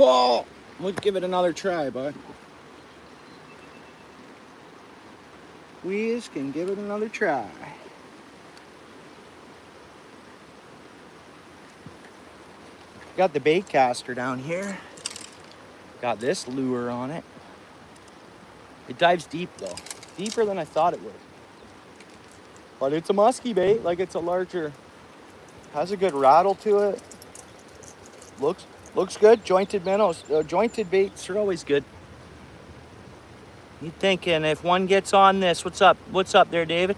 pull. Let's give it another try, bud. We just can give it another try. Got the bait caster down here. Got this lure on it. It dives deep though. Deeper than I thought it would. But it's a musky bait, like it's a larger, has a good rattle to it. Looks good. Jointed minnows, jointed baits are always good. You thinking if one gets on this, what's up? What's up there, David?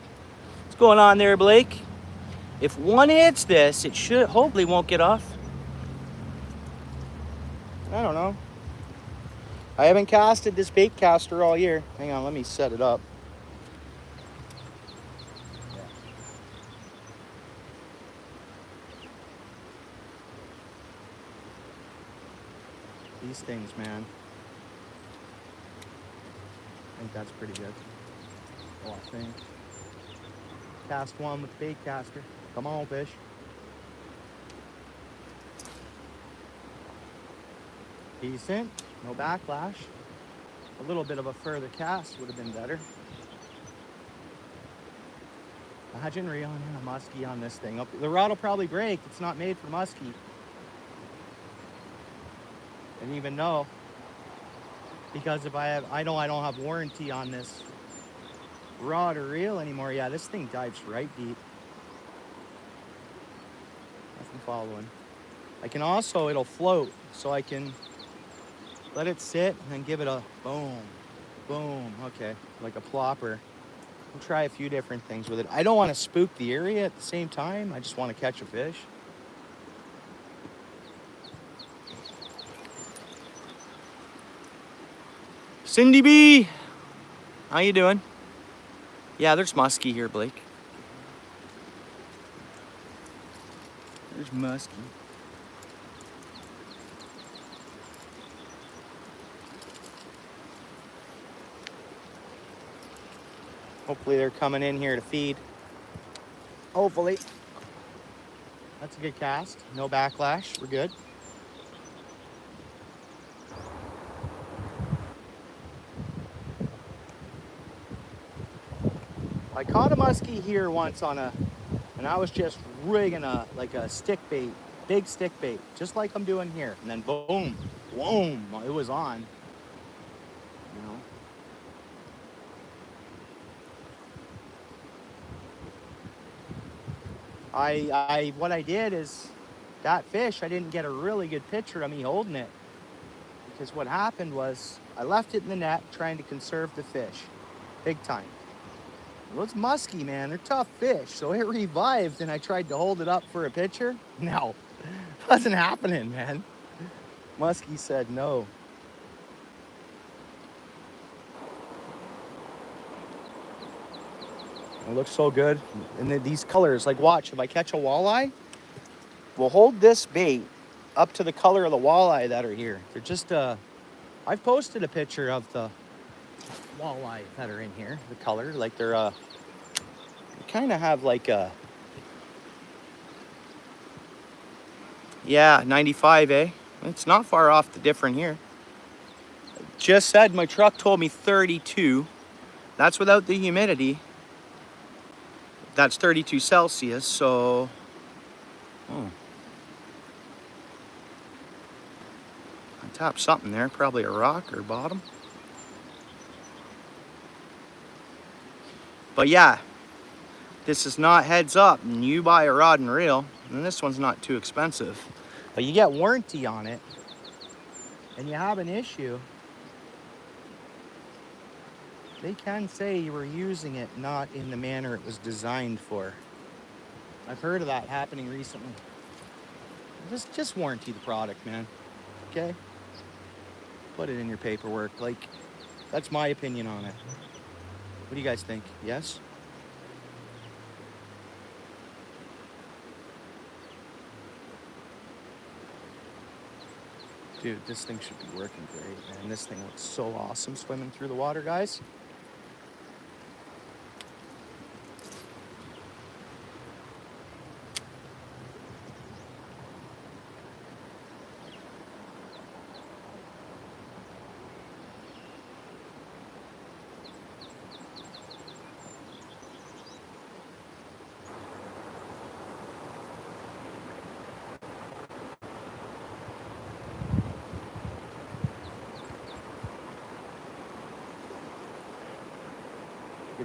What's going on there, Blake? If one hits this, it should hopefully won't get off. I don't know. I haven't casted this bait caster all year. Hang on, let me set it up. These things, man. I think that's pretty good. Oh, I think. Cast one with the bait caster. Come on, fish. Decent. No backlash. A little bit of a further cast would have been better. Imagine reeling in a muskie on this thing. The rod will probably break. It's not made for muskie. Didn't even know. Because if I know I don't have warranty on this rod or reel anymore. Yeah, this thing dives right deep. Nothing following. I can also, it'll float, so I can let it sit and then give it a boom, boom. Okay, like a plopper. We'll try a few different things with it. I don't want to spook the area at the same time. I just want to catch a fish. Cindy B, how you doing? Yeah, there's muskie here, Blake. There's muskie. Hopefully they're coming in here to feed. Hopefully. That's a good cast. No backlash. We're good. I caught a muskie here once on and I was just rigging like a stick bait, big stick bait, just like I'm doing here. And then boom, boom, it was on. You know. What I did is that fish, I didn't get a really good picture of me holding it, because what happened was I left it in the net trying to conserve the fish, big time. Those muskie, man, they're tough fish. So it revived and I tried to hold it up for a picture. No, wasn't happening, man. Muskie said no. It looks so good. And then these colors, like watch, if I catch a walleye, we'll hold this bait up to the color of the walleye that are here. They're just, I've posted a picture of the walleye that are in here, the color, like they're kind of have like a, yeah, 95, eh? It's not far off the different here. Just said my truck told me 32. That's without the humidity. That's 32 Celsius, so I tapped something there, probably a rock or bottom. But yeah, this is not heads up, and you buy a rod and reel, and this one's not too expensive. But you get warranty on it, and you have an issue, they can say you were using it not in the manner it was designed for. I've heard of that happening recently. Just warranty the product, man, okay? Put it in your paperwork. Like, that's my opinion on it. What do you guys think? Yes? Dude, this thing should be working great, man. This thing looks so awesome swimming through the water, guys.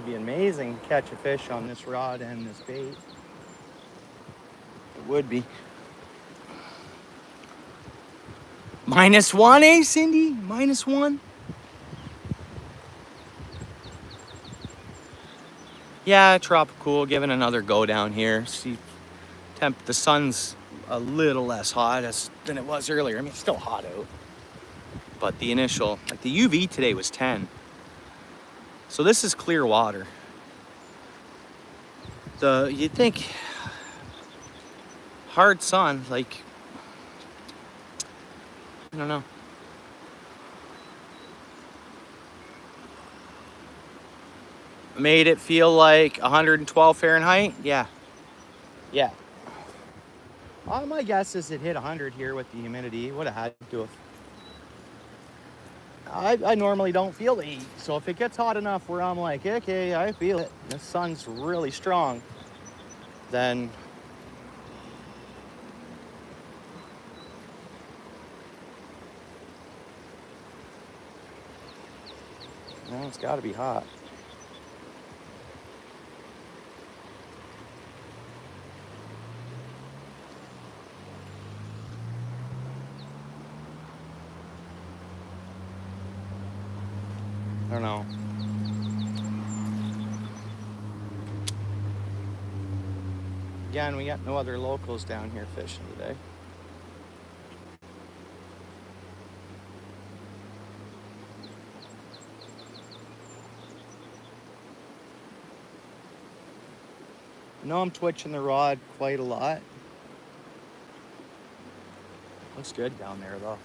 It'd be amazing to catch a fish on this rod and this bait. It would be. -1, eh, Cindy? -1? Yeah, tropical, giving another go down here. See, the sun's a little less hot than it was earlier. I mean, it's still hot out. But the initial, like the UV today was 10. So this is clear water. You'd think hard sun, like, I don't know. Made it feel like 112 Fahrenheit? Yeah. Yeah. My guess is it hit 100 here with the humidity. Would have had to have. I normally don't feel the heat, so if it gets hot enough where I'm like, okay, I feel it, the sun's really strong, then well, it's got to be hot. I don't know. Again, we got no other locals down here fishing today. I know I'm twitching the rod quite a lot. Looks good down there though.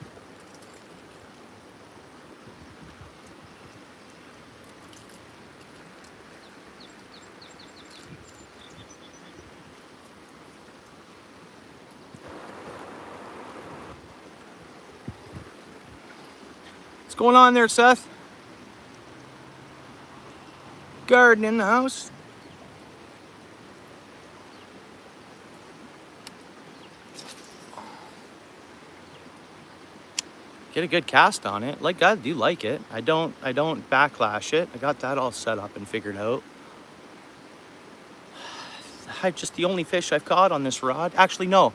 What's going on there, Seth? Garden in the house. Get a good cast on it. Like, I do like it. I don't backlash it. I got that all set up and figured out. Just the only fish I've caught on this rod. Actually, no.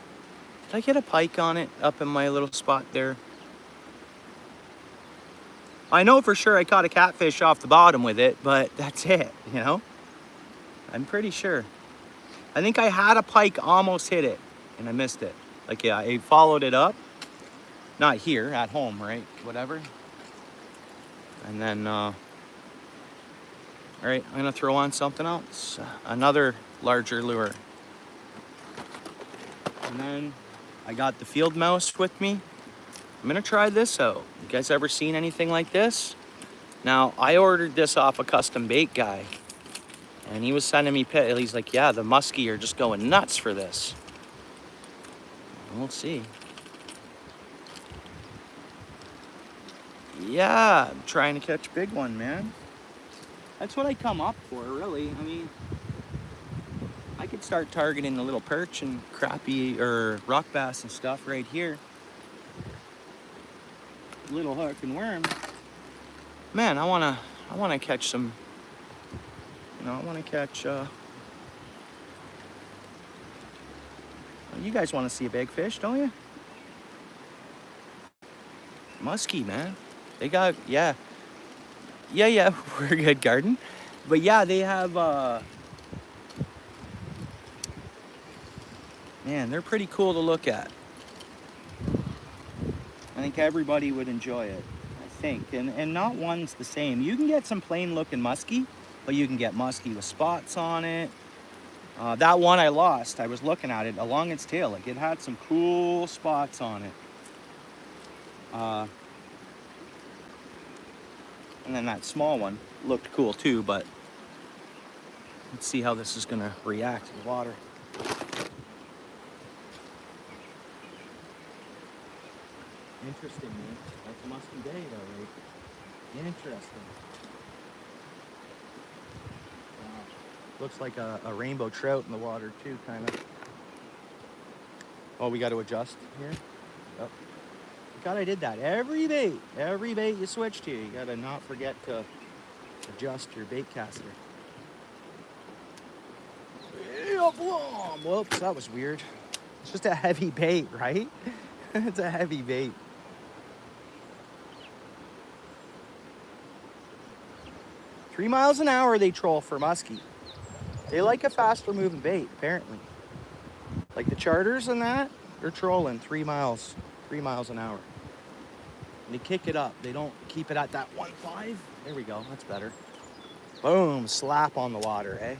Did I get a pike on it up in my little spot there? I know for sure I caught a catfish off the bottom with it, but that's it, you know? I'm pretty sure. I think I had a pike almost hit it, and I missed it. Like, yeah, I followed it up. Not here, at home, right? Whatever. And then, all right, I'm gonna throw on something else. Another larger lure. And then I got the field mouse with me. I'm gonna try this out. You guys ever seen anything like this? Now, I ordered this off a custom bait guy, and he was sending me he's like, yeah, the musky are just going nuts for this. We'll see. Yeah, I'm trying to catch a big one, man. That's what I come up for, really. I mean, I could start targeting the little perch and crappie or rock bass and stuff right here. Little hook and worm. Man, I wanna catch some, you know, I wanna catch you guys wanna see a big fish, don't you? Musky, man. They got, yeah, we're a good garden. But yeah, they have, man, they're pretty cool to look at. I think everybody would enjoy it, I think. And not one's the same. You can get some plain looking musky, but you can get musky with spots on it. That one I lost, I was looking at it along its tail. Like, it had some cool spots on it. And then that small one looked cool too, but let's see how this is gonna react to the water. Interesting, man. That's a musky day though, right? Interesting. Looks like a rainbow trout in the water too, kind of. Oh, we got to adjust here. Oh. God, I did that. Every bait you switch to, you gotta not forget to adjust your bait caster. boom. Whoops, that was weird. It's just a heavy bait, right? It's a heavy bait. Three miles an hour they troll for muskie. They like a faster moving bait, apparently. Like the charters and that, they're trolling 3 miles an hour. And they kick it up. They don't keep it at that 1.5. There we go, that's better. Boom, slap on the water, eh?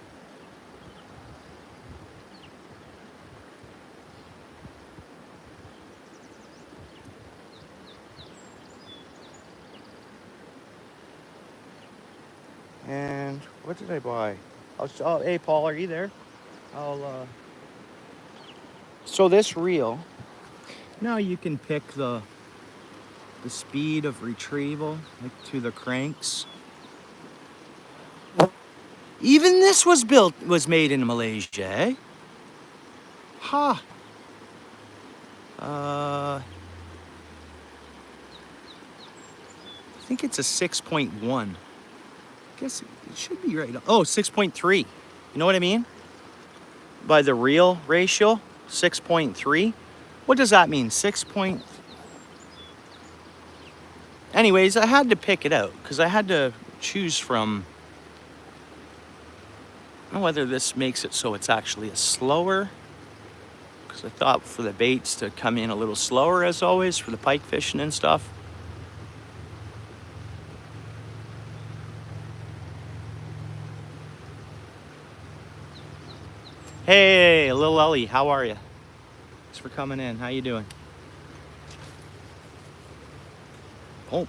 And what did I buy? Oh, hey, Paul, are you there? So this reel, now you can pick the speed of retrieval, like to the cranks. Even this was made in Malaysia, eh? Ha! I think it's a 6.1. Guess it should be right. Oh, 6.3. You know what I mean? By the reel ratio, 6.3. What does that mean? 6. Anyways, I had to pick it out because I had to choose from. I don't know whether this makes it so it's actually a slower, because I thought for the baits to come in a little slower as always for the pike fishing and stuff. Hey, Lil Ellie, how are you? Thanks for coming in. How you doing? Oh.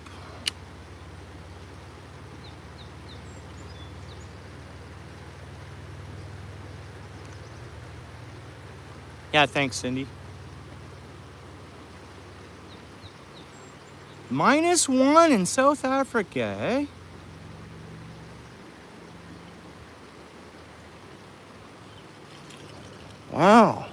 Yeah, thanks, Cindy. -1 in South Africa, eh? Wow.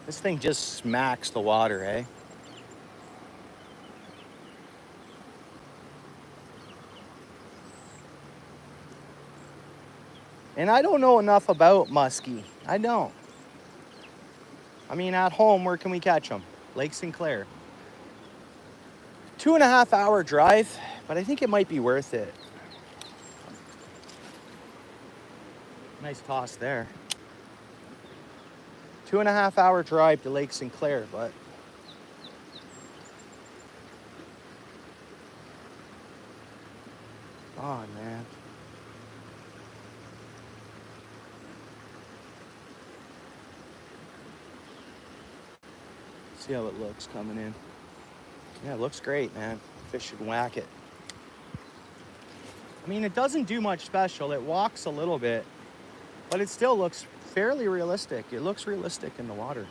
This thing just smacks the water, eh? And I don't know enough about muskie. I don't. I mean, at home, where can we catch them? Lake Sinclair. 2.5 hour drive, but I think it might be worth it. Nice toss there. 2.5 hour drive to Lake Sinclair, but oh man. See how it looks coming in. Yeah, it looks great, man. Fish should whack it. I mean, it doesn't do much special. It walks a little bit, but it still looks fairly realistic. It looks realistic in the water.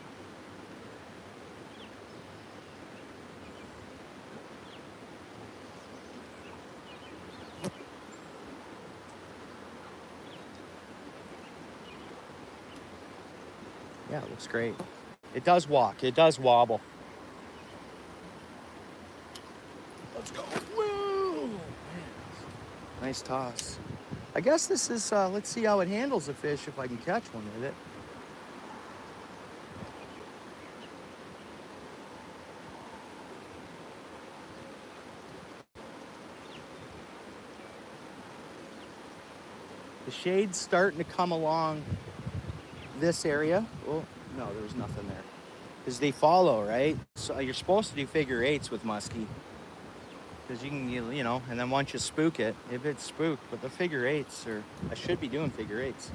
Yeah, it looks great. It does walk. It does wobble. Let's go. Woo! Nice toss. I guess this is, let's see how it handles the fish if I can catch one with it. The shade's starting to come along this area. Oh, no, there was nothing there. Because they follow, right? So you're supposed to do figure eights with muskie. Because you can, you know, and then once you spook it, if it's spooked, but the figure eights are, I should be doing figure eights.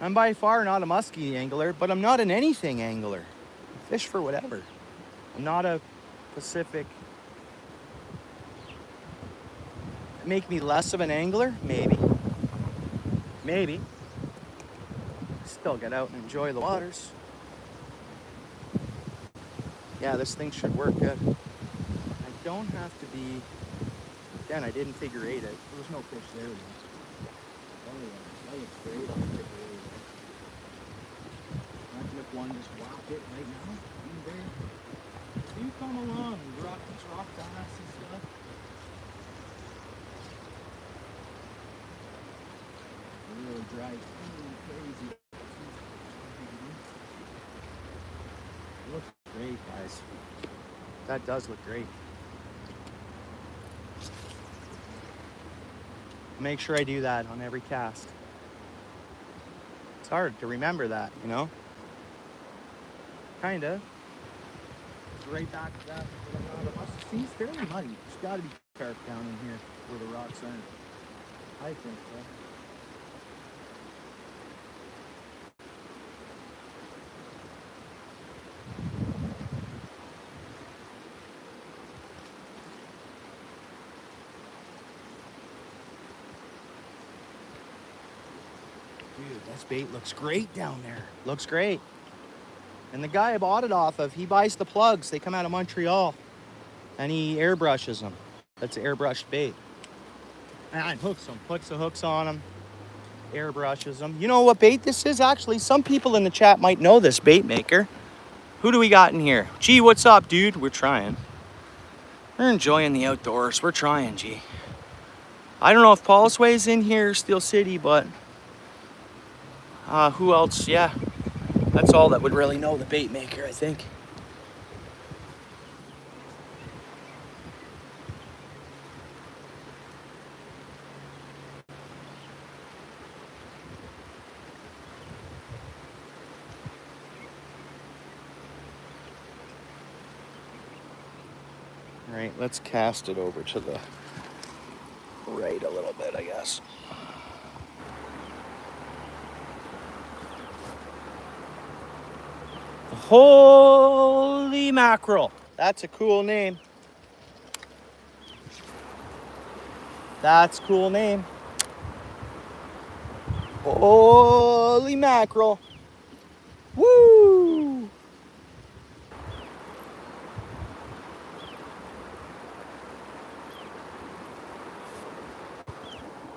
I'm by far not a muskie angler, but I'm not an anything angler. I fish for whatever. I'm not a Pacific. Make me less of an angler? Maybe. Maybe. Still get out and enjoy the waters. Yeah, this thing should work good. I don't have to be. Again, I didn't figure eight it. There was no fish there. Only a straight on figure eight. flip one, just whack it right now. You come along, rock these rock bass and stuff. It really drives me crazy. It looks great, guys. That does look great. Make sure I do that on every cast. It's hard to remember that, you know? Kinda. It's right back to that. See, it's fairly muddy. There's gotta be carp down in here where the rocks aren't. I think so. Dude, this bait looks great down there. Looks great. And the guy I bought it off of, he buys the plugs. They come out of Montreal. And he airbrushes them. That's an airbrushed bait. And hooks them. Puts the hooks on them. Airbrushes them. You know what bait this is, actually? Some people in the chat might know this bait maker. Who do we got in here? Gee, what's up, dude? We're trying. We're enjoying the outdoors. We're trying, G. I don't know if Paul's Way's in here, Steel City, but... who else? Yeah. That's all that would really know the bait maker, I think. All right, let's cast it over to the right a little bit, I guess. Holy mackerel. That's a cool name. That's a cool name. Holy mackerel. Woo!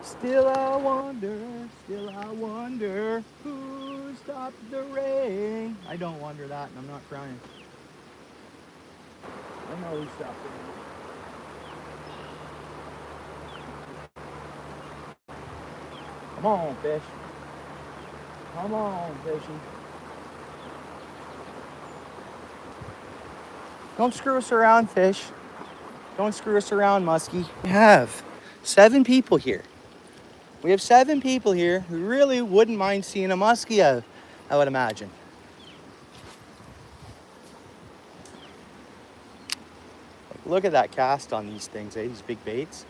Still I wonder who stopped the rain. I don't wonder that, and I'm not crying. I know who stopped the rain. Come on, fish. Come on, fishy. Don't screw us around, fish. Don't screw us around, musky. We have 7 people here. We have 7 people here who really wouldn't mind seeing a muskie, I would imagine. Look at that cast on these things, eh? These big baits.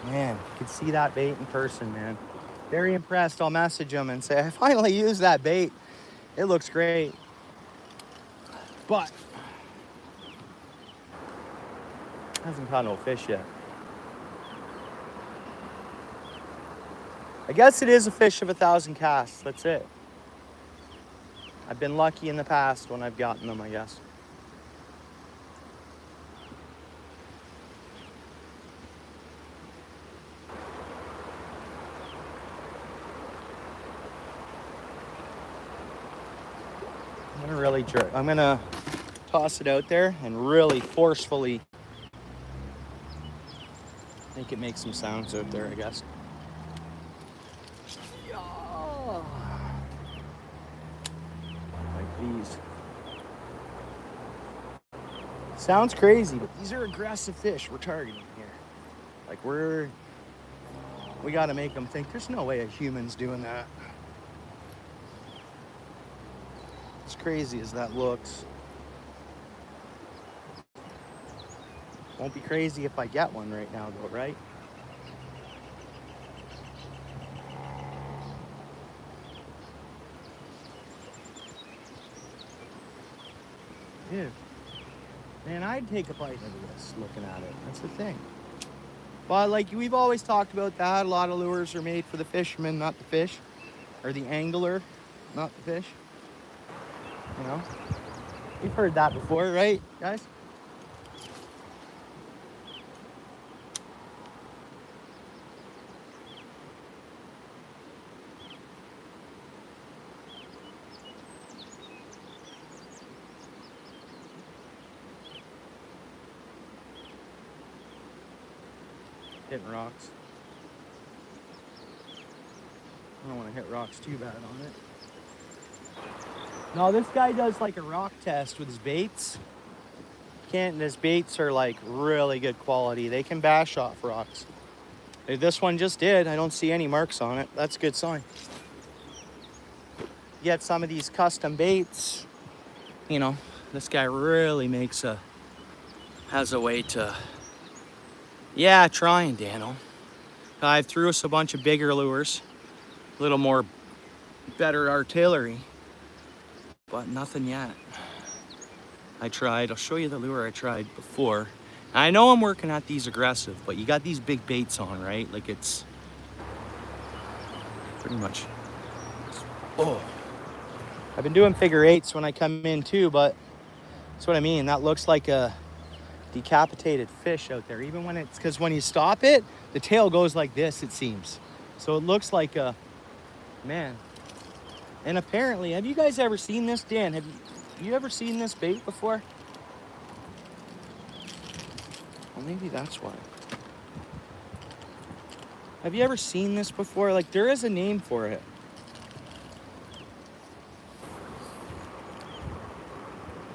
Man, you can see that bait in person, man. Very impressed. I'll message him and say, I finally used that bait. It looks great. But hasn't caught no fish yet. I guess it is a fish of 1,000 casts. That's it. I've been lucky in the past when I've gotten them, I guess. I'm gonna toss it out there and really forcefully make it make some sounds out there, I guess. Like these. Sounds crazy, but these are aggressive fish we're targeting here. Like we gotta make them think there's no way a human's doing that. As crazy as that looks. Won't be crazy if I get one right now though, right? Yeah. Man, I'd take a bite out of this looking at it. That's the thing. But like we've always talked about that, a lot of lures are made for the fisherman, not the fish. Or the angler, not the fish. You know? You've heard that before, right, guys? Hitting rocks. I don't want to hit rocks too bad on it. No, this guy does like a rock test with his baits. Can't, his baits are like really good quality. They can bash off rocks. This one just did. I don't see any marks on it. That's a good sign. Get some of these custom baits. You know, this guy really has a way to, yeah, trying, Dano. I've threw us a bunch of bigger lures, a little more better artillery, but nothing yet. I tried, I'll show you the lure I tried before. I know I'm working at these aggressive, but you got these big baits on, right? Like it's pretty much, oh. I've been doing figure eights when I come in too, but that's what I mean. That looks like a decapitated fish out there, even when it's, because when you stop it, the tail goes like this, it seems. So it looks like a, man. And apparently, have you guys ever seen this? Dan, have you ever seen this bait before? Well, maybe that's why. Have you ever seen this before? Like, there is a name for it.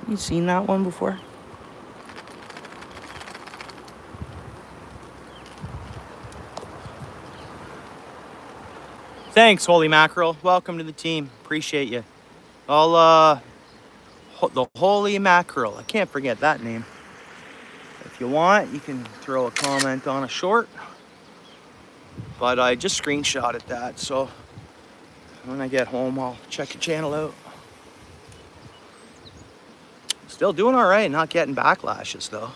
You seen that one before? Thanks, Holy Mackerel. Welcome to the team. Appreciate you. The Holy Mackerel. I can't forget that name. If you want, you can throw a comment on a short. But I just screenshotted that, so when I get home, I'll check the channel out. Still doing all right, not getting backlashes though.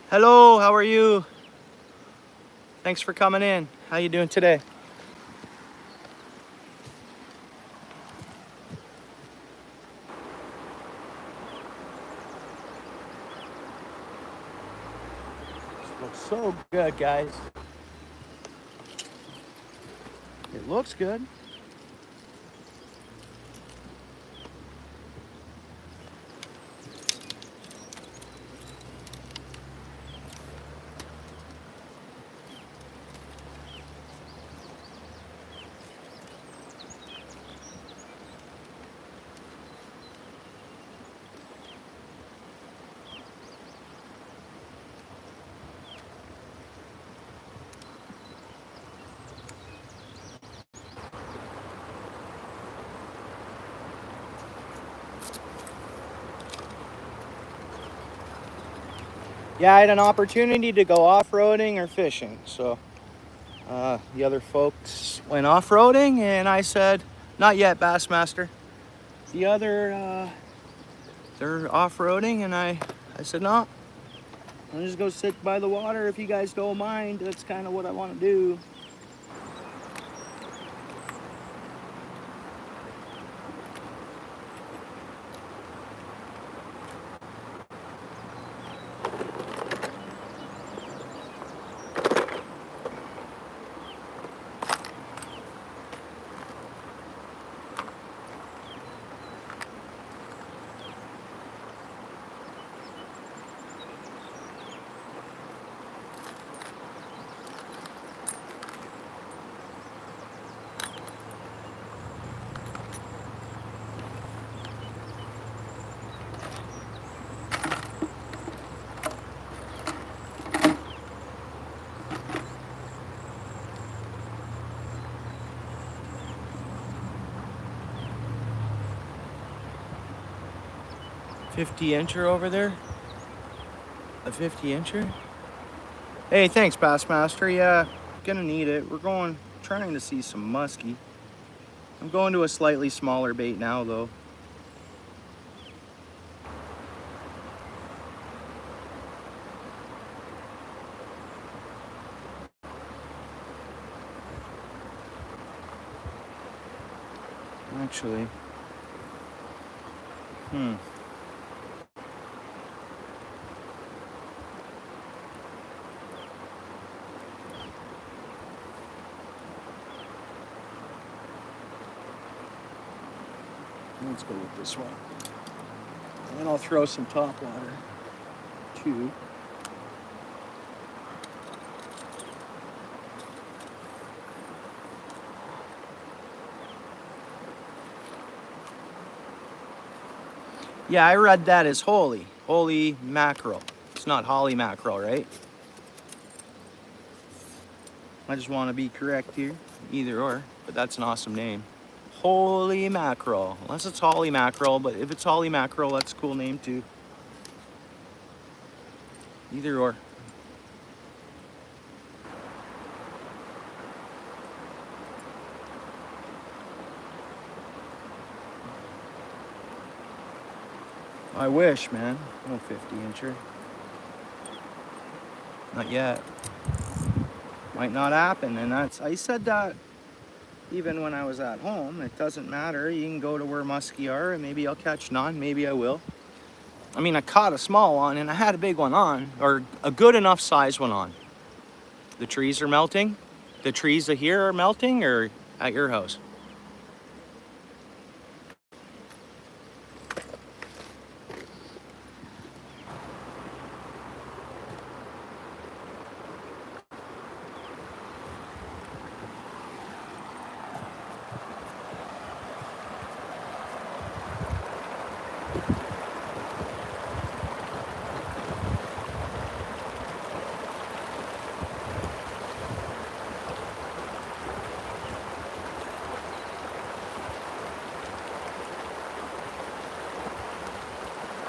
Hello, how are you? Thanks for coming in. How you doing today? This looks so good, guys. It looks good. Yeah, I had an opportunity to go off-roading or fishing. So the other folks went off-roading and I said, not yet, Bassmaster. The other, they're off-roading and I said, no, I'll just go sit by the water if you guys don't mind. That's kind of what I want to do. $50-incher over there. A 50-incher. Hey, thanks, Bassmaster. Yeah, gonna need it. We're trying to see some musky. I'm going to a slightly smaller bait now, though. actually. Let's go with this one. And then I'll throw some top water too. Yeah, I read that as holy mackerel. It's not holly mackerel, right? I just want to be correct here, either or, but that's an awesome name. Holy mackerel. Unless it's holly mackerel, but if it's holly mackerel, that's a cool name too. Either or. I wish, man. No 50-incher. Not yet. Might not happen, and I said that even when I was at home. It doesn't matter. You can go to where musky are, and maybe I'll catch none. Maybe I will. I mean, I caught a small one, and I had a big one on, or a good enough size one on. The trees are melting. The trees here are melting, or at your house?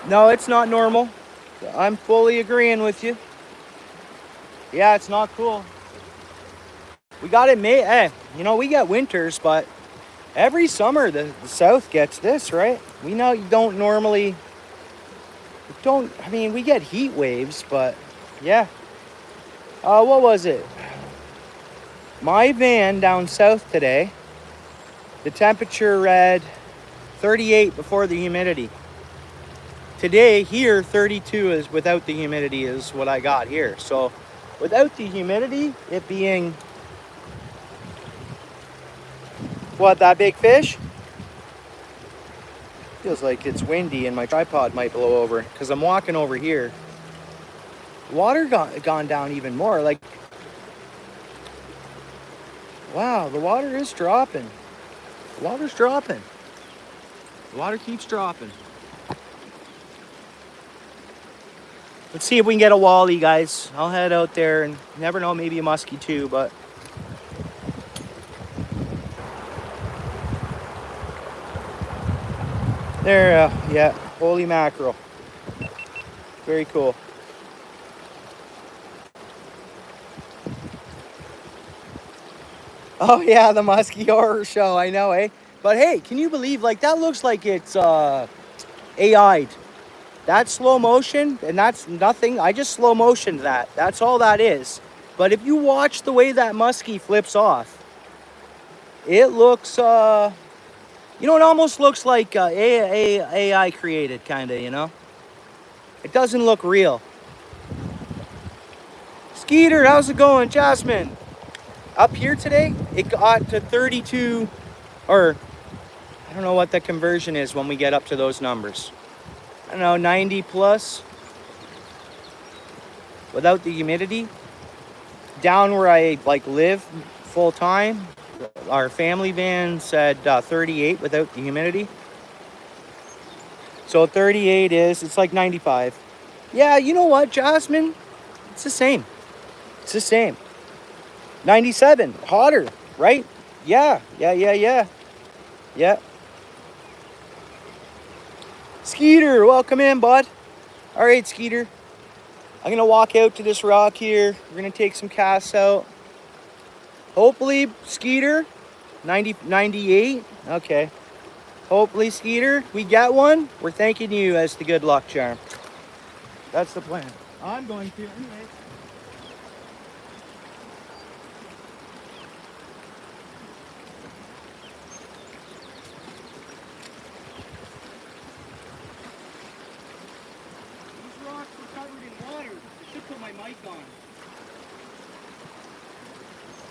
No, it's not normal. I'm fully agreeing with you. Yeah, it's not cool. We got it made. Hey, you know, we get winters, but every summer the South gets this, right? We know you don't normally, I mean, we get heat waves, but yeah. What was it? My van down south today, the temperature read 38 before the humidity. Today here, 32 is without the humidity is what I got here. So without the humidity, it being, what, that big fish? Feels like it's windy and my tripod might blow over because I'm walking over here. Water gone down even more. Like, wow, the water is dropping. The water's dropping. The water keeps dropping. Let's see if we can get a wally, guys. I'll head out there and never know, maybe a muskie too, but there, yeah, holy mackerel. Very cool. Oh yeah, the muskie horror show, I know, eh? But hey, can you believe, like, that looks like it's AI'd. That's slow motion, and that's nothing. I just slow motioned that. That's all that is. But if you watch the way that muskie flips off, it looks, you know, it almost looks like AI created, kind of, you know? It doesn't look real. Skeeter, how's it going? Jasmine. Up here today, it got to 32, or I don't know what the conversion is when we get up to those numbers. I don't know, 90 plus without the humidity. Down where I like live full time, our family van said 38 without the humidity. So 38 it's like 95. Yeah, you know what, Jasmine? It's the same. It's the same. 97, hotter, right? Yeah. Skeeter, welcome in, bud. All right, Skeeter. I'm going to walk out to this rock here. We're going to take some casts out. Hopefully, Skeeter, 98. Okay. Hopefully, Skeeter, we get one. We're thanking you as the good luck charm. That's the plan. I'm going to anyway. mic on.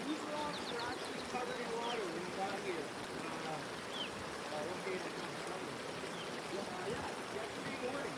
These rocks were actually covered in water when we got here. What day did it come? Sunday. Yesterday morning.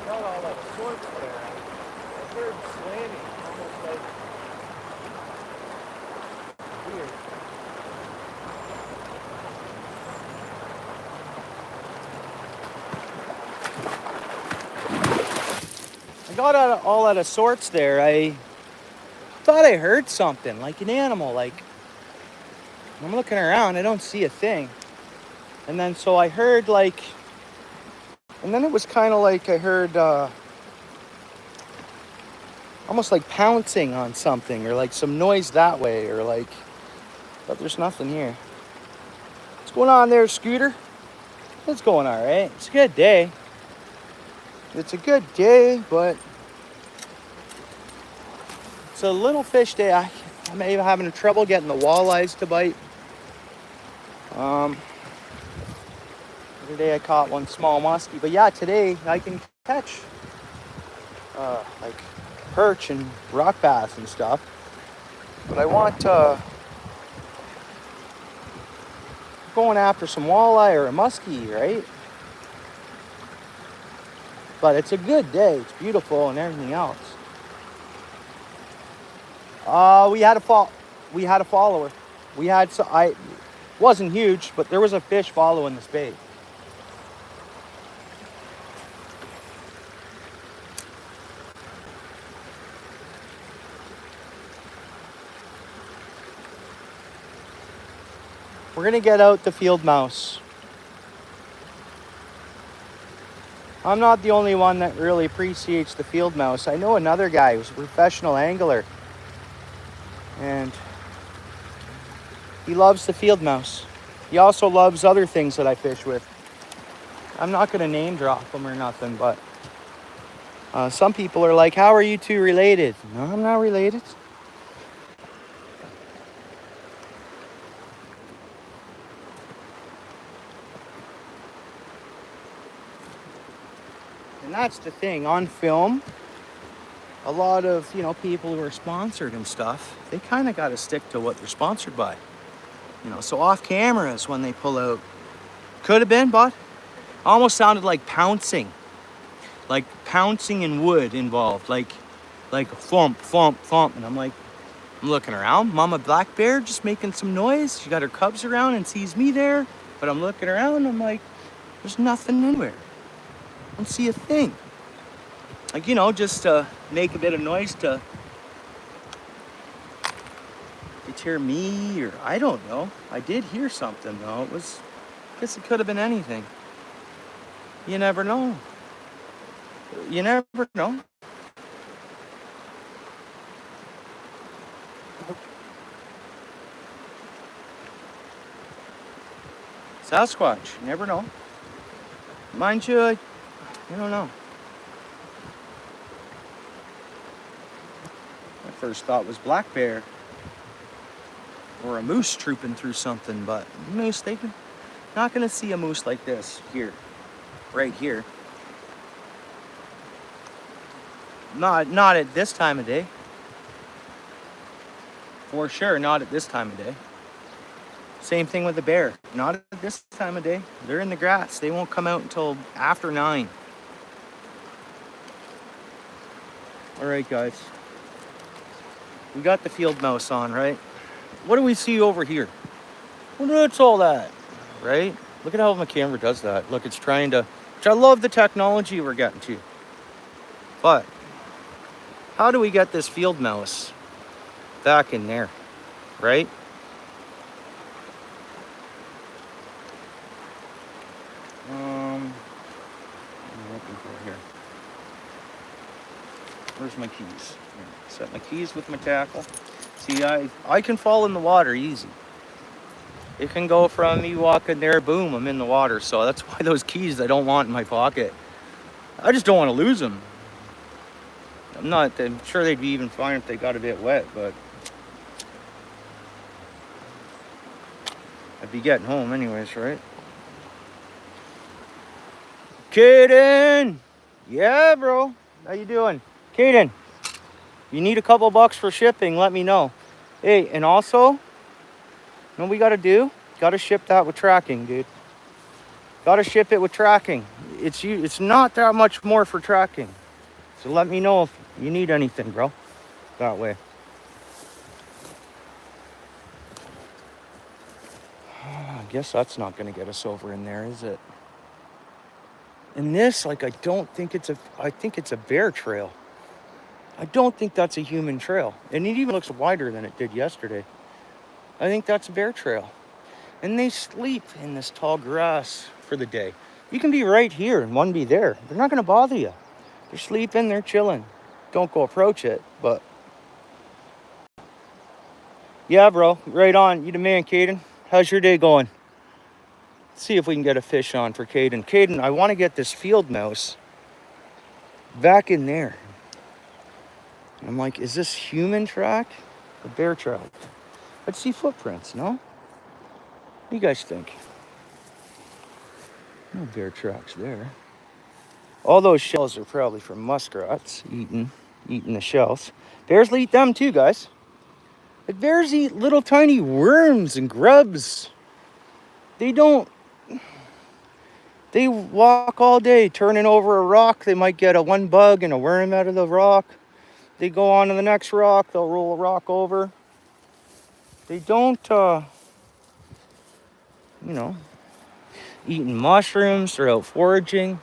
Got all that sorts there. I heard slamming, almost like weird. I got all out of sorts there. I thought I heard something, like an animal, like I'm looking around, I don't see a thing. And then so I heard like, and then it was kind of like I heard almost like pouncing on something, or like some noise that way, or like, but there's nothing here. What's going on there, Scooter? It's going all right. It's a good day. It's a good day, but it's a little fish day. I'm maybe having trouble getting the walleyes to bite. Today I caught one small musky, but yeah, today I can catch like perch and rock bass and stuff. But I want going after some walleye or a musky, right? But it's a good day. It's beautiful and everything else. We had a follower. We had wasn't huge, but there was a fish following this bait. We're gonna get out the field mouse. I'm not the only one that really appreciates the field mouse. I know another guy who's a professional angler, and he loves the field mouse. He also loves other things that I fish with. I'm not gonna name drop them or nothing, but some people are like, how are you two related? No, I'm not related. And that's the thing, on film, a lot of, people who are sponsored and stuff, they kind of got to stick to what they're sponsored by. So off camera is when they pull out. Could have been, but almost sounded like pouncing in wood involved, like thump, thump, thump. And I'm looking around, Mama Black Bear just making some noise. She got her cubs around and sees me there, but I'm looking around, I'm like, there's nothing anywhere. I don't see a thing. Like, just to make a bit of noise to deter me, or I don't know. I did hear something though. I guess it could have been anything. You never know. You never know. Sasquatch, you never know. Mind you, I don't know. My first thought was black bear or a moose trooping through something, but moose, not gonna see a moose like this here, right here. Not at this time of day. For sure, not at this time of day. Same thing with the bear. Not at this time of day. They're in the grass. They won't come out until after 9. All right, guys. We got the field mouse on, right? What do we see over here? Well, that's all that, right? Look at how my camera does that. Look, it's trying to, which I love the technology we're getting to. But how do we get this field mouse back in there, right? I'm looking for here. Where's my keys? Here. Set my keys with my tackle. See, I can fall in the water easy. It can go from me walking there, boom, I'm in the water. So that's why those keys I don't want in my pocket. I just don't want to lose them. I'm sure they'd be even fine if they got a bit wet, but I'd be getting home anyways, right? Kaden! Yeah, bro. How you doing? Kaden, you need a couple bucks for shipping, let me know. Hey, and also, you know what we gotta do? Gotta ship that with tracking, dude. Gotta ship it with tracking. It's not that much more for tracking. So let me know if you need anything, bro. That way. I guess that's not gonna get us over in there, is it? And this, I think it's a bear trail. I don't think that's a human trail. And it even looks wider than it did yesterday. I think that's a bear trail. And they sleep in this tall grass for the day. You can be right here and one be there. They're not going to bother you. They're sleeping, they're chilling. Don't go approach it, but... Yeah, bro, right on. You the man, Caden. How's your day going? Let's see if we can get a fish on for Caden. Caden, I want to get this field mouse back in there. I'm like, is this human track or bear track? I'd see footprints, no? What do you guys think? No bear tracks there. All those shells are probably from muskrats eating the shells. Bears will eat them too, guys. Like, bears eat little tiny worms and grubs. They walk all day turning over a rock. They might get one bug and a worm out of the rock. They go on to the next rock. They'll roll a rock over. They don't, eating mushrooms. They're out foraging.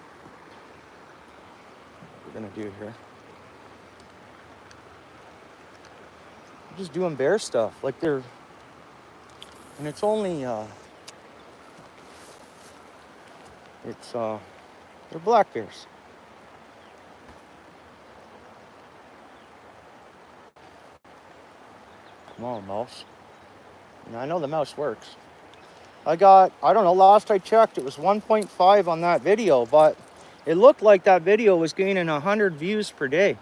What we're gonna do here? They're just doing bear stuff. Like and it's only, they're black bears. Come on, mouse. I know the mouse works. I don't know, last I checked, it was 1.5 on that video, but it looked like that video was gaining 100 views per day.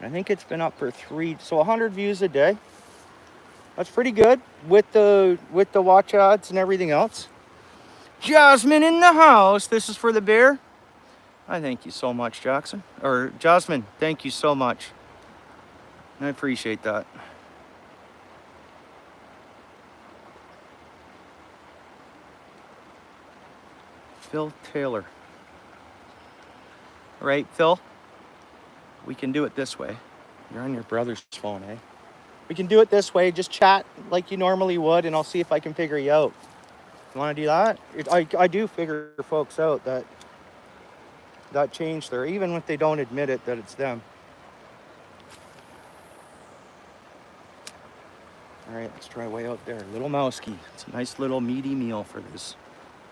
I think it's been up for 100 views a day. That's pretty good with the watch ads and everything else. Jasmine in the house. This is for the bear. I thank you so much, Jackson. Or Jasmine, thank you so much. I appreciate that. Phil Taylor. All right, Phil. We can do it this way. You're on your brother's phone, eh? We can do it this way. Just chat like you normally would, and I'll see if I can figure you out. You want to do that? I do figure folks out that change there, even if they don't admit it, that it's them. All right, let's try way out there. Little musky. It's a nice little meaty meal for this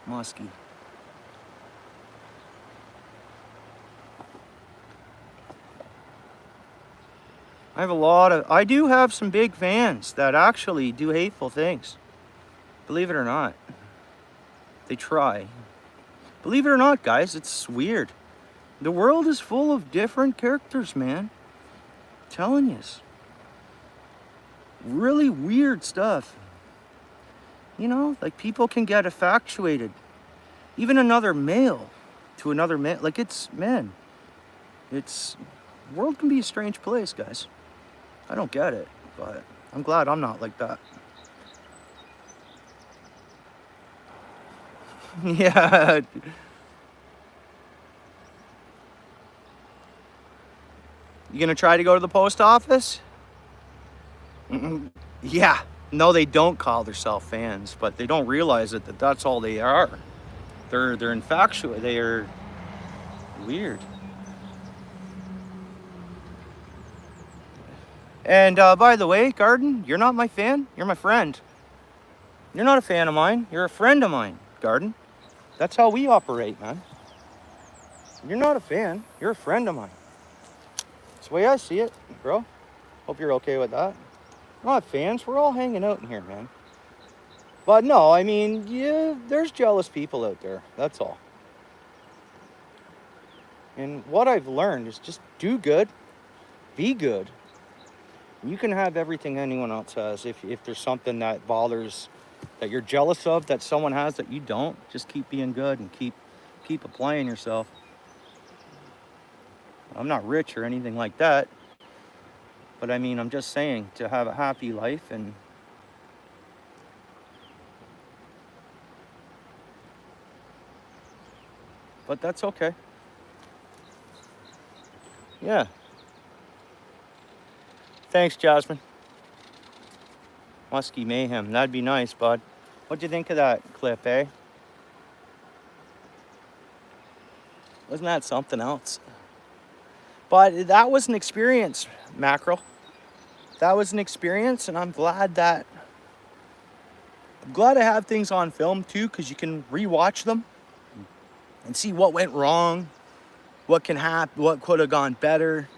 musky. I do have some big fans that actually do hateful things. Believe it or not. They try. Believe it or not, guys, it's weird. The world is full of different characters, man. I'm telling you. Really weird stuff. You know, like people can get infatuated. Even another male to another man. Like, it's, man. The world can be a strange place, guys. I don't get it, but I'm glad I'm not like that. Yeah. You gonna try to go to the post office? Yeah. No, they don't call themselves fans, but they don't realize that that's all they are. They're infatuated. They are weird. And by the way, Garden, you're not my fan. You're my friend. You're not a fan of mine. You're a friend of mine, Garden. That's how we operate, man. You're not a fan. You're a friend of mine. That's the way I see it, bro. Hope you're okay with that. We're not fans. We're all hanging out in here, man. But no, I mean, yeah, there's jealous people out there. That's all. And what I've learned is just do good. Be good. You can have everything anyone else has. If there's something that bothers, that you're jealous of, that someone has that you don't, just keep being good and keep applying yourself. I'm not rich or anything like that, but I mean, I'm just saying, to have a happy life, but that's okay. Yeah. Thanks, Jasmine. Musky mayhem. That'd be nice, bud. What'd you think of that clip, eh? Wasn't that something else? But that was an experience, Mackerel. That was an experience, and I'm glad that I'm glad I have things on film too, because you can rewatch them and see what went wrong, what can happen, what could have gone better.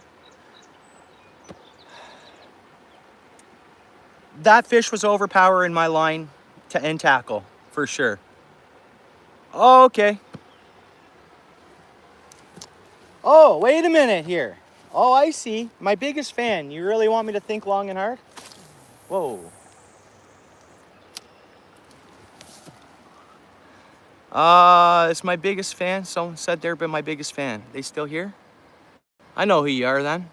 That fish was overpowering my line and tackle, for sure. Oh, okay. Oh, wait a minute here. Oh, I see. My biggest fan. You really want me to think long and hard? Whoa. It's my biggest fan. Someone said they've been my biggest fan. They still here? I know who you are then.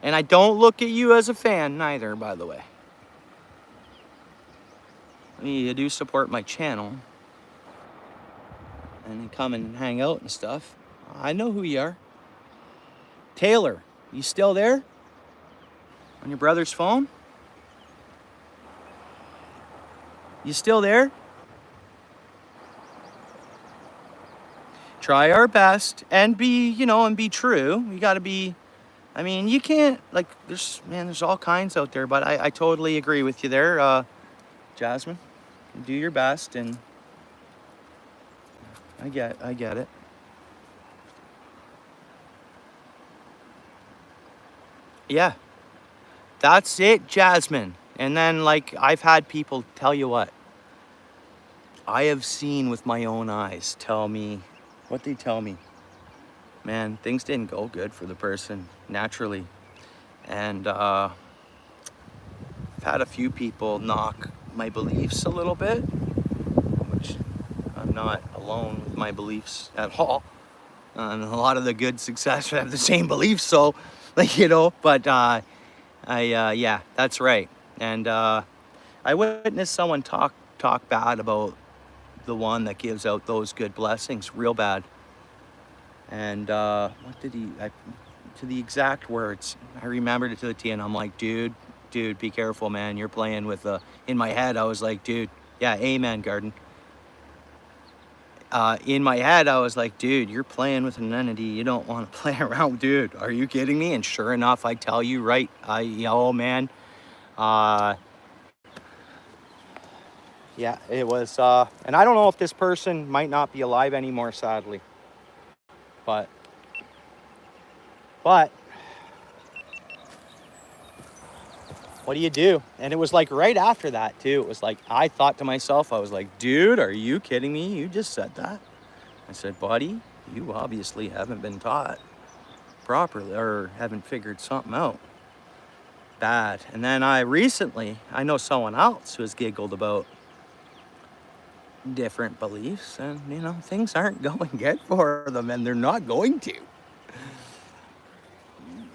And I don't look at you as a fan neither, by the way. You do support my channel. And then come and hang out and stuff. I know who you are. Taylor, you still there? On your brother's phone? You still there? Try our best and be, and be true. You gotta be, I mean, you can't, like, there's all kinds out there, but I totally agree with you there, Jasmine. Do your best, and I get it. Yeah, that's it, Jasmine. And then, like, I've had people tell you what I have seen with my own eyes tell me what they tell me. Man, things didn't go good for the person naturally. And I've had a few people knock my beliefs a little bit, which I'm not alone with my beliefs at all. And a lot of the good success have the same beliefs, so, like, but yeah, that's right. And I witnessed someone talk bad about the one that gives out those good blessings, real bad. And what did to the exact words, I remembered it to the T, and I'm like, dude, be careful, man. You're playing with in my head, I was like, dude, yeah, amen, Garden. In my head, I was like, dude, you're playing with an entity you don't want to play around, dude. Are you kidding me? And sure enough, I tell you, right, oh man, yeah, it was, and I don't know if this person might not be alive anymore, sadly, but what do you do? And it was like right after that too. It was like, I thought to myself, I was like, dude, are you kidding me? You just said that. I said, buddy, you obviously haven't been taught properly or haven't figured something out bad. And then I know someone else who has giggled about different beliefs, and things aren't going good for them, and they're not going to.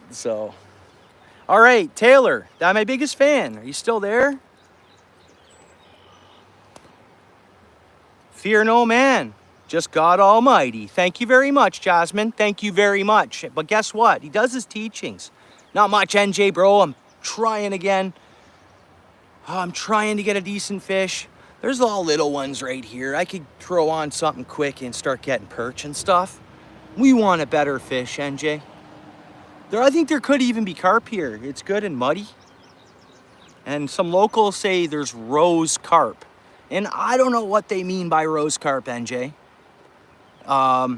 So, all right, Taylor, that's my biggest fan. Are you still there? Fear no man, just God Almighty. Thank you very much, Jasmine. Thank you very much. But guess what? He does his teachings. Not much, NJ, bro. I'm trying again. I'm trying to get a decent fish. There's all little ones right here. I could throw on something quick and start getting perch and stuff. We want a better fish, NJ. I think there could even be carp here. It's good and muddy. And some locals say there's rose carp. And I don't know what they mean by rose carp, NJ. I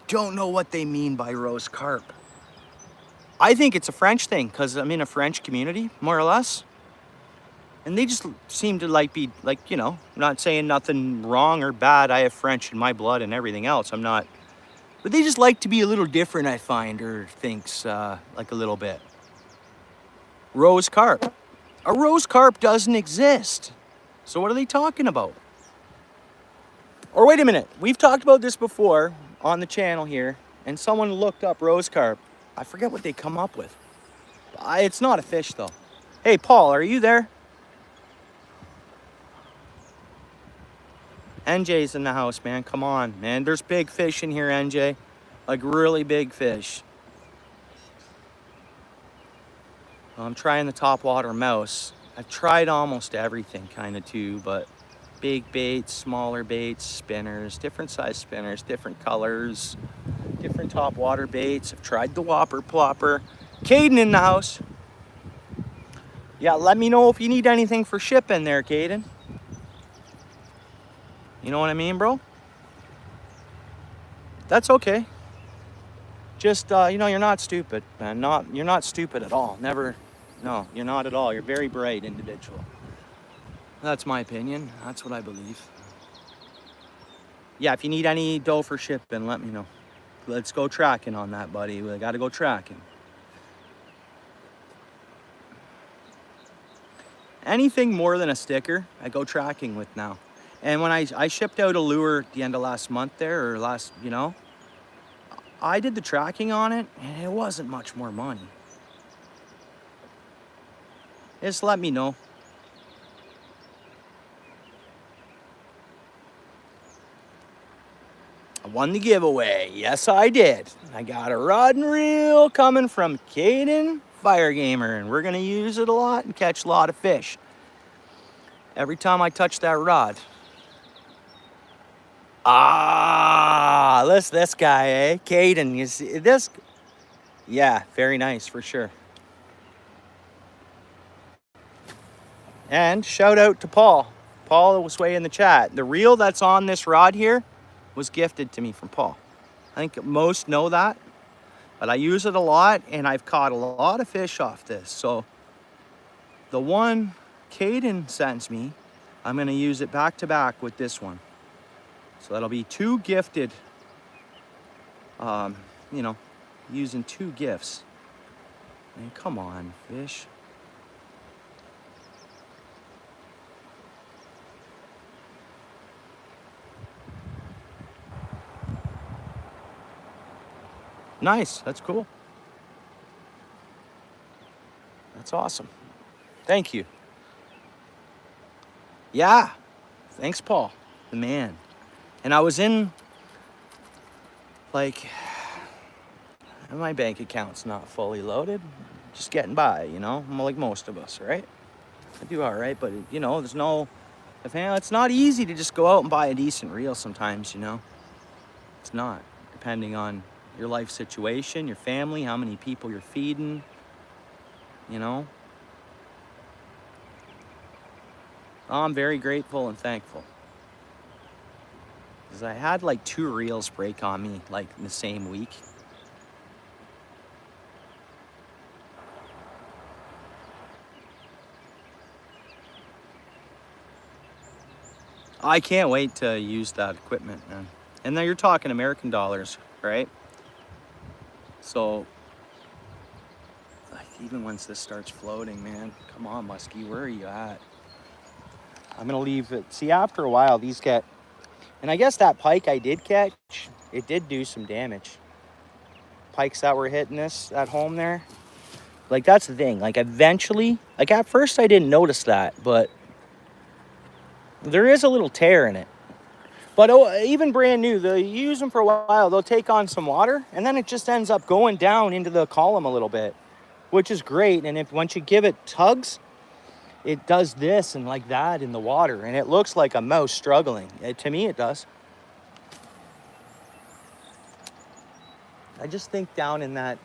don't know what they mean by rose carp. I think it's a French thing, because I'm in a French community, more or less. And they just seem to be not saying nothing wrong or bad. I have French in my blood and everything else. I'm not, but they just like to be a little different, I find, or thinks like a little bit. Rose carp. A rose carp doesn't exist. So what are they talking about? Or wait a minute, we've talked about this before on the channel here, and someone looked up rose carp. I forget what they come up with. It's not a fish though. Hey, Paul, are you there? NJ's in the house, man. Come on, man. There's big fish in here, NJ. Like really big fish. I'm trying the topwater mouse. I've tried almost everything kind of too, but big baits, smaller baits, spinners, different size spinners, different colors, different topwater baits. I've tried the whopper plopper. Caden in the house. Yeah, let me know if you need anything for shipping there, Caden. You know what I mean, bro? That's okay. Just, you know, you're not stupid, man. You're not stupid at all. Never, no, you're not at all. You're a very bright individual. That's my opinion. That's what I believe. Yeah, if you need any dough for shipping, let me know. Let's go tracking on that, buddy. We gotta go tracking. Anything more than a sticker, I go tracking with now. And when I shipped out a lure at the end of last month there, or last, you know, I did the tracking on it, and it wasn't much more money. Just let me know. I won the giveaway. Yes, I did. I got a rod and reel coming from Caden Fire Gamer, and we're gonna use it a lot and catch a lot of fish. Every time I touch that rod. Ah, this guy, eh? Caden, you see this? Yeah, very nice for sure. And shout out to Paul. Paul was way in the chat. The reel that's on this rod here was gifted to me from Paul. I think most know that, but I use it a lot and I've caught a lot of fish off this. So the one Caden sends me, I'm gonna use it back to back with this one. So that'll be two gifted, you know, using two gifts. Man, come on, fish. Nice, that's cool. That's awesome. Thank you. Yeah, thanks, Paul, the man. And I was in, like, my bank account's not fully loaded, just getting by, you know, I'm like most of us, right? I do all right, but, you know, there's no, it's not easy to just go out and buy a decent reel sometimes, you know? It's not, depending on your life situation, your family, how many people you're feeding, you know? I'm very grateful and thankful. Because I had like 2 reels break on me like in the same week. I can't wait to use that equipment, man. And then you're talking American dollars, right? So, like, even once this starts floating, man, come on, Musky, where are you at? I'm gonna leave it. See, after a while, these get, and I guess that pike I did catch, it did do some damage. Pikes that were hitting this at home there. Like, that's the thing. Like, eventually, like, at first I didn't notice that, but there is a little tear in it. But even brand new, you use them for a while, they'll take on some water, and then it just ends up going down into the column a little bit, which is great. And if once you give it tugs, it does this and like that in the water, and it looks like a mouse struggling. To me, it does. I just think down in that,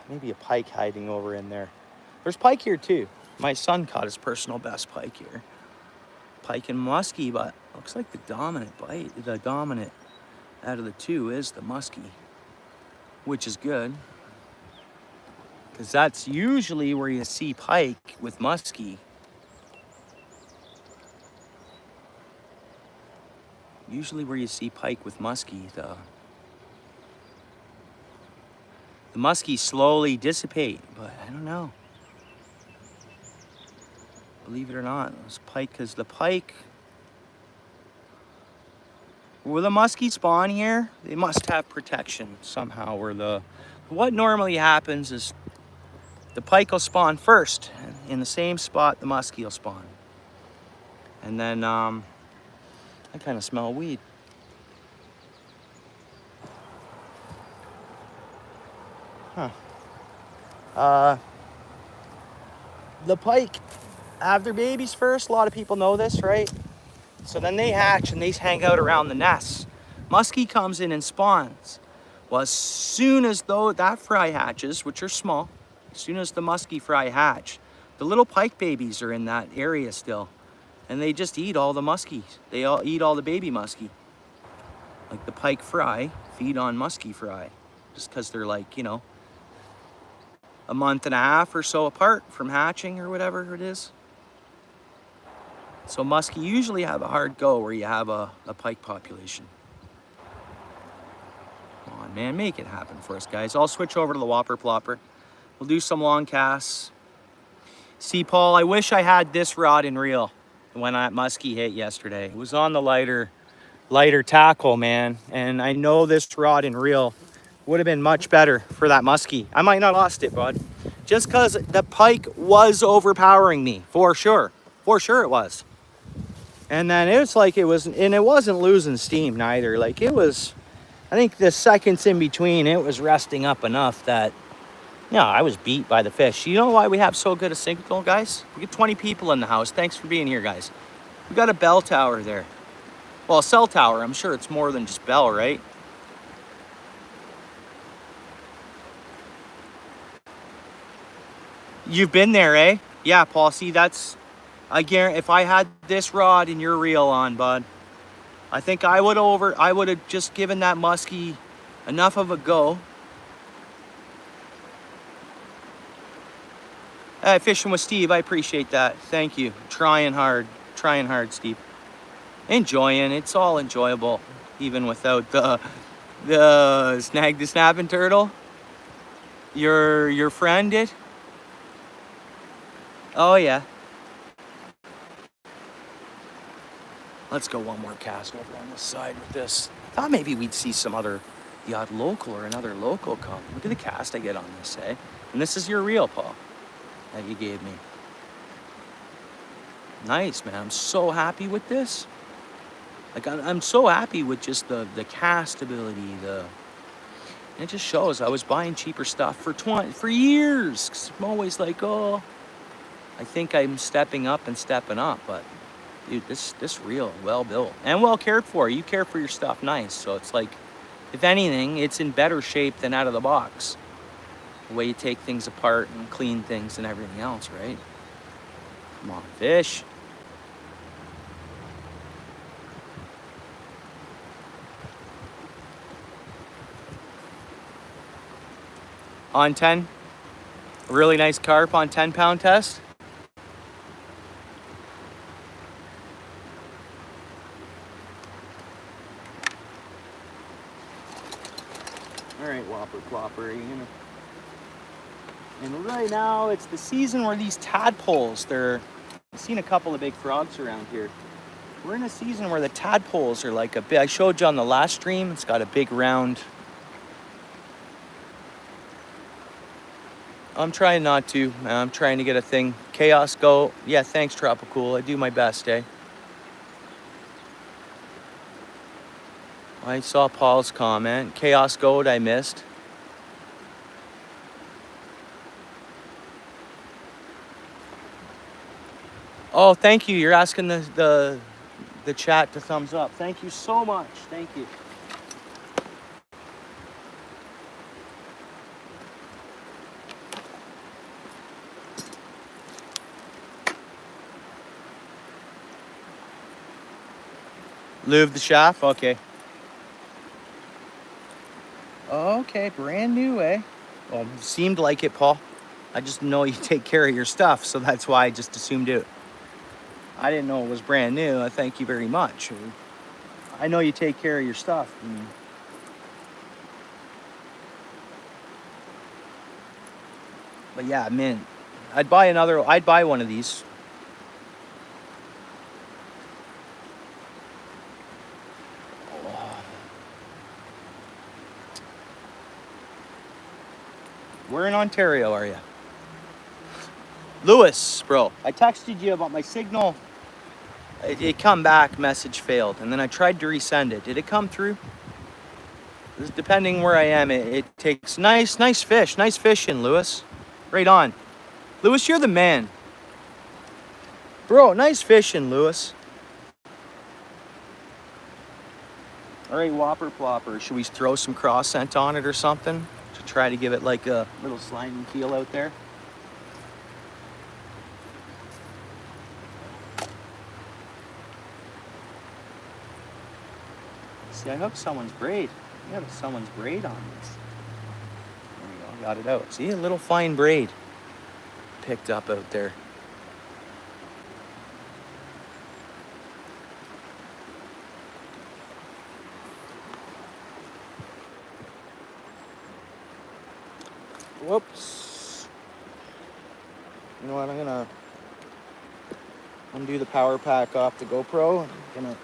maybe a pike hiding over in there. There's pike here too. My son caught his personal best pike here. Pike and musky, but looks like the dominant out of the two is the musky, which is good. Because that's usually where you see pike with musky. Usually where you see pike with musky, the musky slowly dissipate, but I don't know. Believe it or not, it was pike, because the pike, where the musky spawn here, they must have protection somehow. What normally happens is the pike will spawn first in the same spot the musky will spawn. And then, I kind of smell weed. Huh. The pike have their babies first. A lot of people know this, right? So then they hatch and they hang out around the nests. Musky comes in and spawns. Well, as soon as that fry hatches, which are small, As soon as the musky fry hatch, the little pike babies are in that area still. And they just eat all the muskies. They all eat all the baby muskie. Like the pike fry feed on musky fry. Just because they're like, you know, a month and a half or so apart from hatching or whatever it is. So muskie usually have a hard go where you have a pike population. Come on, man, make it happen for us, guys. I'll switch over to the whopper plopper. We'll do some long casts. See, Paul, I wish I had this rod and reel when that muskie hit yesterday. It was on the lighter tackle, man. And I know this rod and reel would have been much better for that muskie. I might not have lost it, bud. Just because the pike was overpowering me, for sure. For sure it was. And then it was like it was, and it wasn't losing steam neither. Like it was, I think the seconds in between, it was resting up enough that, yeah, I was beat by the fish. You know why we have so good a signal, guys? We get 20 people in the house. Thanks for being here, guys. We got a bell tower there. Well, a cell tower. I'm sure it's more than just bell, right? You've been there, eh? Yeah, Paul. See, that's, I guarantee, if I had this rod and your reel on, bud, I think I would have just given that muskie enough of a go. Hey, fishing with Steve, I appreciate that. Thank you. Trying hard, Steve. Enjoying, it's all enjoyable, even without the snag the snapping turtle. Your friend did? Oh yeah. Let's go one more cast over on this side with this. Thought maybe we'd see some other, the odd local or another local come. Look at the cast I get on this, eh? And this is your reel, Paul, that you gave me. Nice, man. I'm so happy with this. Like, I'm so happy with just the cast ability. It just shows I was buying cheaper stuff for years. 'Cause I'm always like, oh, I think I'm stepping up, but dude, this reel, well built and well cared for. You care for your stuff nice. So it's like, if anything, it's in better shape than out of the box. The way you take things apart and clean things and everything else, right? Come on, fish. On 10, a really nice carp on 10-pound test. All right, whopper plopper, are you gonna? And right now it's the season where these tadpoles, I've seen a couple of big frogs around here. We're in a season where the tadpoles are like I showed you on the last stream, it's got a big round. I'm trying not to. I'm trying to get a thing. Chaos Go. Yeah, thanks, Tropicool. I do my best, eh? I saw Paul's comment. Chaos Goat I missed. Oh, thank you. You're asking the chat to thumbs up. Thank you so much. Thank you. Lube the shaft? Okay. Okay, brand new, eh? Well, seemed like it, Paul. I just know you take care of your stuff, so that's why I just assumed it. I didn't know it was brand new. Thank you very much. I know you take care of your stuff. But yeah, mint. I'd buy one of these. Where in Ontario are you? Lewis, bro. I texted you about my signal. It come back, message failed. And then I tried to resend it. Did it come through? Depending where I am, it takes nice fish. Nice fishing, Lewis. Right on. Lewis, you're the man. Bro, nice fishing, Lewis. All right, whopper plopper. Should we throw some cross scent on it or something? try to give it like a little sliding keel out there. See, I hooked someone's braid. I got someone's braid on this. There we go, got it out. See, a little fine braid picked up out there. Whoops. You know what, I'm gonna undo the power pack off the GoPro. I'm gonna...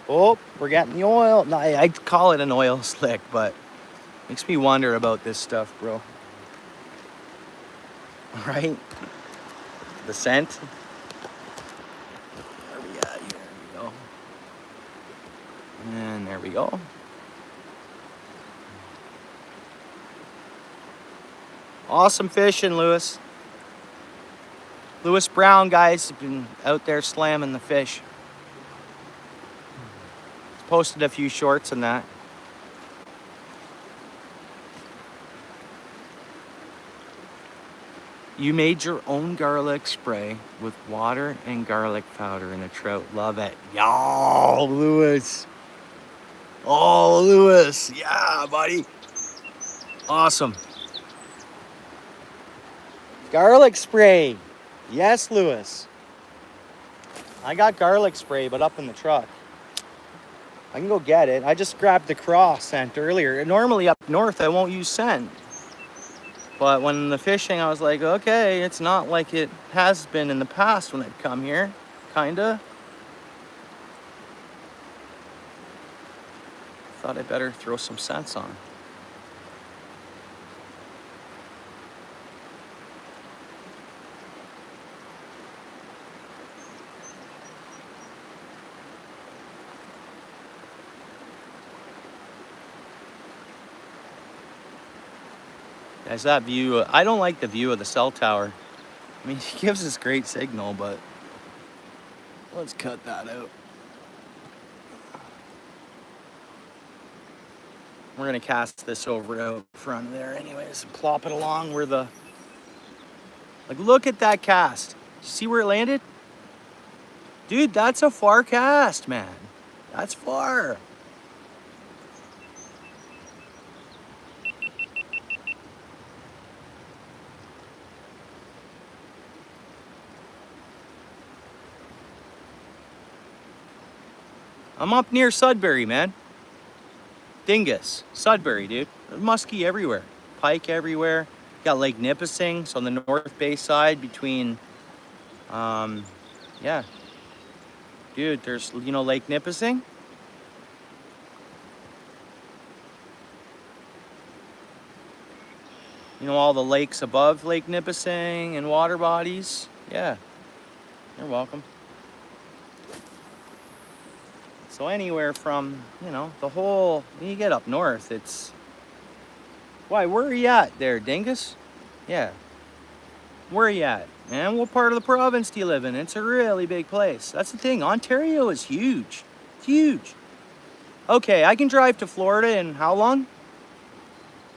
Oh, we're getting the oil. No, I call it an oil slick, but makes me wonder about this stuff, bro. Right? The scent. Where are we at here? There we go. And there we go. Awesome fishing, Lewis. Lewis Brown, guys, has been out there slamming the fish. Posted a few shorts on that. You made your own garlic spray with water and garlic powder and a trout. Love it. Yo, Lewis. Oh, Lewis. Yeah, buddy. Awesome. Garlic spray. Yes, Lewis. I got garlic spray, but up in the truck. I can go get it. I just grabbed the craw scent earlier. Normally up north, I won't use scent. But when the fishing, I was like, okay, it's not like it has been in the past when I'd come here. Kinda. Thought I'd better throw some scents on. As that view, I don't like the view of the cell tower. I mean, it gives us great signal, but let's cut that out. We're gonna cast this over out front there anyways and plop it along where the, like, look at that cast. See where it landed? Dude, that's a far cast, man. That's far. I'm up near Sudbury, man. Dingus, Sudbury, dude. Musky everywhere. Pike everywhere. Got Lake Nipissing, so on the North Bay side between, yeah. Dude, there's, you know, Lake Nipissing? You know, all the lakes above Lake Nipissing and water bodies? Yeah, you're welcome. So anywhere from, you know, the whole, when you get up north, it's... Why, where are you at there, Dingus? Yeah. Where are you at? And what part of the province do you live in? It's a really big place. That's the thing. Ontario is huge. It's huge. Okay, I can drive to Florida in how long?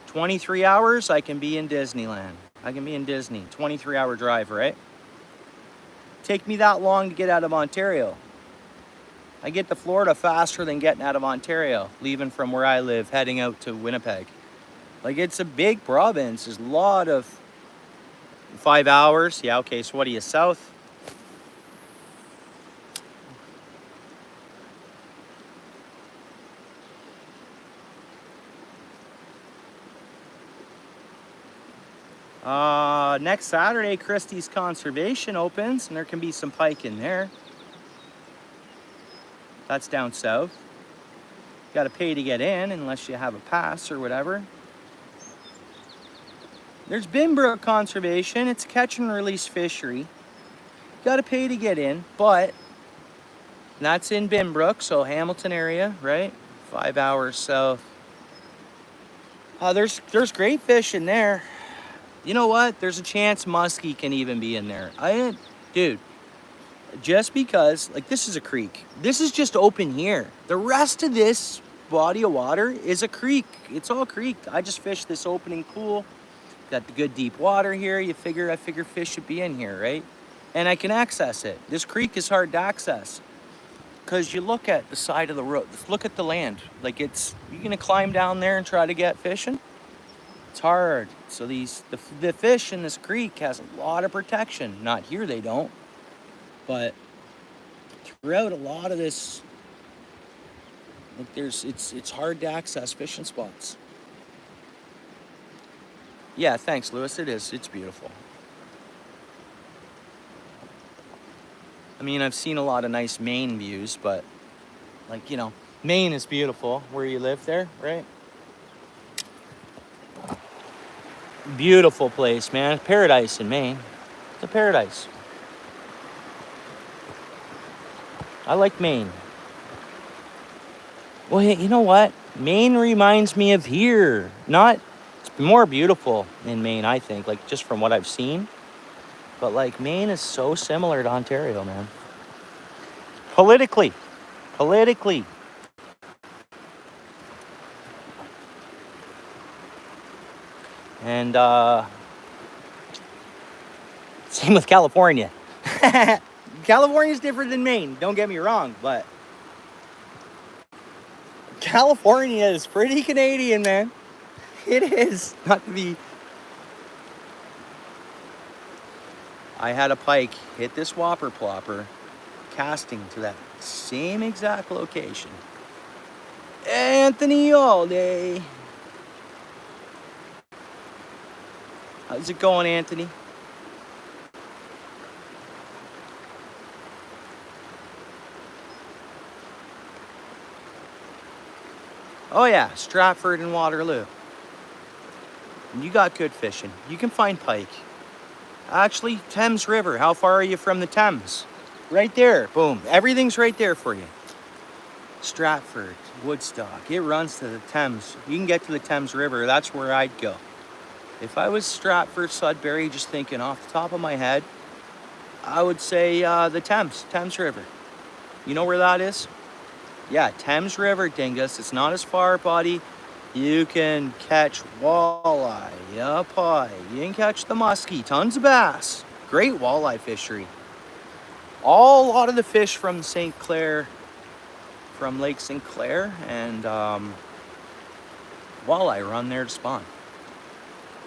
23 hours, I can be in Disneyland. I can be in Disney. 23-hour drive, right? Take me that long to get out of Ontario. I get to Florida faster than getting out of Ontario, leaving from where I live, heading out to Winnipeg. Like, it's a big province. There's a lot of 5 hours. Yeah, okay, so what are you, south? Next Saturday, Christie's Conservation opens, and there can be some pike in there. That's down south. You gotta pay to get in unless you have a pass or whatever. There's Binbrook Conservation. It's a catch and release fishery. You gotta pay to get in, but that's in Binbrook, so Hamilton area, right? 5 hours south. There's great fish in there. You know what? There's a chance musky can even be in there. Dude, just because, like, this is a creek. This is just open here. The rest of this body of water is a creek. It's all creek. I just fished this opening pool. Got the good deep water here. I figure fish should be in here, right? And I can access it. This creek is hard to access because you look at the side of the road. Look at the land. Like you're gonna climb down there and try to get fishing. It's hard. So the fish in this creek has a lot of protection. Not here, they don't. But throughout a lot of this, like it's hard to access fishing spots. Yeah, thanks, Lewis. It is. It's beautiful. I mean, I've seen a lot of nice Maine views, but like, you know, Maine is beautiful where you live there, right? Beautiful place, man. Paradise in Maine. It's a paradise. I like Maine. Well, you know what? Maine reminds me of here. It's more beautiful in Maine, I think, like just from what I've seen. But like Maine is so similar to Ontario, man. Politically. And same with California. California's different than Maine, don't get me wrong, but California is pretty Canadian, man. It is. Not to be. I had a pike hit this whopper plopper, casting to that same exact location. Anthony all day. How's it going, Anthony? Oh yeah, Stratford and Waterloo. And you got good fishing. You can find pike. Actually, Thames River. How far are you from the Thames? Right there. Boom. Everything's right there for you. Stratford, Woodstock. It runs to the Thames. You can get to the Thames River. That's where I'd go. If I was Stratford, Sudbury, just thinking off the top of my head, I would say the Thames River. You know where that is? Yeah, Thames River, dingus. It's not as far, buddy. You can catch walleye, pie. You can catch the musky, tons of bass. Great walleye fishery. A lot of the fish from St. Clair, from Lake St. Clair, and walleye run there to spawn.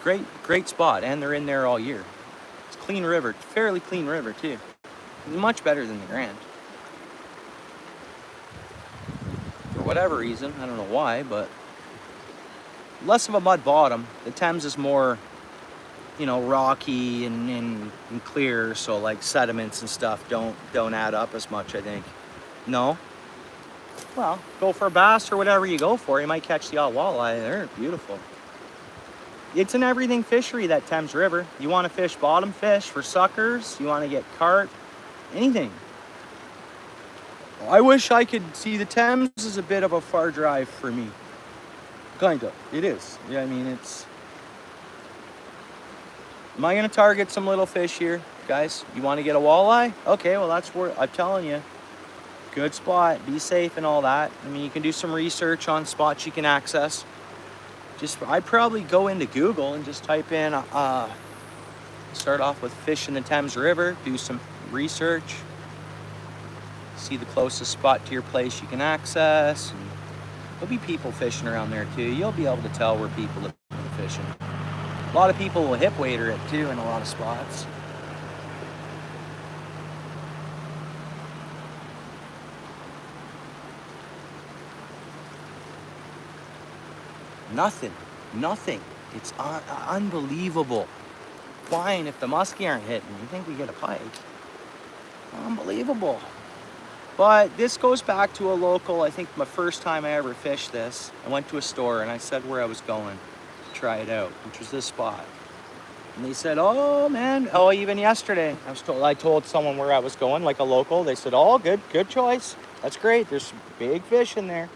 Great spot, and they're in there all year. It's a clean river, fairly clean river too. Much better than the Grand. For whatever reason, I don't know why, but less of a mud bottom. The Thames is more, you know, rocky and clear, so like sediments and stuff don't add up as much, I think. No? Well, go for a bass or whatever you go for. You might catch the odd walleye. They're beautiful. It's an everything fishery, that Thames River. You want to fish bottom fish for suckers, you want to get carp, anything. I wish I could see the Thames is a bit of a far drive for me. Kind of. It is. Yeah, I mean, it's... Am I going to target some little fish here, guys? You want to get a walleye? Okay, well, that's where... I'm telling you. Good spot. Be safe and all that. I mean, you can do some research on spots you can access. I'd probably go into Google and just type in... start off with fish in the Thames River. Do some research. See the closest spot to your place you can access. And there'll be people fishing around there too. You'll be able to tell where people are fishing. A lot of people will hip waiter it too in a lot of spots. Nothing. It's unbelievable. Fine, if the musky aren't hitting, you think we get a pike? Unbelievable. But this goes back to a local, I think my first time I ever fished this, I went to a store and I said where I was going to try it out, which was this spot. And they said, oh man, even yesterday, I told someone where I was going, like a local. They said, oh, good choice. That's great. There's some big fish in there.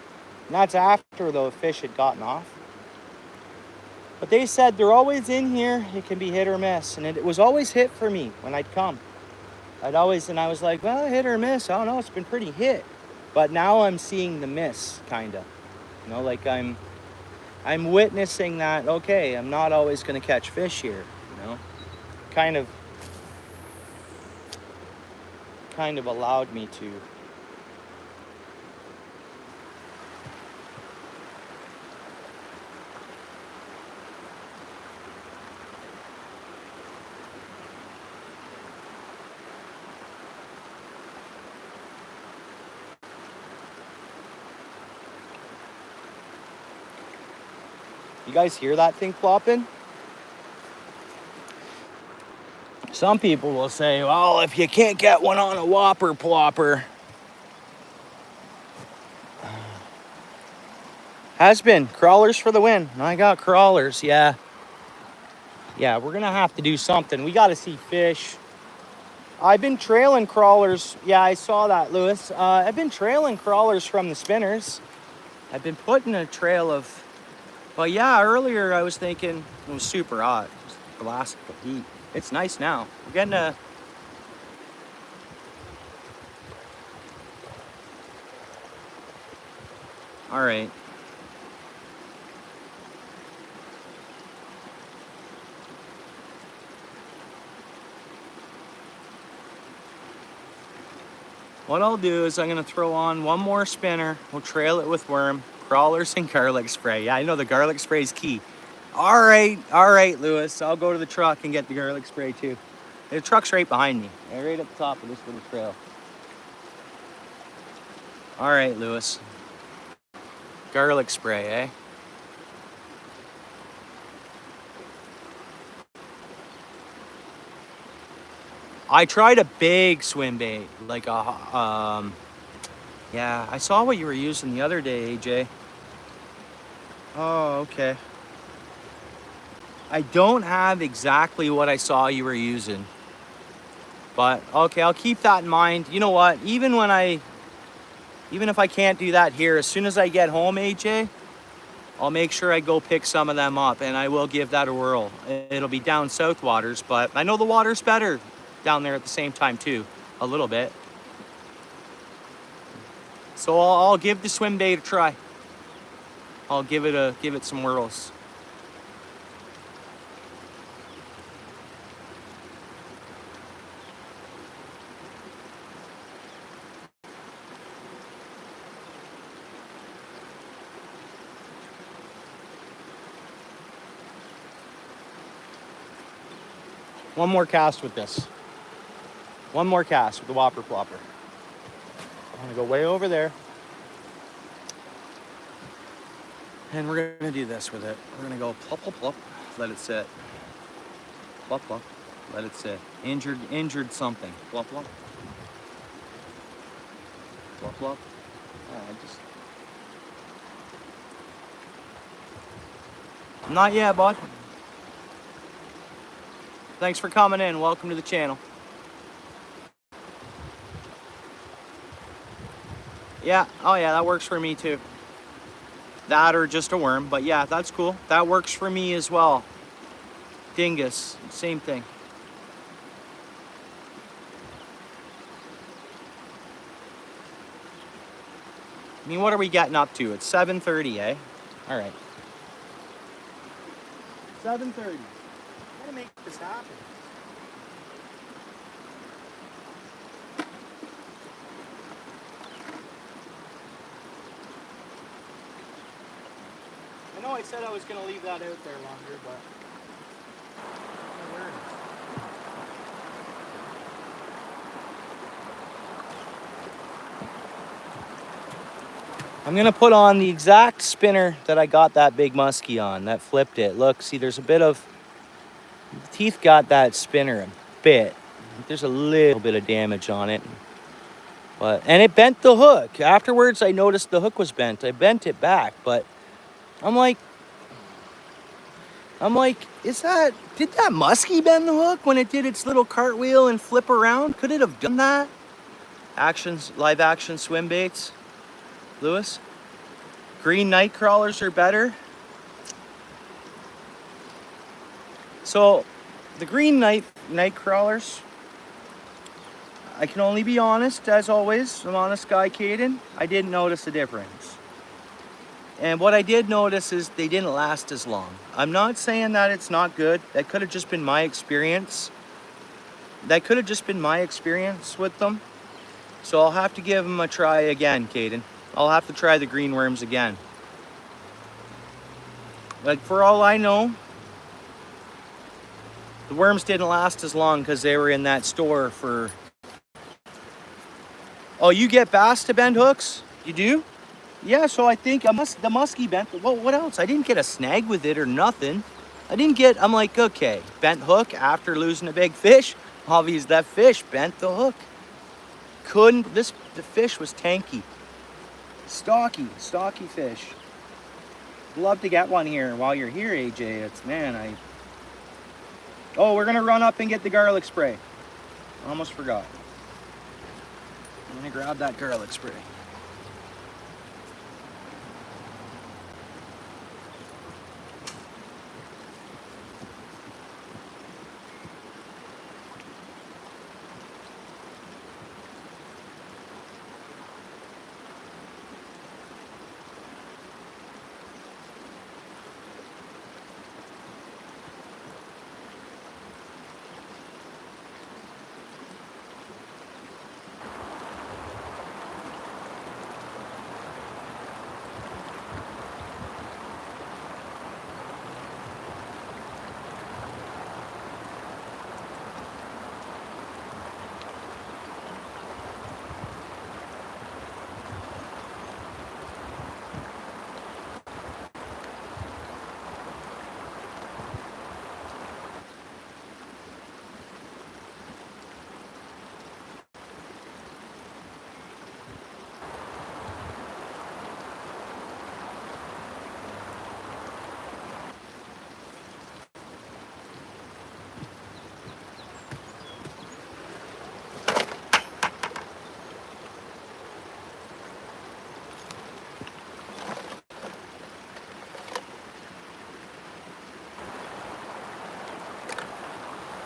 And that's after the fish had gotten off. But they said they're always in here. It can be hit or miss. And it was always hit for me when I'd come. And I was like, well, hit or miss. I don't know, it's been pretty hit. But now I'm seeing the miss, kind of. You know, like I'm witnessing that, okay, I'm not always going to catch fish here, you know. Kind of allowed me to. You guys hear that thing plopping? Some people will say, well, if you can't get one on a whopper plopper. Has been. Crawlers for the win. I got crawlers, yeah. Yeah, we're going to have to do something. We got to see fish. I've been trailing crawlers. Yeah, I saw that, Lewis. I've been trailing crawlers from the spinners. I've been putting a trail of... Well, yeah, earlier I was thinking it was super hot. It was blasting the heat. It's nice now. We're getting a... All right. What I'll do is I'm going to throw on one more spinner. We'll trail it with worm, crawlers, and garlic spray. Yeah, I know the garlic spray is key. All right, Lewis. I'll go to the truck and get the garlic spray too. The truck's right behind me, right at the top of this little trail. All right, Lewis. Garlic spray, eh? I tried a big swim bait, like a, yeah, I saw what you were using the other day, AJ. Oh, okay. I don't have exactly what I saw you were using, but okay, I'll keep that in mind. You know what? Even if I can't do that here, as soon as I get home, AJ, I'll make sure I go pick some of them up, and I will give that a whirl. It'll be down south waters, but I know the water's better down there at the same time too, a little bit. So I'll give the swim bait a try. I'll give it some whirls. One more cast with this. One more cast with the whopper plopper. I'm gonna go way over there. And we're gonna do this with it. We're gonna go plop, plop, plop, let it sit. Plop, plop, let it sit. Injured something. Plop, plop. Plop, plop. Not yet, bud. Thanks for coming in. Welcome to the channel. Yeah, oh yeah, that works for me too. That or just a worm, but yeah, that's cool. That works for me as well. Dingus, same thing. I mean, what are we getting up to? It's 7:30, eh? All right. 7:30. I gotta make this happen. I know I said I was gonna leave that out there longer, but I'm gonna put on the exact spinner that I got that big musky on, that flipped it. Look, see, there's a bit of, the teeth got that spinner a bit. There's a little bit of damage on it. And it bent the hook. Afterwards, I noticed the hook was bent. I bent it back, but I'm like, did that musky bend the hook when it did its little cartwheel and flip around? Could it have done that? Live action swim baits, Lewis? Green night crawlers are better. So the green night crawlers, I can only be honest, as always. I'm an honest guy, Caden. I didn't notice a difference. And what I did notice is they didn't last as long. I'm not saying that it's not good. That could have just been my experience. That could have just been my experience with them. So I'll have to give them a try again, Caden. I'll have to try the green worms again. Like, for all I know, the worms didn't last as long because they were in that store for... Oh, you get bass to bend hooks? You do? Yeah, so I think the musky bent. Well, what else? I didn't get a snag with it or nothing. I'm like, okay, bent hook after losing a big fish. Obviously, that fish bent the hook. The fish was tanky. Stocky fish. Love to get one here while you're here, AJ. Oh, we're gonna run up and get the garlic spray. Almost forgot. I'm gonna grab that garlic spray.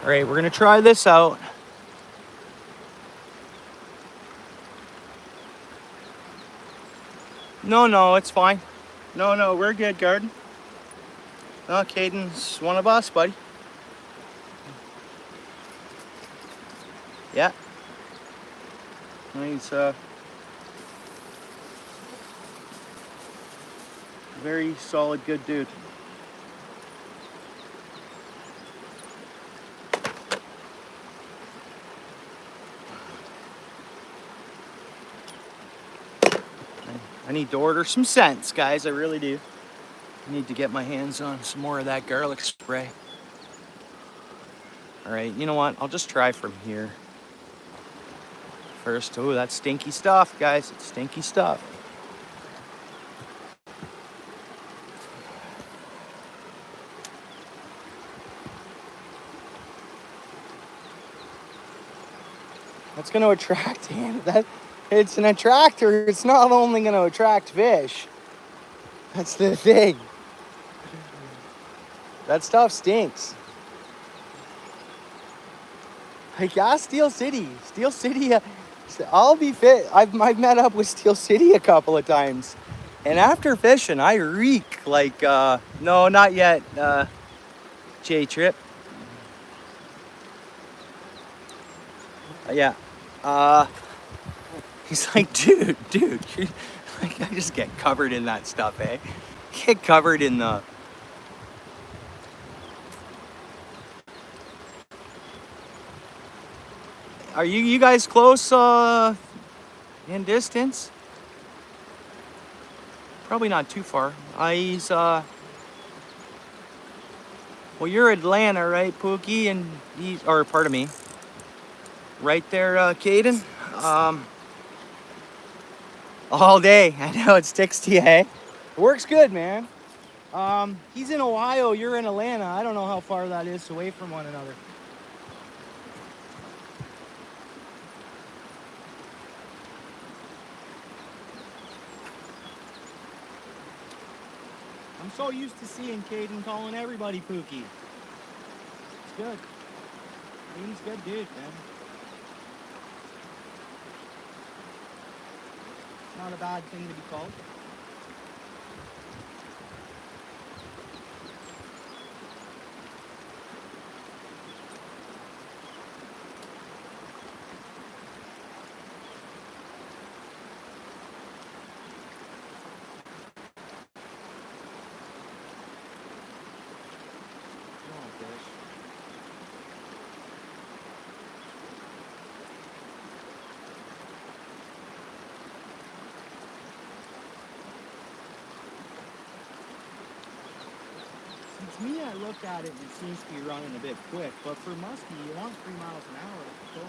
All right, we're gonna try this out. No, it's fine. No, we're good, Garden. Oh, Caden's one of us, buddy. Yeah. He's a very solid, good dude. I need to order some scents, guys. I really do. I need to get my hands on some more of that garlic spray. All right, you know what? I'll just try from here first. Oh, that's stinky stuff, guys. It's stinky stuff. That's going to attract him. It's an attractor. It's not only going to attract fish. That's the thing. That stuff stinks. Like, Steel City. Steel City, I'll be fit. I've met up with Steel City a couple of times. And after fishing, I reek like, no, not yet, J-Trip. Yeah. He's like, dude, like, I just get covered in that stuff, eh? Get covered in the... Are you guys close in distance? Probably not too far. Well, you're Atlanta, right, Pookie? And pardon me. Right there, Caden. All day. I know it sticks to you, eh? It works good, man. He's in Ohio, you're in Atlanta. I don't know how far that is away from one another. I'm so used to seeing Caden calling everybody Pookie. It's good. He's good dude, man. Not a bad thing to be called. To me, I look at it and it seems to be running a bit quick, but for musky, you want 3 miles an hour. So,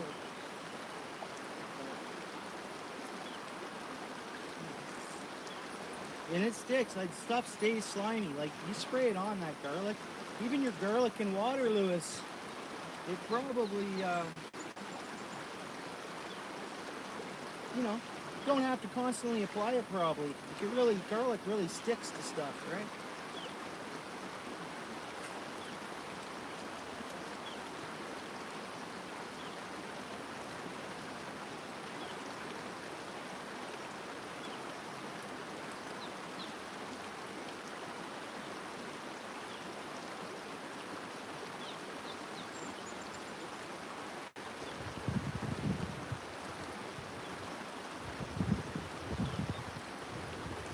and it sticks. Like, stuff stays slimy. Like, you spray it on that garlic, even your garlic and water, Lewis, it probably, you know, don't have to constantly apply it probably. Garlic really sticks to stuff, right?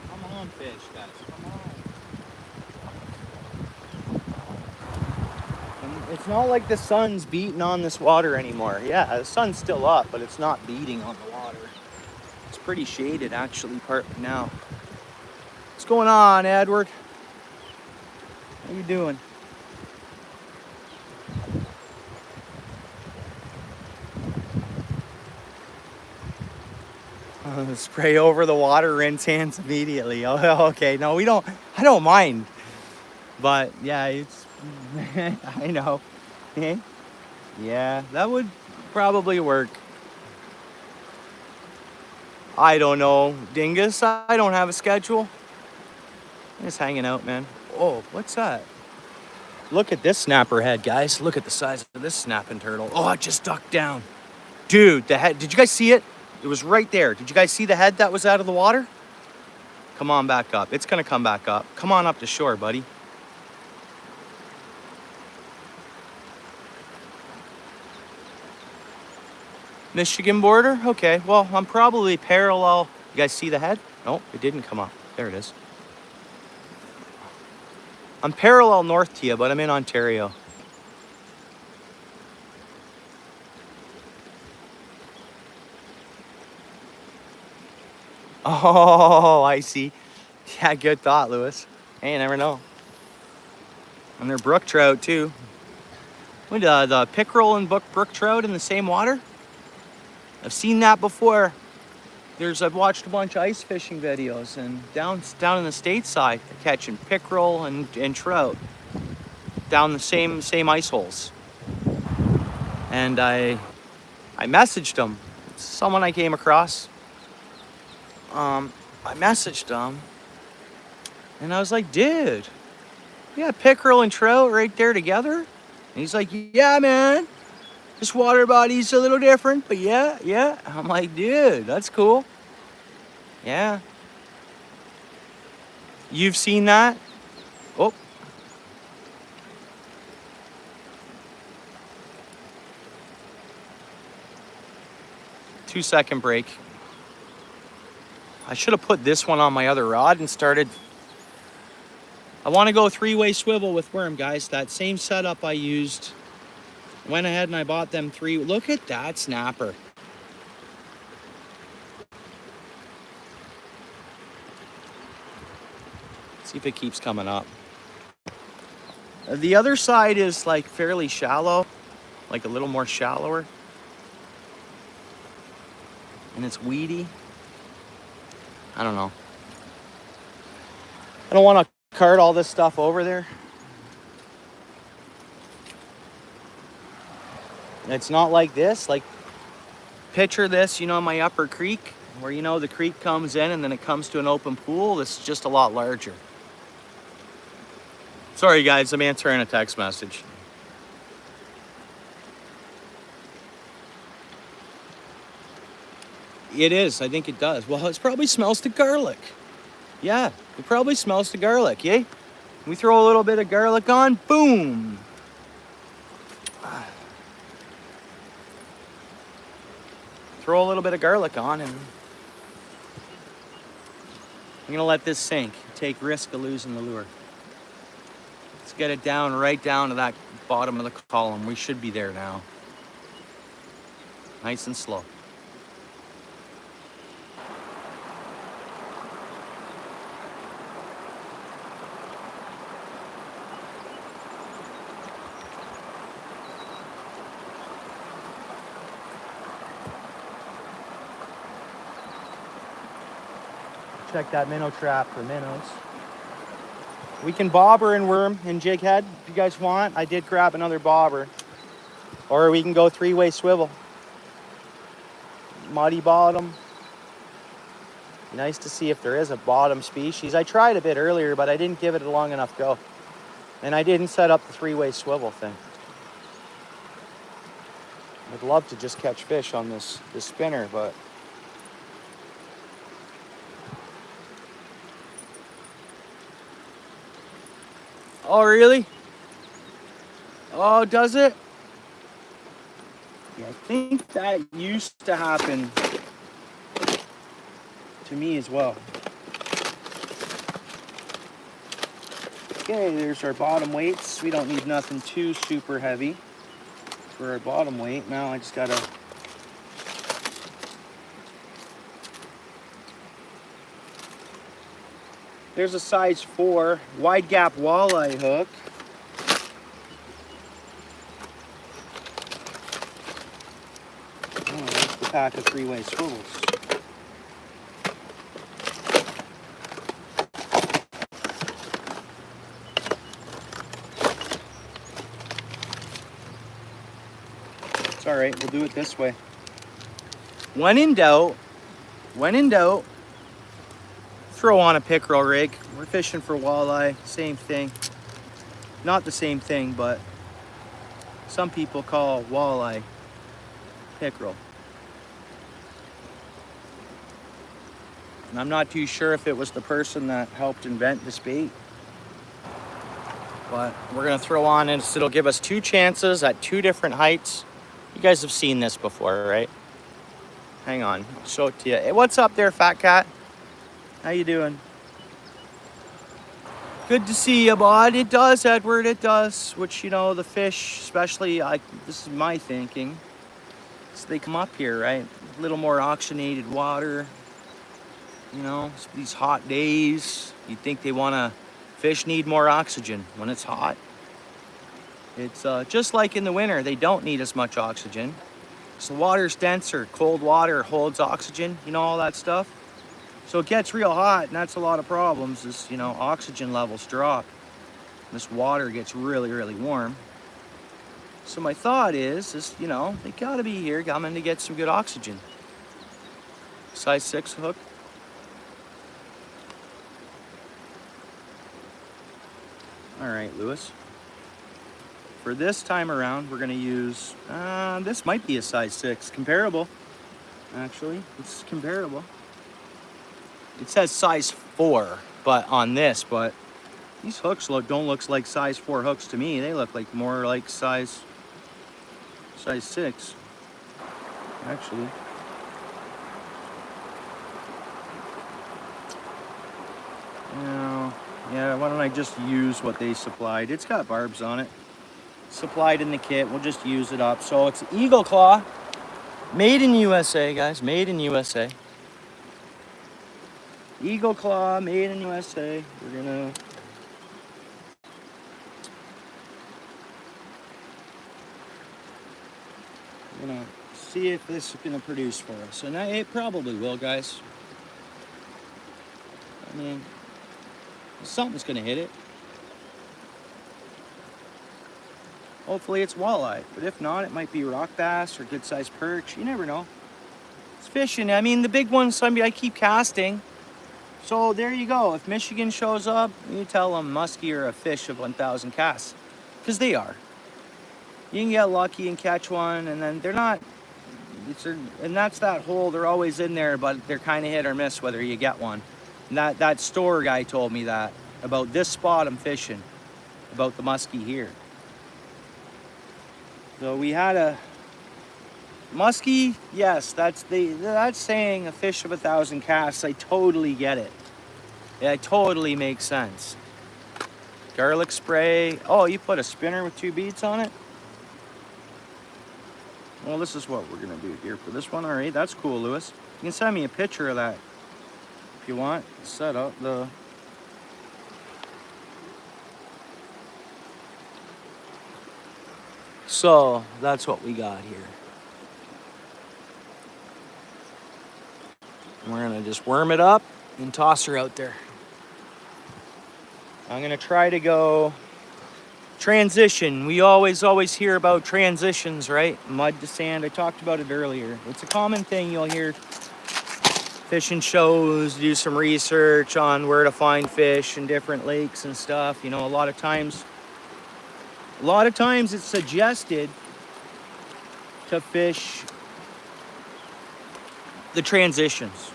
Come on, fish, guys, come on. And it's not like the sun's beating on this water anymore. Yeah, the sun's still up, but it's not beating on the water. It's pretty shaded, actually, part now. What's going on, Edward? How you doing? Spray over the water, rinse hands immediately. Oh, okay. No, we don't. I don't mind. But yeah, it's. I know. Yeah, that would probably work. I don't know, Dingus. I don't have a schedule. I'm just hanging out, man. Oh, what's that? Look at this snapper head, guys. Look at the size of this snapping turtle. Oh, it just ducked down. Dude, the head. Did you guys see it? It was right there. Did you guys see the head that was out of the water? Come on back up. It's going to come back up. Come on up to shore, buddy. Michigan border? Okay, well, I'm probably parallel. You guys see the head? No, it didn't come up. There it is. I'm parallel north to you, but I'm in Ontario. Oh, I see. Yeah, good thought, Lewis. Hey, you never know. And they're brook trout, too. What, the pickerel and brook trout in the same water? I've seen that before. I've watched a bunch of ice fishing videos, and down in the stateside, they're catching pickerel and trout down the same ice holes. And I messaged them. It's someone I came across. I messaged him, and I was like, dude, yeah, pickerel and trout right there together? And he's like, yeah, man, this water body's a little different, but yeah. I'm like, dude, that's cool. Yeah. You've seen that? Oh. Two-second break. I should have put this one on my other rod and started. I want to go 3-way swivel with worm, guys. That same setup I used. Went ahead and I bought them 3. Look at that snapper. See if it keeps coming up. The other side is like fairly shallow, like a little more shallower. And it's weedy. I don't know. I don't want to cart all this stuff over there. It's not like this. Like, picture this, my upper creek, where, the creek comes in and then it comes to an open pool. This is just a lot larger. Sorry, guys, I'm answering a text message. It is. I think it does. Well, it probably smells to garlic. Yeah, it probably smells to garlic, yay? We throw a little bit of garlic on, boom. Throw a little bit of garlic on, and I'm gonna let this sink. Take risk of losing the lure. Let's get it down, right down to that bottom of the column. We should be there now. Nice and slow. check that minnow trap for minnows. We can bobber and worm and jig head if you guys want. I did grab another bobber. Or we can go three-way swivel. Muddy bottom. Nice to see if there is a bottom species. I tried a bit earlier, but I didn't give it a long enough go. And I didn't set up the three-way swivel thing. I'd love to just catch fish on this spinner, but oh, really? Oh, does it? Yeah, I think that used to happen to me as well. Okay, there's our bottom weights. We don't need nothing too super heavy for our bottom weight. Now I just gotta there's a size 4 wide gap walleye hook. Oh, there's the pack of three-way swivels. It's all right, we'll do it this way. When in doubt, throw on a pickerel rig. We're fishing for walleye, same thing. Not the same thing, but some people call walleye pickerel. And I'm not too sure if it was the person that helped invent this bait, but we're gonna throw on and it'll give us 2 chances at 2 different heights. You guys have seen this before, right? Hang on, I'll show it to you. Hey, what's up there, fat cat? How you doing? Good to see you, bud. It does, Edward, it does. Which, you know, the fish, especially, this is my thinking, so they come up here, right? A little more oxygenated water. You know, these hot days, you'd think they wanna, fish need more oxygen when it's hot. It's just like in the winter, they don't need as much oxygen. So the water's denser, cold water holds oxygen, you know, all that stuff. So it gets real hot, and that's a lot of problems, is, you know, oxygen levels drop. This water gets really, really warm. So my thought is, you know, they gotta be here coming to get some good oxygen. Size 6 hook. All right, Lewis. For this time around, we're gonna use, this might be a size 6, comparable, actually, it's comparable. It says size 4, but on this, but these hooks don't look like size 4 hooks to me. They look like more like size 6, actually. Yeah, why don't I just use what they supplied? It's got barbs on it. Supplied in the kit, we'll just use it up. So it's Eagle Claw, made in USA, guys, made in USA. Eagle Claw, made in USA. We're gonna see if this is gonna produce for us. And it probably will, guys. I mean, something's gonna hit it. Hopefully it's walleye, but if not, it might be rock bass or good sized perch. You never know. It's fishing. I mean, the big ones, I keep casting. So there you go. If Michigan shows up, you tell them musky are a fish of 1,000 casts, because they are. You can get lucky and catch one, and then they're not. And that's that whole. They're always in there, but they're kind of hit or miss whether you get one. And that store guy told me that about this spot I'm fishing, about the musky here. So we had a musky, yes, that's saying a fish of 1,000 casts. I totally get it. Yeah, it totally makes sense. Garlic spray. Oh, you put a spinner with 2 beads on it? Well, this is what we're gonna do here for this one. All right, that's cool, Lewis. You can send me a picture of that if you want. Set up the... So that's what we got here. We're gonna just worm it up and toss her out there. I'm gonna try to go transition. We always hear about transitions, right? Mud to sand. I talked about it earlier. It's a common thing you'll hear fishing shows, do some research on where to find fish in different lakes and stuff. You know, a lot of times it's suggested to fish the transitions,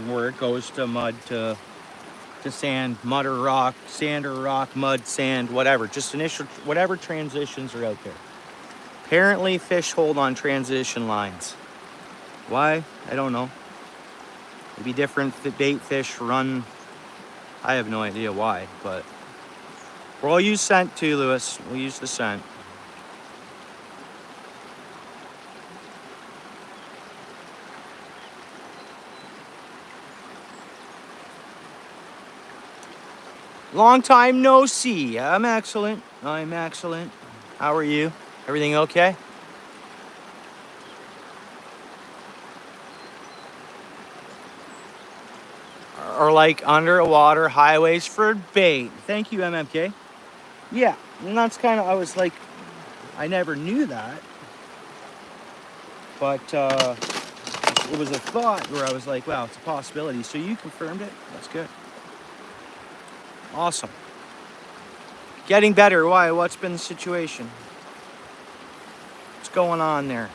where it goes to mud to sand, mud or rock, sand or rock, mud, sand, whatever. Just initial, whatever transitions are out there. Apparently fish hold on transition lines. Why? I don't know. Maybe different bait fish run. I have no idea why, but we'll use scent too, Lewis. We'll use the scent. Long time no see. I'm excellent. How are you? Everything okay? Or like underwater highways for bait. Thank you, MMK. Yeah, and that's kind of, I was like, I never knew that. But it was a thought where I was like, wow, it's a possibility. So you confirmed it. That's good. Awesome. Getting better. Why? What's been the situation? What's going on there?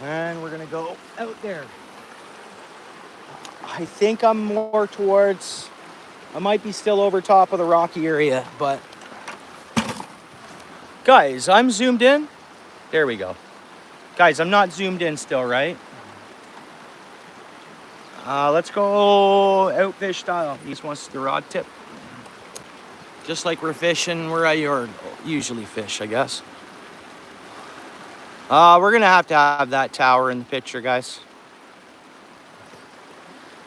And we're gonna go out there. I think I'm more towards, I might be still over top of the rocky area, but guys, I'm zoomed in. There we go. Guys, I'm not zoomed in still, right? Let's go outfish style. He just wants the rod tip. Just like we're fishing where I usually fish, I guess. We're gonna have to have that tower in the picture, guys.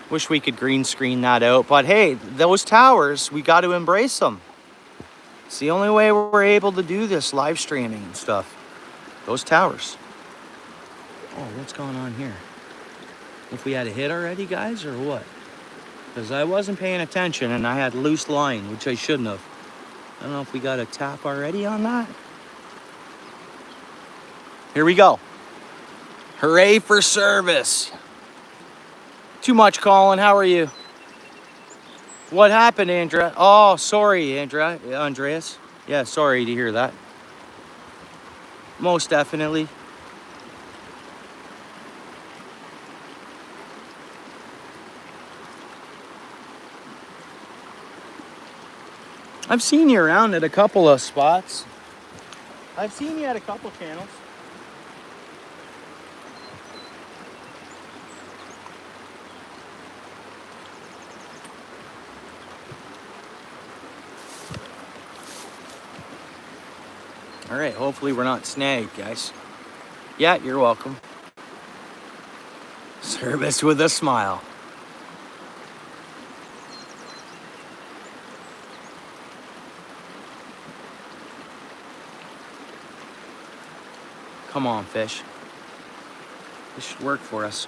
Wish we could green screen that out, but hey, those towers, we got to embrace them. It's the only way we're able to do this live streaming and stuff. Those towers. Oh, what's going on here? If we had a hit already, guys, or what? Because I wasn't paying attention and I had loose line, which I shouldn't have. I don't know if we got a tap already on that. Here we go. Hooray for service. Too much, Colin. How are you? What happened, Andrea? Oh, sorry, Andreas. Yeah, sorry to hear that. Most definitely. I've seen you around at a couple of spots. I've seen you at a couple channels. All right, hopefully we're not snagged, guys. Yeah, you're welcome. Service with a smile. Come on, fish. This should work for us.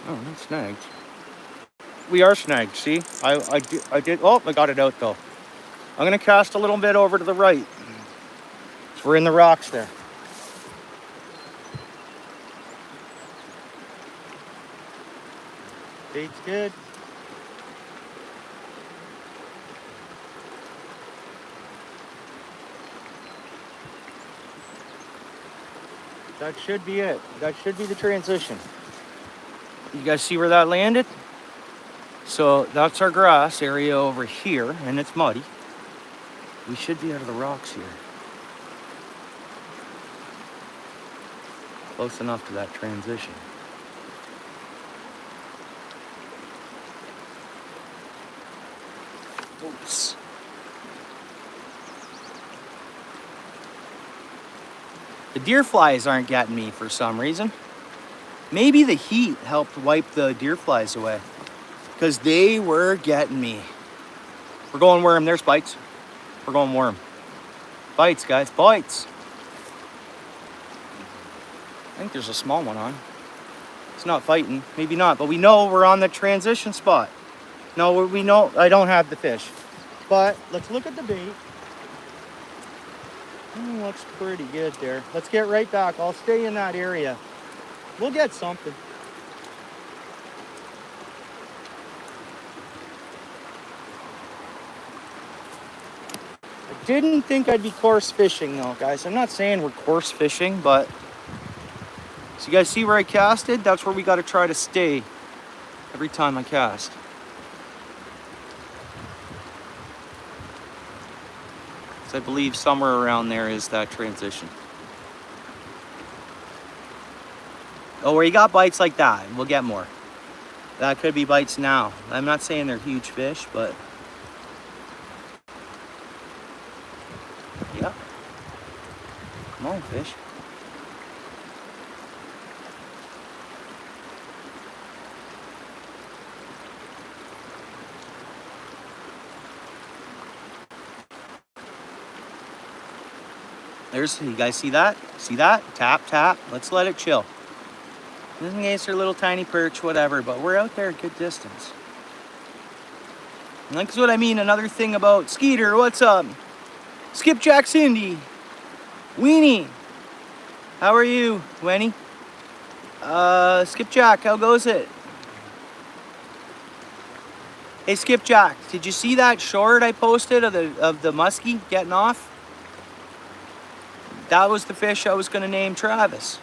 Oh, not snagged. We are snagged, see? I did, oh, I got it out though. I'm gonna cast a little bit over to the right. So we're in the rocks there. Bait's good. That should be it. That should be the transition. You guys see where that landed? So that's our grass area over here, and it's muddy. We should be out of the rocks here. Close enough to that transition. Oops. The deer flies aren't getting me for some reason. Maybe the heat helped wipe the deer flies away, because they were getting me. We're going worm. There's bites. We're going worm. Bites, guys. Bites. I think there's a small one on. It's not fighting. Maybe not, but we know we're on the transition spot. No, we know I don't have the fish. But let's look at the bait. Looks pretty good there. Let's get right back. I'll stay in that area. We'll get something. I didn't think I'd be coarse fishing though, guys. I'm not saying we're coarse fishing, but so you guys see where I casted? That's where we got to try to stay every time I cast. So I believe somewhere around there is that transition. Oh, where you got bites like that, we'll get more. That could be bites now. I'm not saying they're huge fish, but yeah. Come on, fish. There's, you guys see that? See that? Tap, tap. Let's let it chill. In case they're little tiny perch, whatever, but we're out there a good distance. And that's what I mean. Another thing about Skeeter, what's up? Skipjack Cindy. Weenie. How are you, Wenny? Skipjack, how goes it? Hey Skipjack, did you see that short I posted of the musky getting off? That was the fish I was gonna name Travis.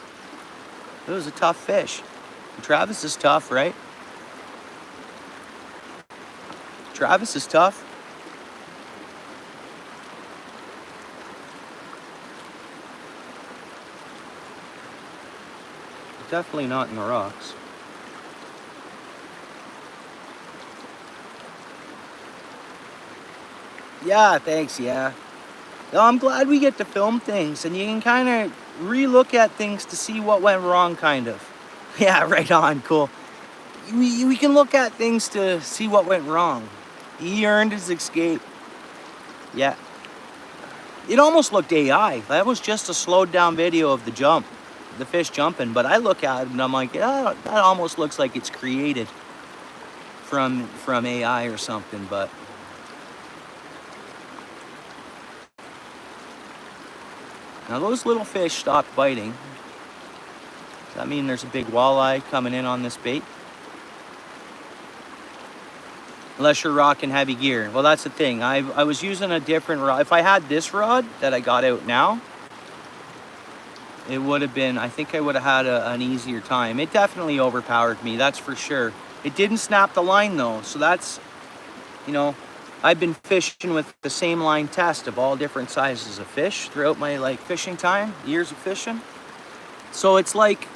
It was a tough fish. Travis is tough, right? Travis is tough. Definitely not in the rocks. Yeah, thanks, yeah. No, I'm glad we get to film things and you can kind of re-look at things to see what went wrong, kind of. Yeah, right on, cool. We can look at things to see what went wrong. He earned his escape. Yeah. It almost looked AI. That was just a slowed down video of the jump, the fish jumping, but I look at it and I'm like, yeah, that almost looks like it's created from AI or something, but now those little fish stopped biting. Does that mean there's a big walleye coming in on this bait? Unless you're rocking heavy gear. Well, that's the thing. I was using a different rod. If I had this rod that I got out now, it would have been, I think I would have had an easier time. It definitely overpowered me, that's for sure. It didn't snap the line though, so that's, you know, I've been fishing with the same line test of all different sizes of fish throughout my fishing time, years of fishing. So it's like,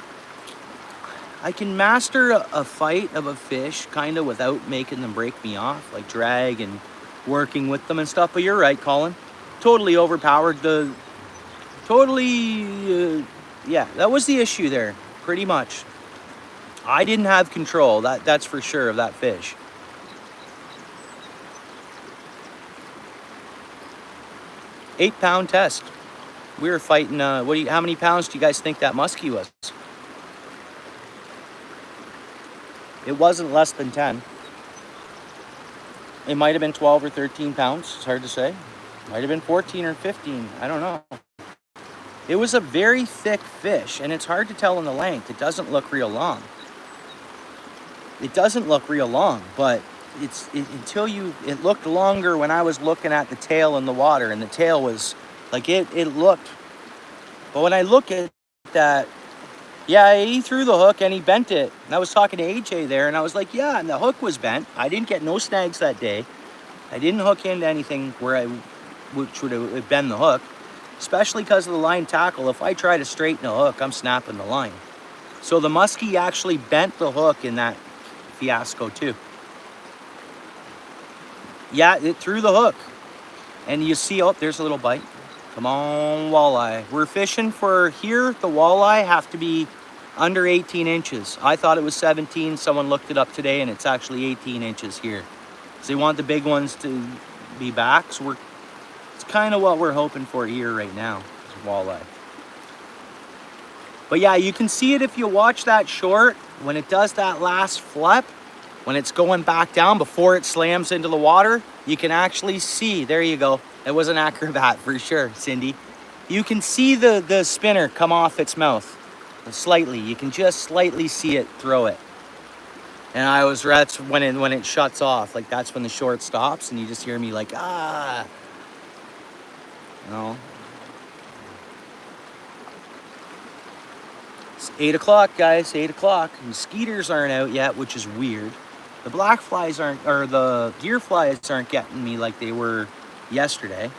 I can master a fight of a fish kind of without making them break me off, like drag and working with them and stuff. But you're right, Colin. Totally overpowered yeah, that was the issue there, pretty much. I didn't have control, that's for sure, of that fish. £8-pound test. We were fighting, how many pounds do you guys think that muskie was? It wasn't less than 10. It might have been 12 or 13 pounds. It's hard to say. Might have been 14 or 15. I don't know. It was a very thick fish, and it's hard to tell in the length. It doesn't look real long. It doesn't look real long, but it looked longer when I was looking at the tail in the water, and the tail was like it looked. But when I look at that, yeah, he threw the hook and he bent it. And I was talking to AJ there, and I was like, yeah, and the hook was bent. I didn't get no snags that day. I didn't hook into anything which would have bent the hook, especially because of the line tackle. If I try to straighten a hook, I'm snapping the line. So the muskie actually bent the hook in that fiasco too. Yeah, it threw the hook. And you see, oh, there's a little bite. Come on, walleye. We're fishing for here. The walleye have to be under 18 inches. I thought it was 17. Someone looked it up today, and it's actually 18 inches here. So they want the big ones to be back. So it's kind of what we're hoping for here right now, is walleye. But yeah, you can see it if you watch that short, when it does that last flip, when it's going back down before it slams into the water, you can actually see, there you go. It was an acrobat for sure, Cindy. You can see the spinner come off its mouth slightly. You can just slightly see it throw it. And that's when it shuts off. Like, that's when the short stops, and you just hear me like, ah. You know? It's 8 o'clock, guys, 8 o'clock. Mosquitoes aren't out yet, which is weird. The black flies aren't, or the deer flies aren't getting me like they were yesterday.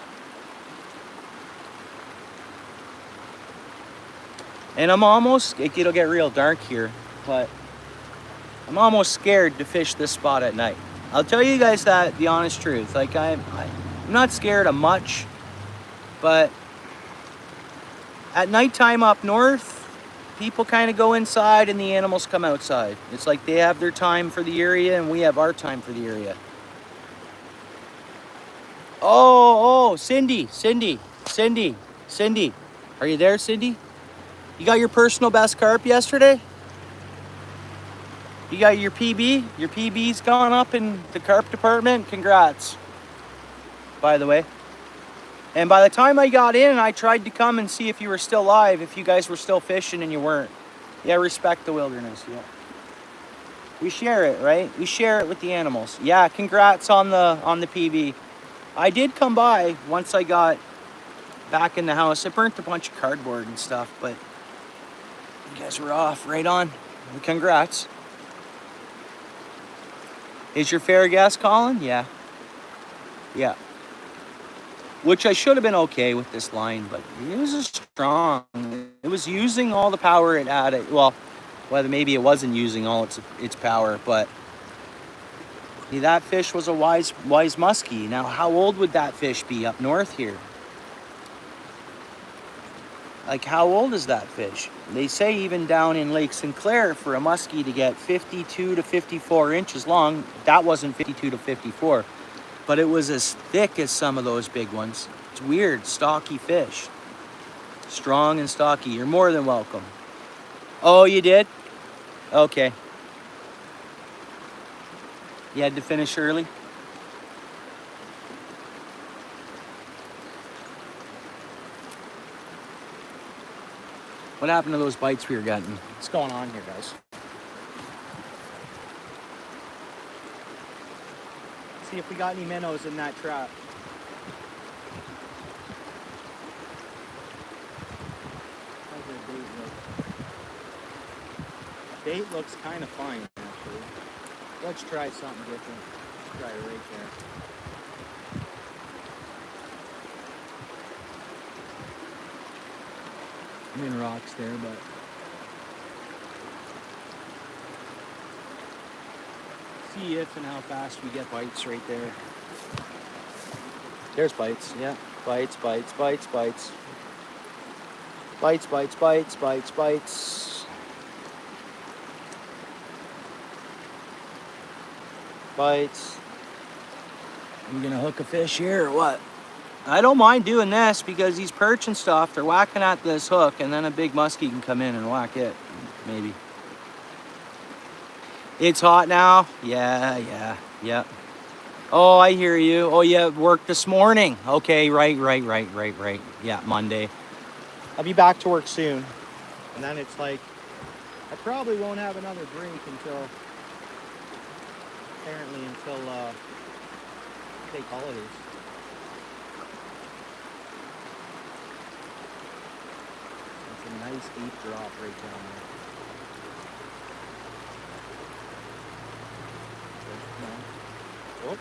And I'm almost, it'll get real dark here, but I'm almost scared to fish this spot at night. I'll tell you guys that, the honest truth. Like, I'm not scared of much, but at nighttime up north, people kind of go inside and the animals come outside. It's like they have their time for the area and we have our time for the area. Oh, Cindy. Are you there, Cindy? You got your personal best carp yesterday? You got your PB? Your PB's gone up in the carp department? Congrats, by the way. And by the time I got in, I tried to come and see if you were still live, if you guys were still fishing, and you weren't. Yeah, respect the wilderness, yeah. We share it, right? We share it with the animals. Yeah, congrats on the PB. I did come by once I got back in the house. I burnt a bunch of cardboard and stuff, but you guys were off, right on. Congrats. Is your fair guess, Colin? Yeah. Yeah. Which I should have been okay with this line, but it was strong. It was using all the power it had. Well, whether maybe it wasn't using all its power, but that fish was a wise muskie. Now, how old would that fish be up north here? Like, how old is that fish? They say even down in Lake Sinclair, for a muskie to get 52 to 54 inches long, that wasn't 52 to 54, but it was as thick as some of those big ones. It's weird, stocky fish. Strong and stocky. You're more than welcome. Oh, you did? Okay. You had to finish early? What happened to those bites we were getting? What's going on here, guys? See if we got any minnows in that trap. How's their bait look? Bait looks kind of fine, actually. Let's try something different. Let's try it right there. I'm in rocks there, but see if and how fast we get bites right there. There's bites, yeah. Bites. Bites. I'm gonna hook a fish here or what? I don't mind doing this because these perch and stuff, they're whacking at this hook, and then a big muskie can come in and whack it, maybe. It's hot now? Yeah. Oh, I hear you. Oh, yeah, work this morning. Okay, right. Yeah, Monday. I'll be back to work soon. And then it's like, I probably won't have another drink until take holidays. It's a nice deep drop right down there. Oh.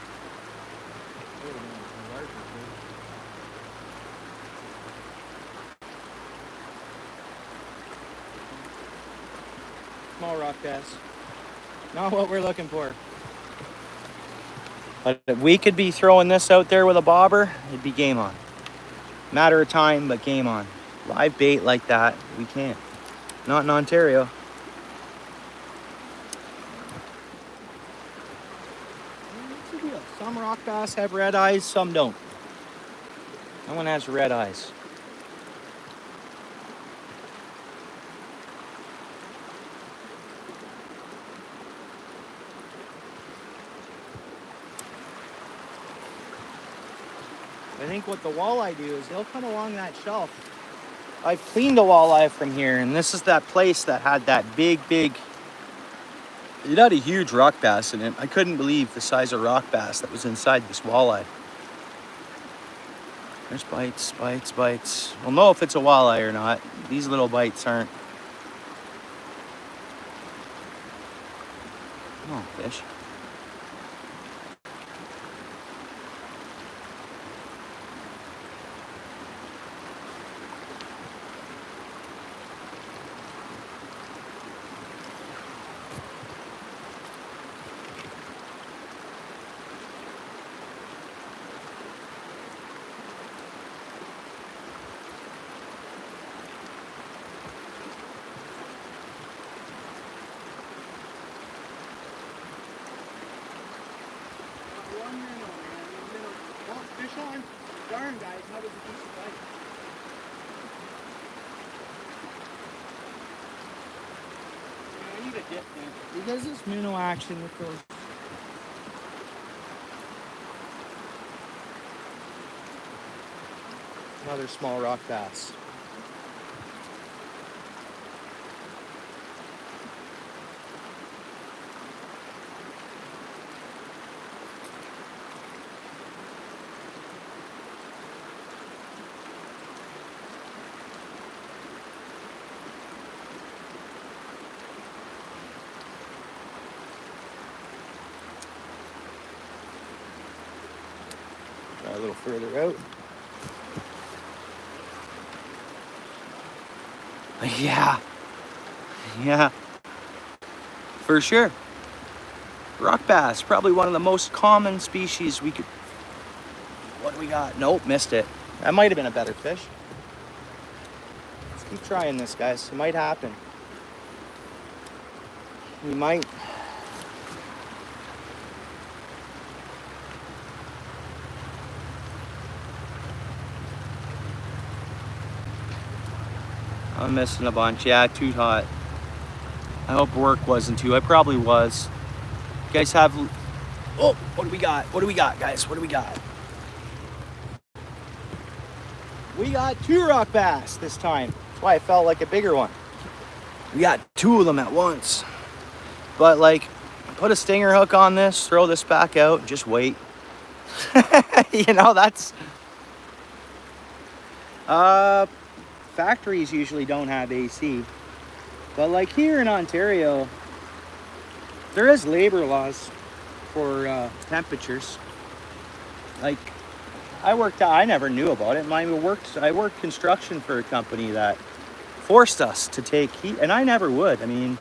Wait a minute, it's a larger fish. Small rock bass. Not what we're looking for. But if we could be throwing this out there with a bobber, it'd be game on. Matter of time, but game on. Live bait like that, we can't. Not in Ontario. Some rock bass have red eyes, some don't. That one has red eyes. I think what the walleye do is they'll come along that shelf. I've cleaned a walleye from here, and this is that place that had that big, it had a huge rock bass in it. I couldn't believe the size of rock bass that was inside this walleye. There's bites, bites, bites. We'll know if it's a walleye or not. These little bites aren't. Oh, fish. Fish on. Darn, guys, that was a decent bite. I need a dip, man. Because this minnow action with those. Another small rock bass. Try a little further out. Yeah, for sure. Rock bass, probably one of the most common species we could. What do we got? Nope, missed it. That might have been a better fish. Let's keep trying this, guys. It might happen. We might. I'm missing a bunch. Yeah, too hot. I hope work wasn't too. I probably was. You guys have. Oh, what do we got? What do we got, guys? What do we got? We got 2 rock bass this time. That's why it felt like a bigger one. We got 2 of them at once. But like, put a stinger hook on this, throw this back out, and just wait. You know, that's. Factories usually don't have AC. But like here in Ontario, there is labor laws for temperatures. Like, I never knew about it. I worked construction for a company that forced us to take heat, and I never would. I mean,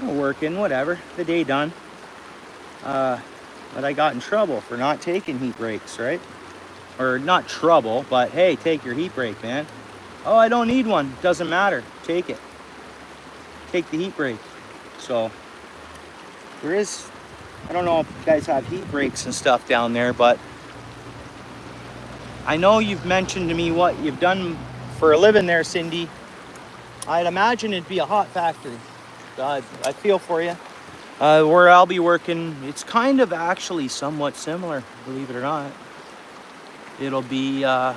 working, whatever, the day done. But I got in trouble for not taking heat breaks, right? Or not trouble, but hey, take your heat break, man. Oh, I don't need one. Doesn't matter. Take it. Take the heat break. So there is, I don't know if you guys have heat breaks and stuff down there, but I know you've mentioned to me what you've done for a living there, Cindy. I'd imagine it'd be a hot factory. God, I feel for you. Where I'll be working, it's kind of actually somewhat similar, believe it or not. It'll be hot.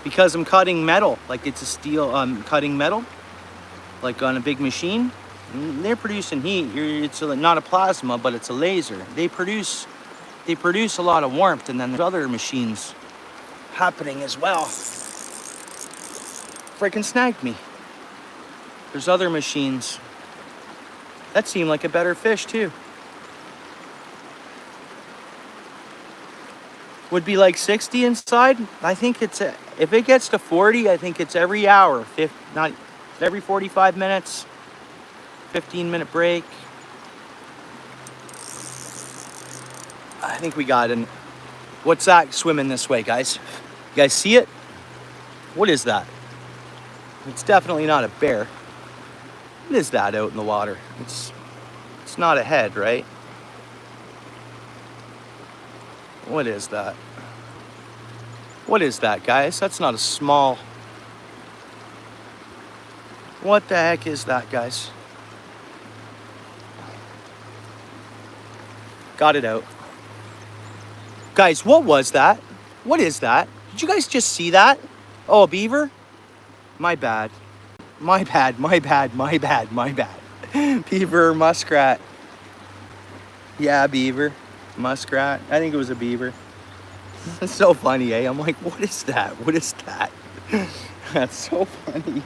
Because I'm cutting metal, like it's a steel, cutting metal, like on a big machine. And they're producing heat. It's not a plasma, but it's a laser. They produce a lot of warmth, and then there's other machines happening as well. Freaking snagged me. There's other machines that seem like a better fish too. Would be like 60 inside. I think it's if it gets to 40, I think it's every hour, not every 45 minutes, 15-minute break. I think we got an. What's that swimming this way, guys? You guys see it? What is that? It's definitely not a bear. What is that out in the water? It's not a head, right? What is that? What is that, guys? That's not a small... What the heck is that, guys? Got it out. Guys, what was that? What is that? Did you guys just see that? Oh, a beaver? My bad. My bad, my bad, my bad, my bad. Beaver, muskrat. Yeah, beaver, muskrat. I think it was a beaver. It's so funny, eh? I'm like, what is that? What is that? That's so funny.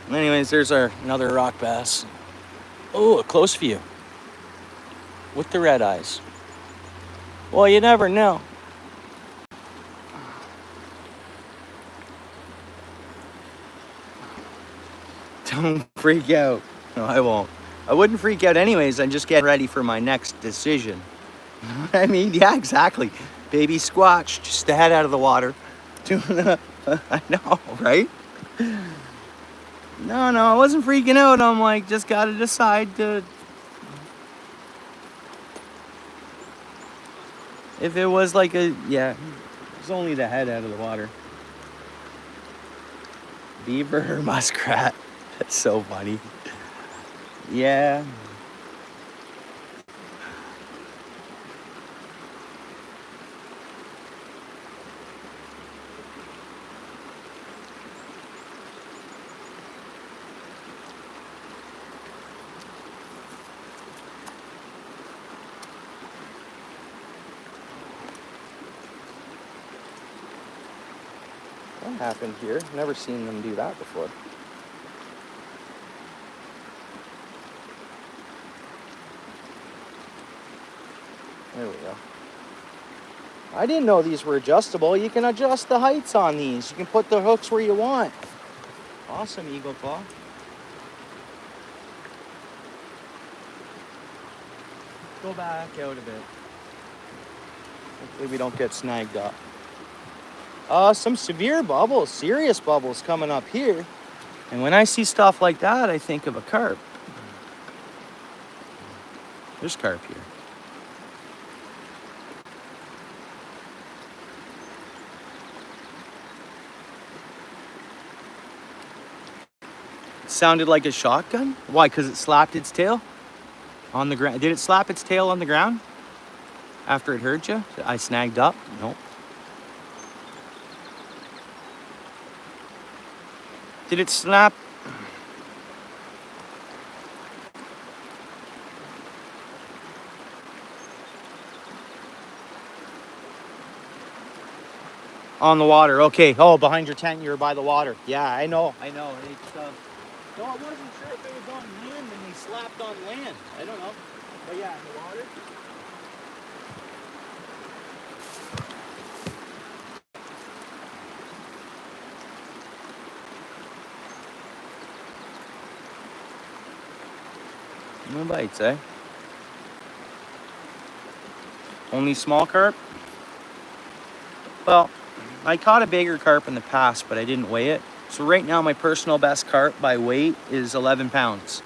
Anyways, there's our another rock bass. Oh, a close view. With the red eyes. Well, you never know. Don't freak out. No, I won't. I wouldn't freak out anyways. I'm just getting ready for my next decision. I mean, yeah, exactly. Baby squatch, just the head out of the water. I know, right? No, I wasn't freaking out. I'm like, just gotta decide to... If it was like a... Yeah, it's only the head out of the water. Beaver or muskrat. That's so funny. Yeah. What happened here? Never seen them do that before. There we go. I didn't know these were adjustable. You can adjust the heights on these. You can put the hooks where you want. Awesome, Eagle Claw. Go back out a bit. Hopefully we don't get snagged up. Some severe bubbles, serious bubbles coming up here. And when I see stuff like that, I think of a carp. There's carp here. It sounded like a shotgun. Why? Because it slapped its tail on the ground. Did it slap its tail on the ground after it heard you? I snagged up? Nope. Did it snap? On the water, okay. Oh, behind your tent, you were by the water. Yeah, I know. It's, no, I wasn't sure if it was on land and they slapped on land. I don't know. But yeah, in the water. No bites, eh? Only small carp? Well, I caught a bigger carp in the past, but I didn't weigh it. So right now, my personal best carp by weight is 11 pounds.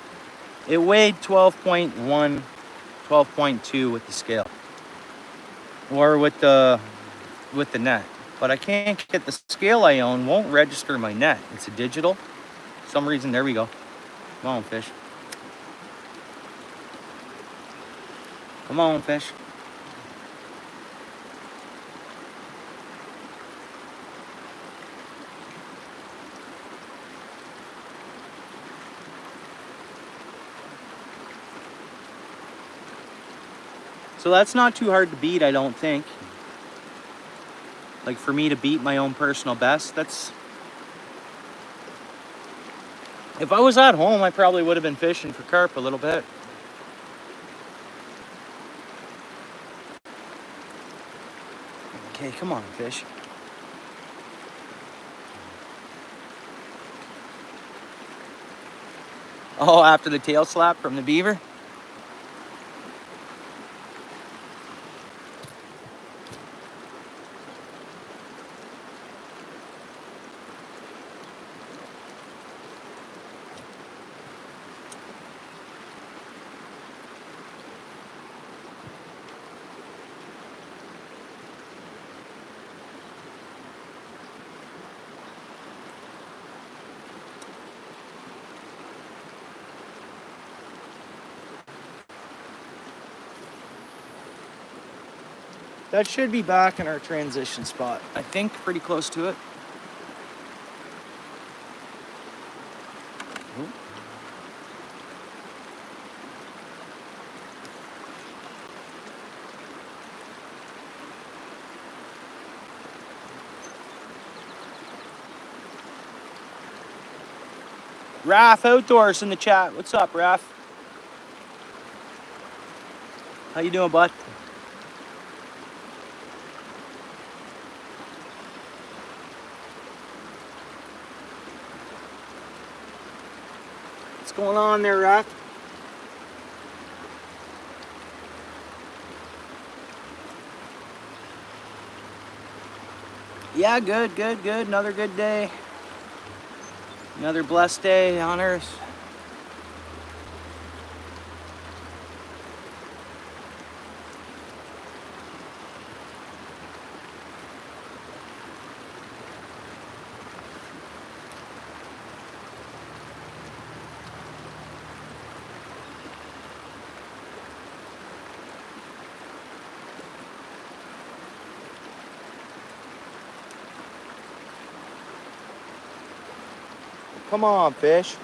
It weighed 12.1, 12.2 with the scale. Or with the net. But I can't get the scale I own, won't register my net. It's a digital. For some reason, there we go. Come on, fish. Come on, fish. So that's not too hard to beat, I don't think. Like for me to beat my own personal best, that's... If I was at home, I probably would have been fishing for carp a little bit. Okay, come on, fish. Oh, after the tail slap from the beaver? That should be back in our transition spot. I think pretty close to it. Raph Outdoors in the chat. What's up, Raph? How you doing, bud? What's going on there, Raph? Yeah, good. Another good day. Another blessed day on earth. Come on, fish.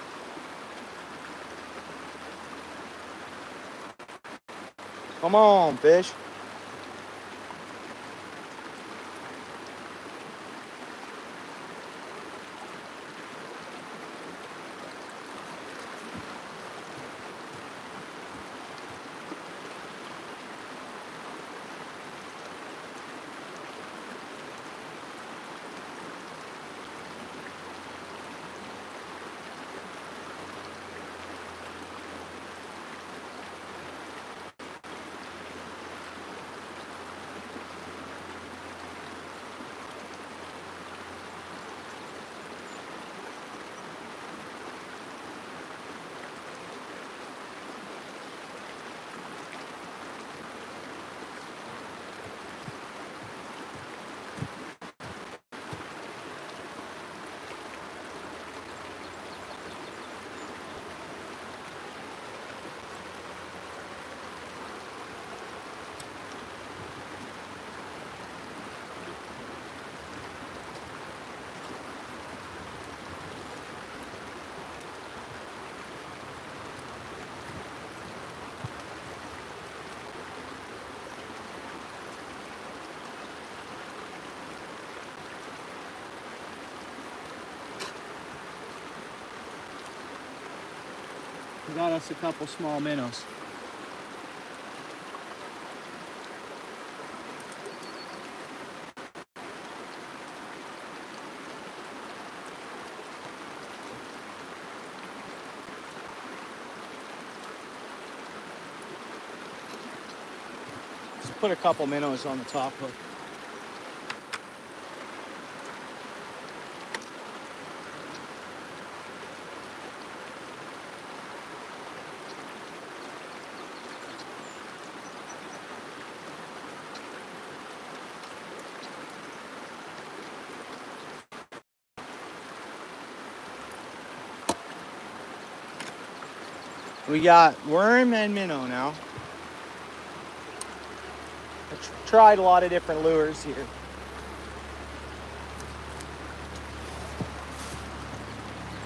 Come on, fish. We got us a couple small minnows. Just put a couple minnows on the top hook. We got worm and minnow now. I tried a lot of different lures here.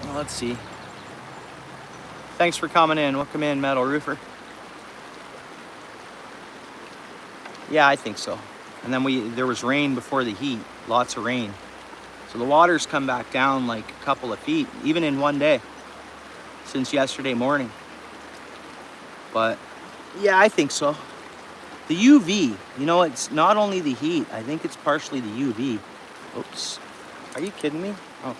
Well, let's see. Thanks for coming in. Welcome in, Metal Roofer. Yeah, I think so. And then there was rain before the heat, lots of rain. So the water's come back down like a couple of feet, even in one day, since yesterday morning. But yeah, I think so. The UV, you know, it's not only the heat, I think it's partially the UV. Oops, are you kidding me? Oh,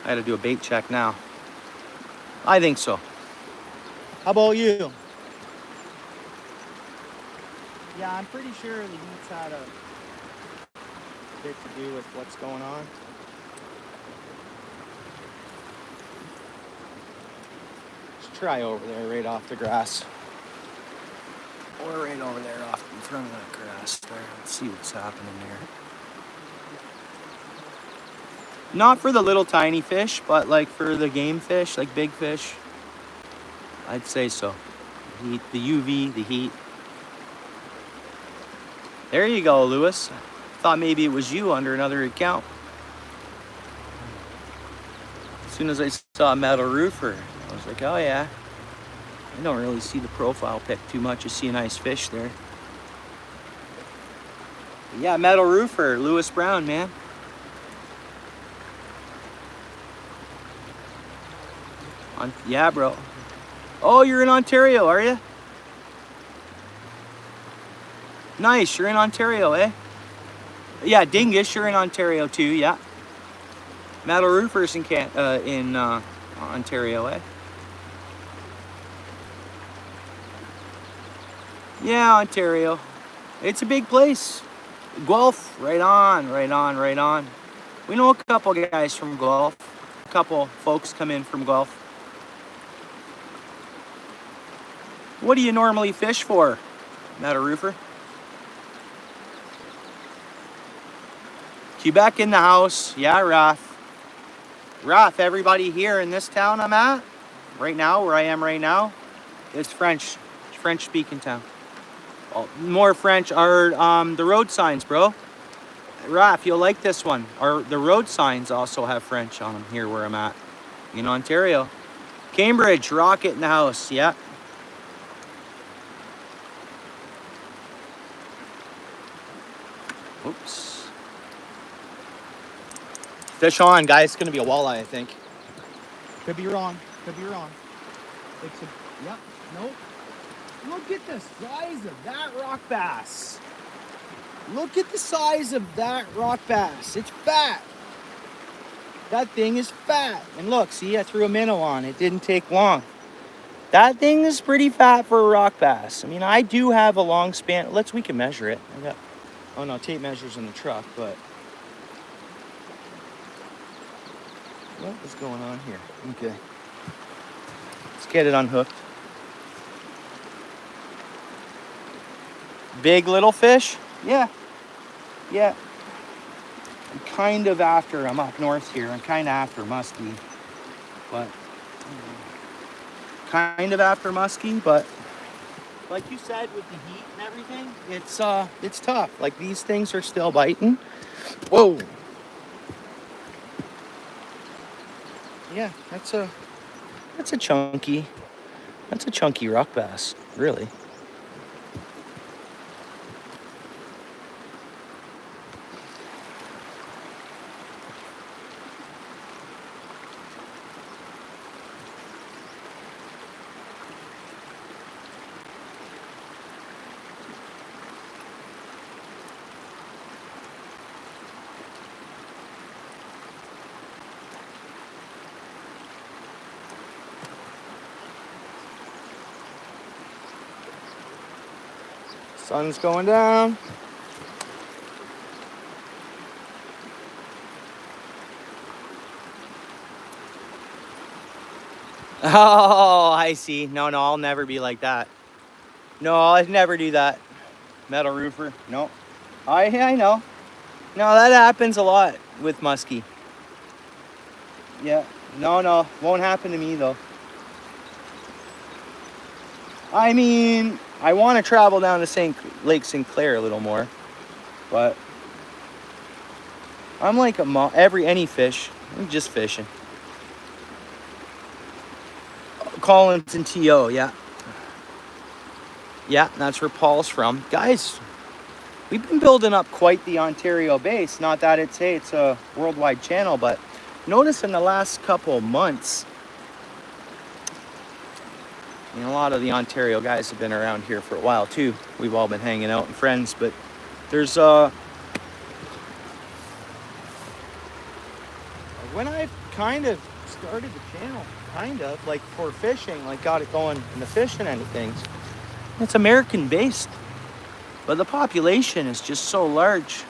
I had to do a bait check now. I think so. How about you? Yeah, I'm pretty sure the heat's had a bit to do with what's going on. Let's try over there right off the grass. Or right over there off in front of that grass there. Let's see what's happening there. Not for the little tiny fish, but like for the game fish, like big fish. I'd say so. The UV, the heat. There you go, Lewis. Thought maybe it was you under another account. As soon as I saw Metal Roofer, I was like, oh yeah. I don't really see the profile pic too much. You see a nice fish there. Yeah, Metal Roofer, Lewis Brown, man. Yeah, bro. Oh, you're in Ontario, are you? Nice, you're in Ontario, eh? Yeah, Dingus, you're in Ontario too, yeah. Metal Roofers in Ontario, eh? Yeah, Ontario. It's a big place. Guelph, right on, right on, right on. We know a couple guys from Guelph. A couple folks come in from Guelph. What do you normally fish for, Metal Roofer? Quebec in the house. Yeah, Raf. Raf, everybody here in this town I'm at, right now, where I am right now, it's French. It's French-speaking town. Well, more French are the road signs, bro. Raf, you'll like this one. The road signs also have French on them here where I'm at, in Ontario. Cambridge, Rocket in the house, yeah. Oops. Fish on, guys. It's gonna be a walleye, I think. Could be wrong. Could be wrong. It's a, yeah, nope. Look at the size of that rock bass. Look at the size of that rock bass. It's fat. That thing is fat. And look, see, I threw a minnow on. It didn't take long. That thing is pretty fat for a rock bass. I mean, I do have a long span. We can measure it. I got, oh no, tape measures in the truck, but what is going on here? Okay. Let's get it unhooked. Big little fish? Yeah. Yeah. I'm kind of after, I'm up north here. I'm kind of after musky. But, kind of after musky, but like you said, with the heat and everything, it's tough. Like these things are still biting. Whoa. Yeah, that's a chunky rock bass, really. Sun's going down. Oh, I see. No, I'll never be like that. No, I'd never do that. Metal Roofer. No. I know. No, that happens a lot with musky. Yeah. No. Won't happen to me, though. I mean, I want to travel down to Lake St. Clair a little more, but I'm like any fish. I'm just fishing. Collins and T.O., yeah. Yeah, that's where Paul's from. Guys, we've been building up quite the Ontario base. Not that it's a worldwide channel, but notice in the last couple of months, a lot of the Ontario guys have been around here for a while too. We've all been hanging out and friends, but there's when I kind of started the channel, kind of like for fishing, like got it going in the fishing end of things, it's American based, but the population is just so large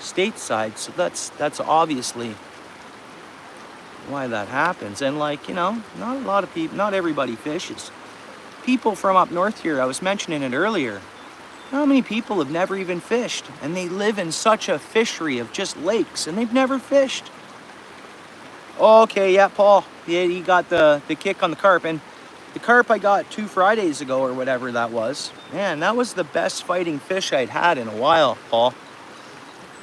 stateside, so that's obviously why that happens. And like, not a lot of people, not everybody fishes. People from up north here, I was mentioning it earlier, how many people have never even fished, and they live in such a fishery of just lakes and they've never fished. Okay, yeah, Paul, yeah, he got the kick on the carp. And The carp I got 2 Fridays ago or whatever that was. Man, that was the best fighting fish I'd had in a while, Paul.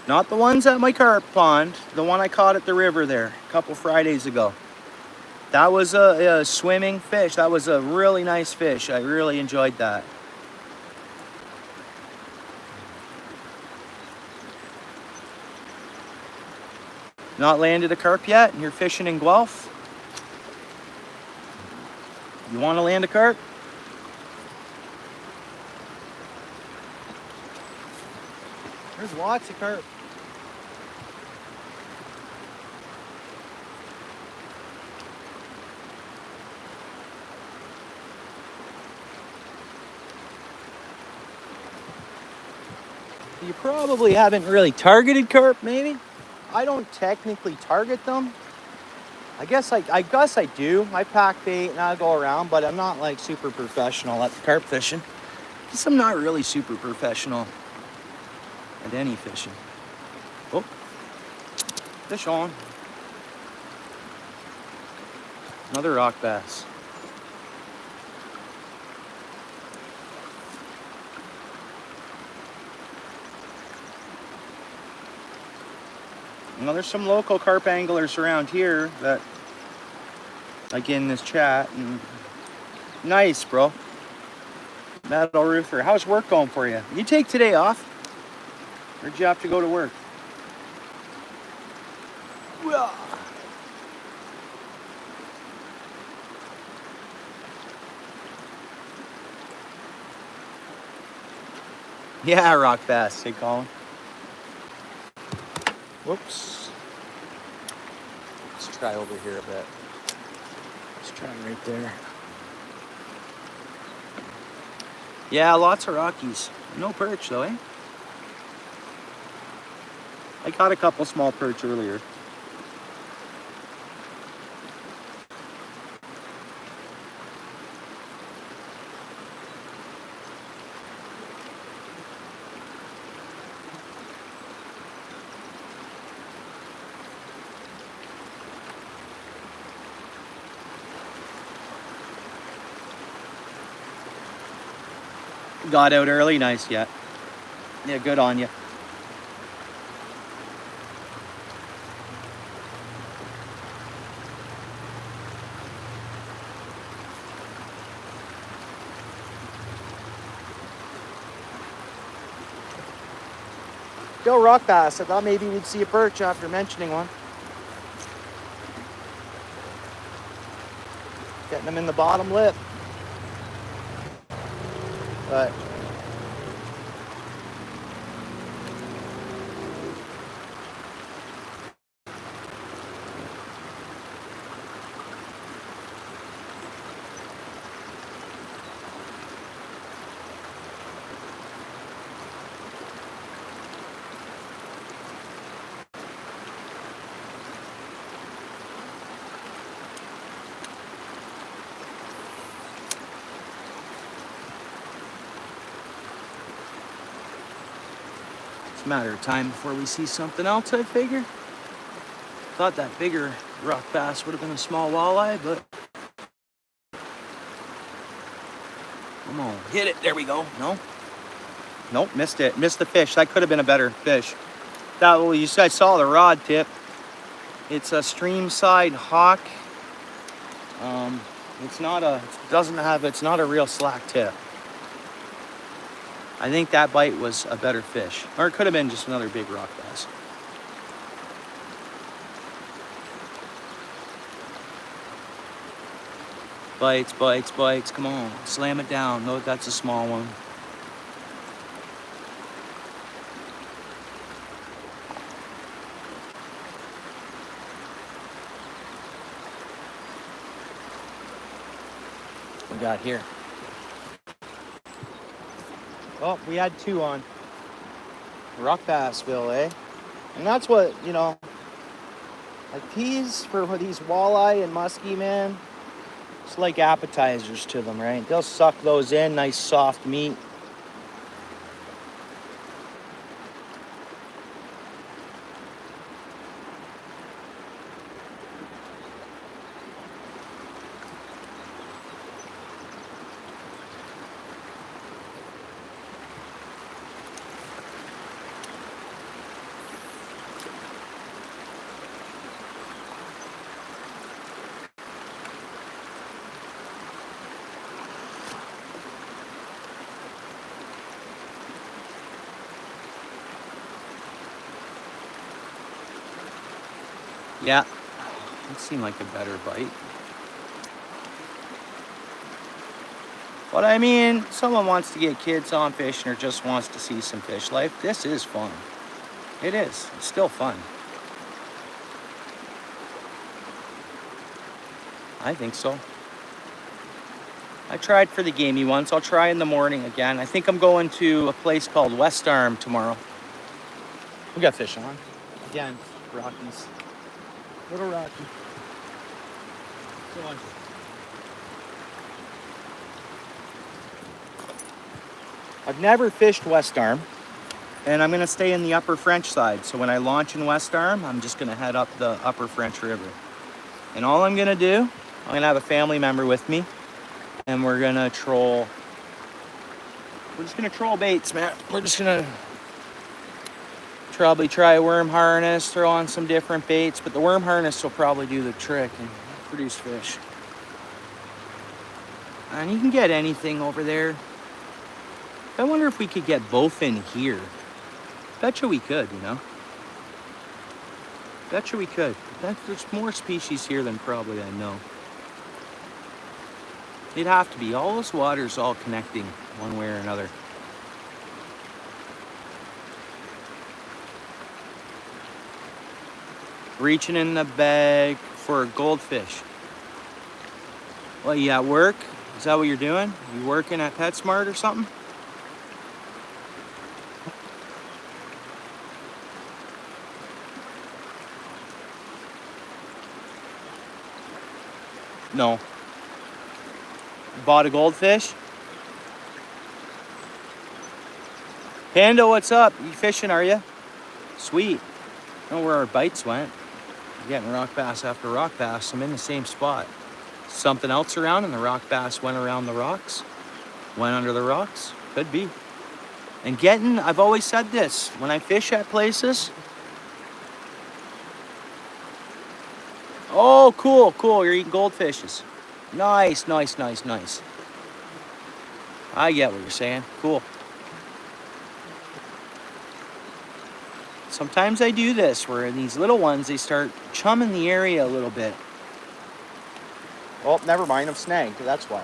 Not the ones at my carp pond, the one I caught at the river there a couple Fridays ago. That was a swimming fish. That was a really nice fish. I really enjoyed that. Not landed a carp yet and you're fishing in Guelph? You want to land a carp? There's lots of carp. You probably haven't really targeted carp, maybe? I don't technically target them. I guess I do. I pack bait and I go around, but I'm not like super professional at the carp fishing. Guess I'm not really super professional at any fishing. Oh, fish on. Another rock bass. Now there's some local carp anglers around here that, like in this chat, and nice, bro. Metal roofer. How's work going for you? You take today off? Or did you have to go to work? Yeah, rock bass. Hey, Colin. Whoops. Let's try over here a bit. Let's try right there. Yeah, lots of rockies. No perch though, eh? I caught a couple small perch earlier. Got out early, nice, yeah. Yeah, good on you. Go rock bass. I thought maybe we'd see a perch after mentioning one. Getting them in the bottom lip. But it's a matter of time before we see something else, I figure. Thought that bigger rock bass would have been a small walleye, but come on, hit it. There we go. No? Nope, missed it. Missed the fish. That could have been a better fish. That, well, you guys saw the rod tip. It's a stream side hawk. It's not a real slack tip. I think that bite was a better fish. Or it could have been just another big rock bass. Bites, bites, bites. Come on, slam it down. No, that's a small one. We got here. Oh, we had two on. Rock bassville, eh? And that's what, you know, like these, for these walleye and musky, man, it's like appetizers to them, right? They'll suck those in, nice soft meat. Yeah, it seemed like a better bite. But I mean, someone wants to get kids on fishing or just wants to see some fish life. This is fun. It is. It's still fun. I think so. I tried for the gamey ones. I'll try in the morning again. I think I'm going to a place called West Arm tomorrow. We got fish on. Again, Rockies. Little Rocky. Go on. I've never fished West Arm, and I'm gonna stay in the upper French side. So when I launch in West Arm, I'm just gonna head up the upper French River. And all I'm gonna do, I'm gonna have a family member with me, and we're gonna troll. We're just gonna troll baits, man. We're just gonna probably try a worm harness, throw on some different baits, but the worm harness will probably do the trick and produce fish. And you can get anything over there. I wonder if we could get both in here. Betcha we could, you know. Betcha we could. There's more species here than probably I know. It'd have to be. All this water's all connecting one way or another. Reaching in the bag for a goldfish. Well, you at work? Is that what you're doing? You working at PetSmart or something? No. Bought a goldfish? Panda, what's up? You fishing, are you? Sweet. I don't know where our bites went. We're getting rock bass after rock bass. I'm in the same spot. Something else around and the rock bass went around the rocks. Went under the rocks. Could be. And I've always said this, when I fish at places. Oh, cool. You're eating goldfishes. Nice. I get what you're saying. Cool. Sometimes I do this, where these little ones, they start chumming the area a little bit. Oh, never mind. I'm snagged. That's why.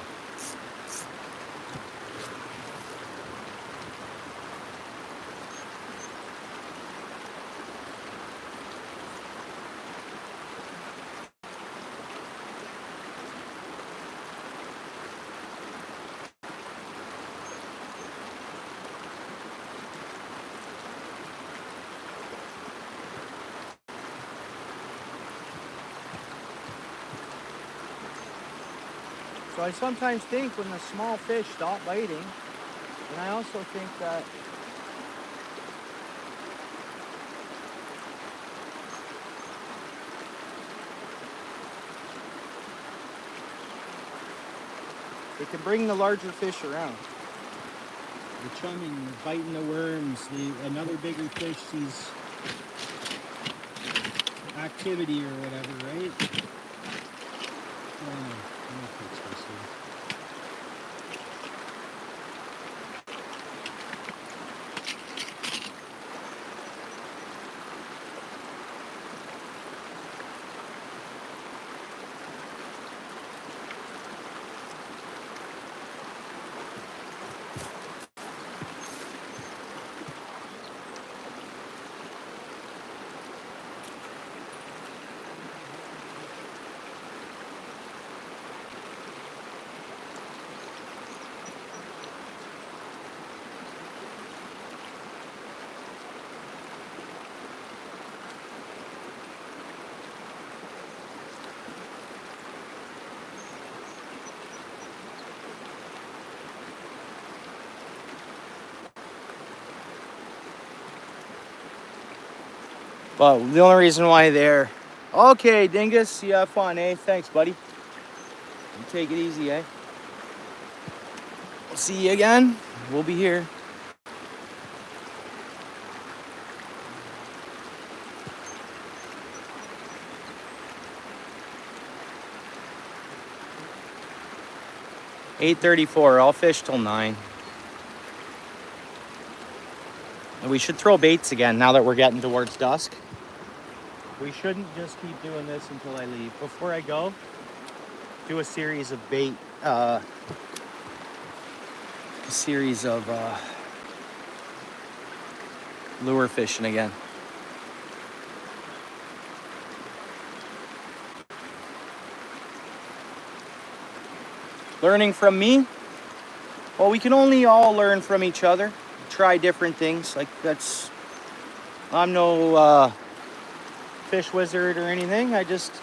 So I sometimes think when the small fish stop biting, and I also think that they can bring the larger fish around. The chumming, biting the worms, another bigger fish sees activity or whatever, right? Let me fix this here. But the only reason why they're... Okay, Dingus, you have fun, eh? Thanks, buddy. You take it easy, eh? We'll see you again. We'll be here. $8:34. I'll fish till 9. And we should throw baits again now that we're getting towards dusk. we shouldn't just keep doing this until I leave. Before I go, do a series of lure fishing again. Learning from me? Well, we can only all learn from each other. Try different things. Like I'm no fish wizard or anything. I just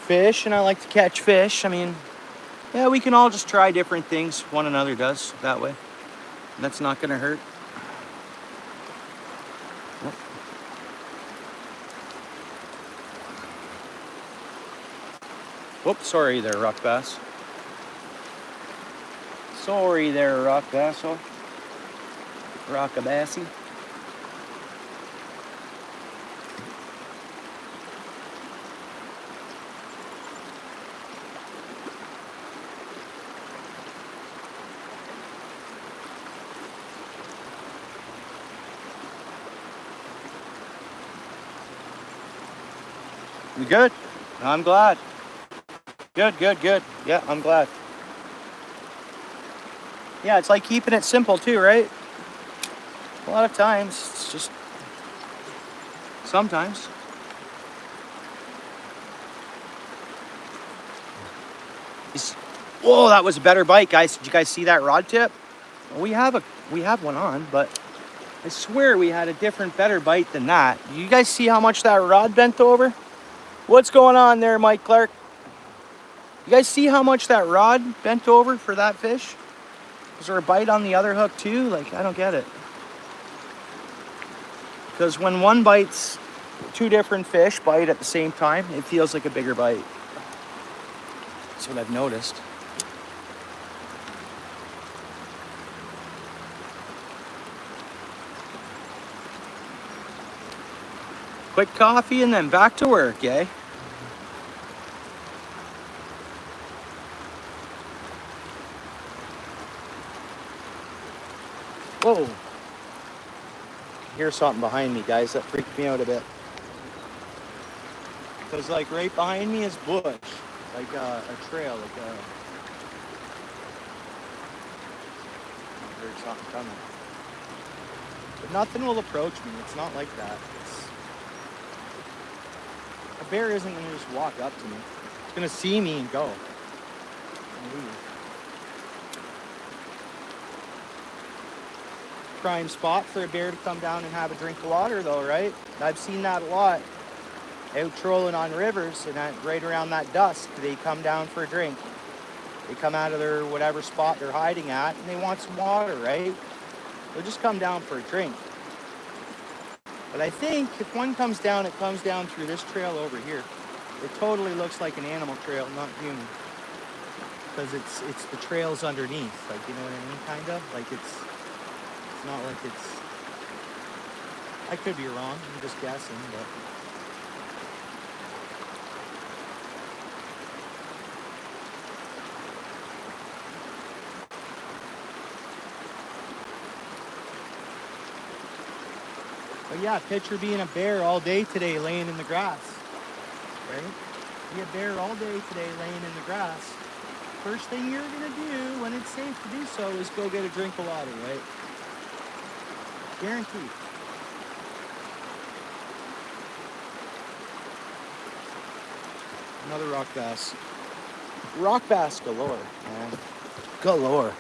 fish and I like to catch fish. I mean, yeah, we can all just try different things. One another does that way. That's not gonna hurt. Whoops, sorry there, rock bass. Sorry there, rock bass. Rockabassy. You good? I'm glad. Good, good, good. Yeah, I'm glad. Yeah, it's like keeping it simple too, right? A lot of times, it's just sometimes. Whoa, that was a better bite, guys. Did you guys see that rod tip? We have one on, but I swear we had a different, better bite than that. You guys see how much that rod bent over? What's going on there, Mike Clark? You guys see how much that rod bent over for that fish? Was there a bite on the other hook too? Like, I don't get it. Because when one bites, two different fish bite at the same time, it feels like a bigger bite. That's what I've noticed. Quick coffee and then back to work, eh? Whoa. Hear something behind me, guys. That freaked me out a bit. Because, like, right behind me is bush. Like a trail, like a... I heard something coming. But nothing will approach me. It's not like that. A bear isn't going to just walk up to me. It's going to see me and go. And leave. Prime spot for a bear to come down and have a drink of water though, right? I've seen that a lot. Out trolling on rivers, and right around that dusk, they come down for a drink. They come out of their whatever spot they're hiding at, and they want some water, right? They'll just come down for a drink. But I think if one comes down, it comes down through this trail over here. It totally looks like an animal trail, not human. Because it's the trails underneath, like, you know what I mean, kind of? Like it's not like it's... I could be wrong, I'm just guessing, but... But yeah, picture being a bear all day today laying in the grass, right? Be a bear all day today laying in the grass. First thing you're gonna do when it's safe to do so is go get a drink of water, right? Guaranteed. Another rock bass. Rock bass galore, man. Galore.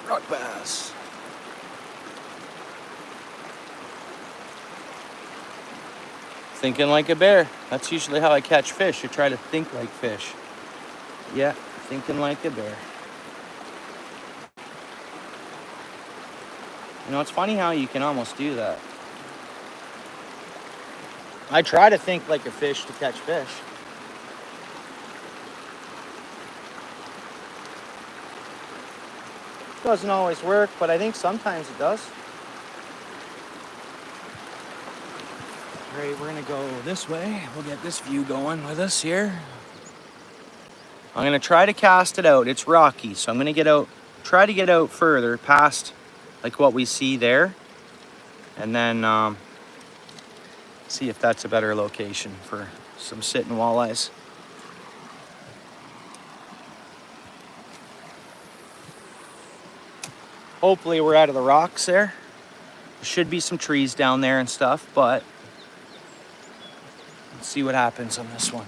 Rock bass. Thinking like a bear. That's usually how I catch fish. I try to think like fish. Yeah, thinking like a bear. You know, it's funny how you can almost do that. I try to think like a fish to catch fish. Doesn't always work, but I think sometimes it does. Great, we're gonna go this way. We'll get this view going with us here. I'm gonna try to cast it out. It's rocky, so I'm gonna get out, try to get out further past like what we see there. And then see if that's a better location for some sitting walleyes. Hopefully we're out of the rocks there. There should be some trees down there and stuff, but let's see what happens on this one.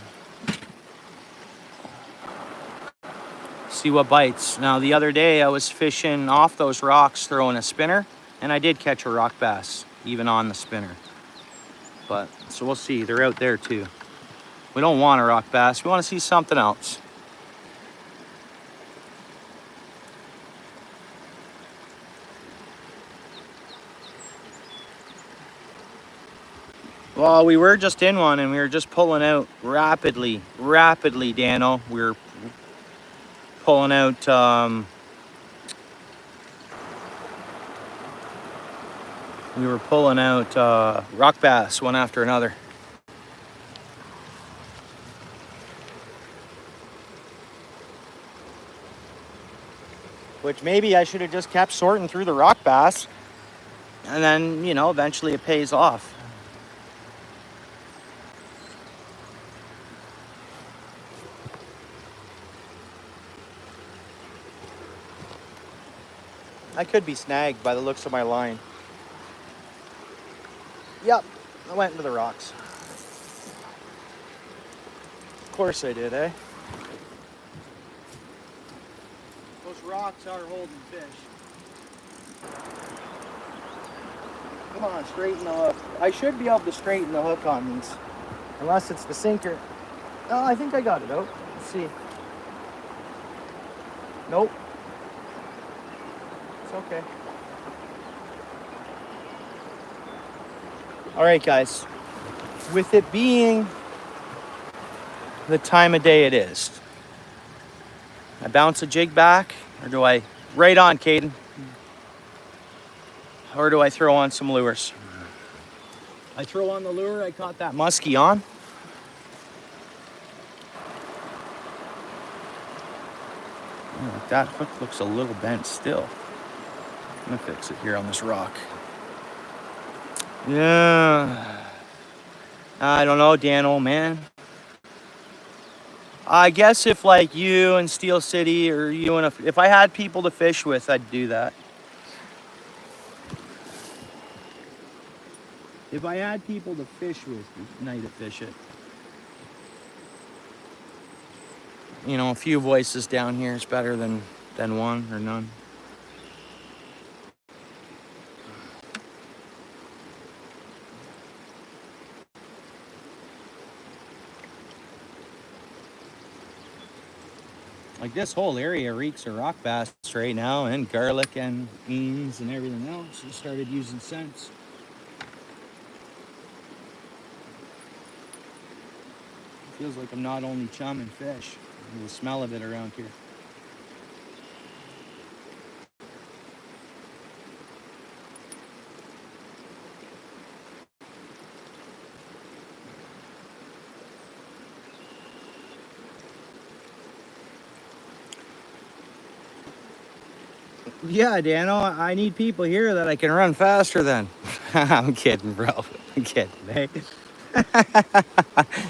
See what bites. Now the other day I was fishing off those rocks throwing a spinner, and I did catch a rock bass even on the spinner. But so we'll see. They're out there too. We don't want a rock bass. We want to see something else. Well, we were just in one and we were just pulling out rapidly, Dano. We were pulling out rock bass one after another. Which maybe I should have just kept sorting through the rock bass, and then, you know, eventually it pays off. I could be snagged by the looks of my line. Yep, I went into the rocks. Of course I did, eh? Those rocks are holding fish. Come on, straighten the hook. I should be able to straighten the hook on these. Unless it's the sinker. Oh, I think I got it out. Let's see. Nope. It's okay. All right, guys. With it being the time of day it is, I bounce a jig back, or do I, right on, Caden, or do I throw on some lures? I throw on the lure. I caught that musky on. Oh, that hook looks a little bent still. I'm gonna fix it here on this rock. Yeah, I don't know, Dan, old man. I guess if like you and Steel City, or you and if I had people to fish with, I'd do that. If I had people to fish with, it's nice to fish it. You know, a few voices down here is better than one or none. Like this whole area reeks of rock bass right now, and garlic and beans and everything else. I started using scents. Feels like I'm not only chumming fish. There's the smell of it around here. Yeah, Dano, I need people here that I can run faster than. I'm kidding, bro. I'm kidding, hey?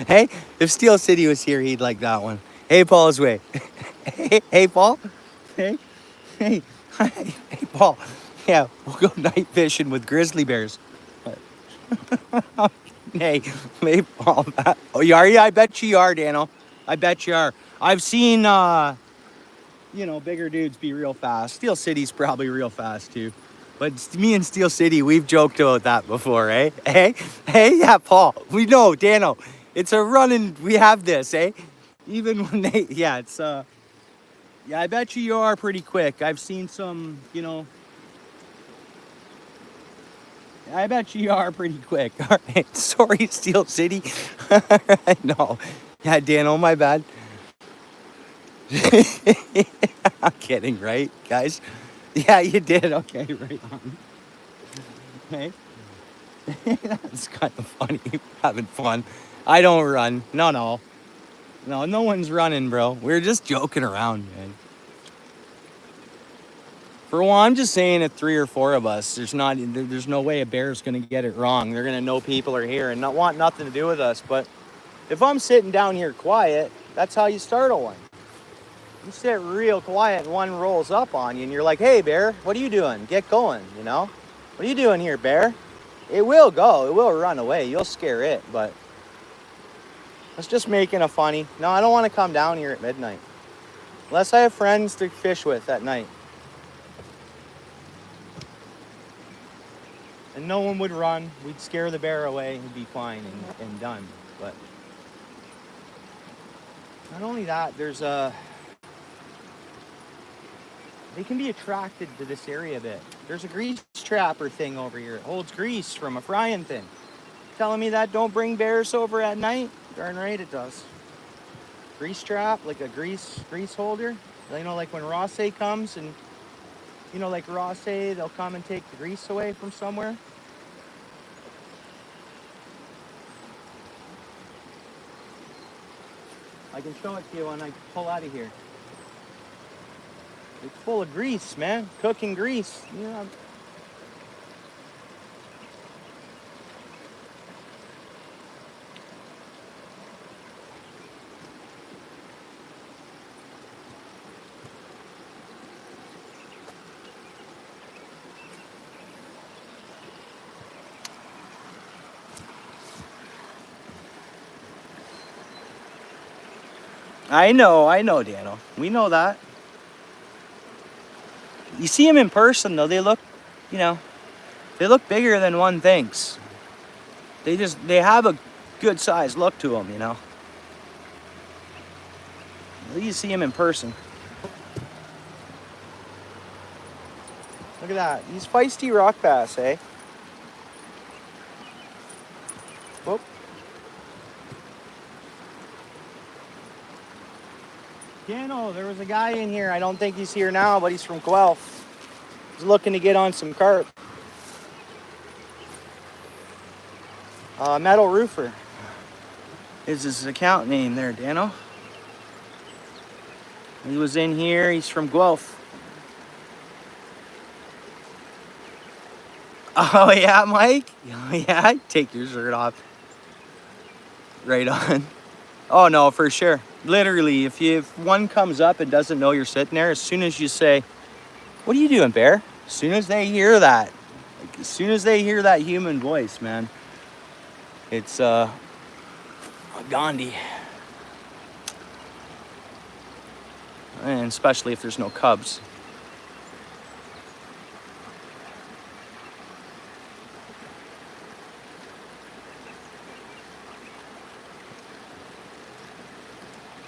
Hey, if Steel City was here, he'd like that one. Hey, Paul's way. Hey, Paul. Hey, hey, Paul. Yeah, we'll go night fishing with grizzly bears. Hey, Paul. Oh, you are? Yeah, I bet you are, Dano. I bet you are. I've seen, you know, bigger dudes be real fast. Steel City's probably real fast too. But me and Steel City, we've joked about that before, eh? Hey, yeah, Paul. We know, Dano. It's a running, we have this, eh? Even when they, yeah, it's, yeah, I bet you are pretty quick. I've seen some, you know, I bet you are pretty quick. All right, sorry, Steel City. No, yeah, Dano, my bad. I'm kidding, right, guys? Yeah, you did. Okay, right on. Okay. That's kind of funny. Having fun. I don't run. No, no one's running, bro. We're just joking around, man. For one, I'm just saying if 3 or 4 of us, there's no way a bear's gonna get it wrong. They're gonna know people are here and not want nothing to do with us. But if I'm sitting down here quiet, that's how you startle one. You sit real quiet and one rolls up on you and you're like, hey bear, what are you doing? Get going, you know? What are you doing here, bear? It will go, it will run away. You'll scare it, but it's just making a funny. No, I don't want to come down here at midnight. Unless I have friends to fish with at night. And no one would run. We'd scare the bear away and be fine and done. But not only that, they can be attracted to this area a bit. There's a grease trapper thing over here. It holds grease from a frying pan. Telling me that don't bring bears over at night? Darn right it does. Grease trap, like a grease holder. You know, like when Rosse comes and, you know, like Rosse, they'll come and take the grease away from somewhere. I can show it to you when I pull out of here. It's full of grease, man. Cooking grease. You know. I know, Dano. We know that. You see them in person, though. They look, you know, they look bigger than one thinks. They have a good size look to them, you know. You see them in person. Look at that. These feisty rock bass, eh? Whoop. Dano, there was a guy in here. I don't think he's here now, but he's from Guelph. He's looking to get on some carp. Metal Roofer is his account name there, Dano. He was in here. He's from Guelph. Oh yeah, Mike? Oh yeah, take your shirt off. Right on. Oh no, for sure. Literally, if one comes up and doesn't know you're sitting there, as soon as you say, what are you doing, bear? As soon as they hear that, like, as soon as they hear that human voice, man, it's a Gandhi. And especially if there's no cubs.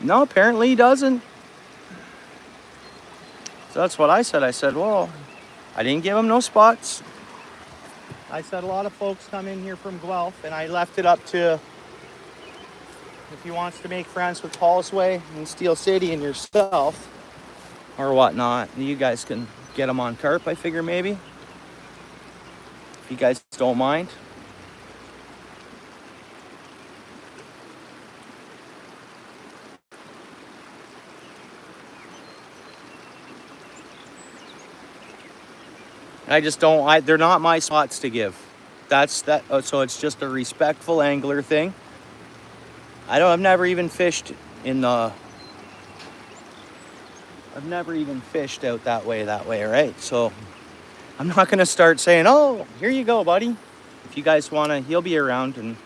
No, apparently he doesn't. So that's what I said. I said, well, I didn't give him no spots. I said a lot of folks come in here from Guelph, and I left it up to if he wants to make friends with Paul's Way and Steel City and yourself or whatnot. You guys can get him on carp, I figure, maybe. If you guys don't mind. I just don't, they're not my spots to give. That's that, so it's just a respectful angler thing. I've never even fished I've never even fished out that way, right? So I'm not gonna start saying, oh, here you go, buddy. If you guys wanna, he'll be around, and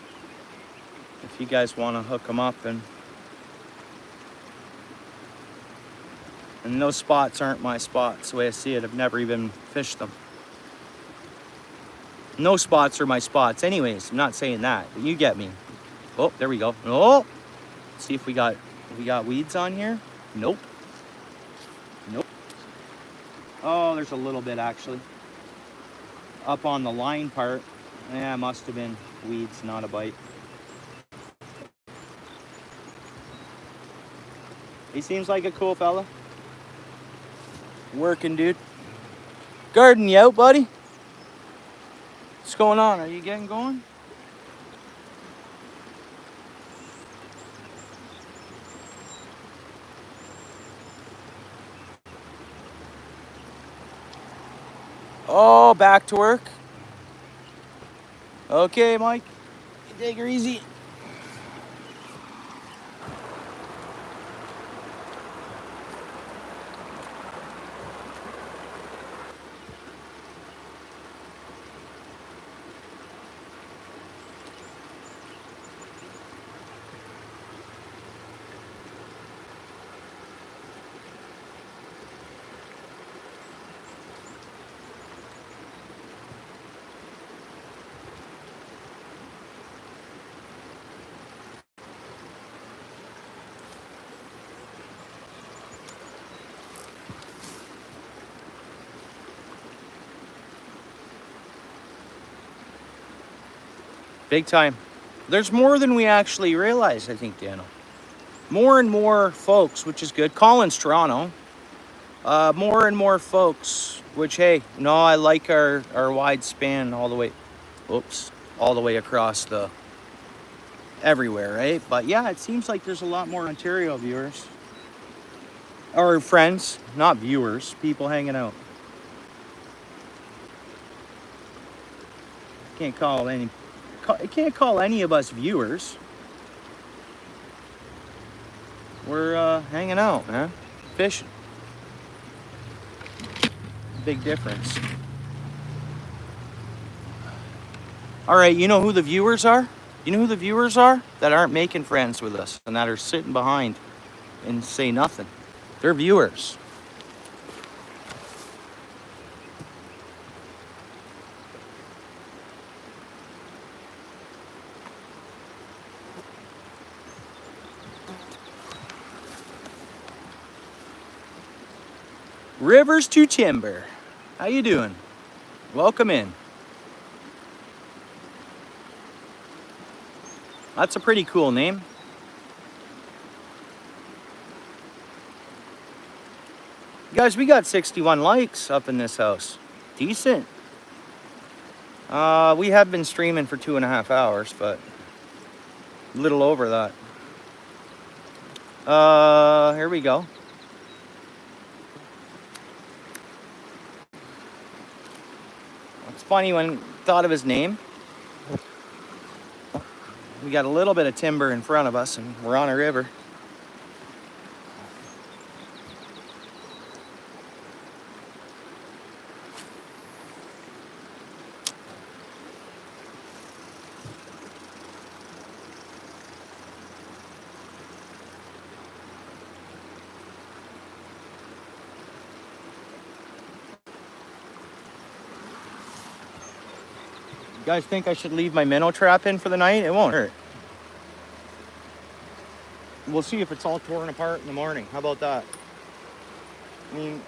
if you guys wanna hook him up, and those spots aren't my spots, the way I see it. I've never even fished them. No spots are my spots anyways. I'm not saying that, but you get me. Oh, there we go. Oh, let's see if we got weeds on here. Nope. Oh, there's a little bit actually. Up on the line part. Yeah, must have been weeds, not a bite. He seems like a cool fella. Working dude. Garden, you out, buddy? What's going on? Are you getting going? Oh, back to work. Okay, Mike. Take her easy. Big time. There's more than we actually realize, I think, Daniel. More and more folks, which is good. Colin's Toronto. More and more folks, which, hey, no, I like our wide span all the way, oops, all the way across the, everywhere, right? But yeah, it seems like there's a lot more Ontario viewers. Or friends, not viewers, people hanging out. Can't call any of us viewers. We're hanging out, man. Fishing. Big difference. All right, you know who the viewers are? You know who the viewers are that aren't making friends with us and that are sitting behind and say nothing? They're viewers. Rivers to Timber. How you doing? Welcome in. That's a pretty cool name. Guys, we got 61 likes up in this house. Decent. We have been streaming for 2.5 hours, but a little over that. Here we go. It's funny when thought of his name. We got a little bit of timber in front of us and we're on a river. You guys think I should leave my minnow trap in for the night? It won't hurt. We'll see if it's all torn apart in the morning. How about that? I mean,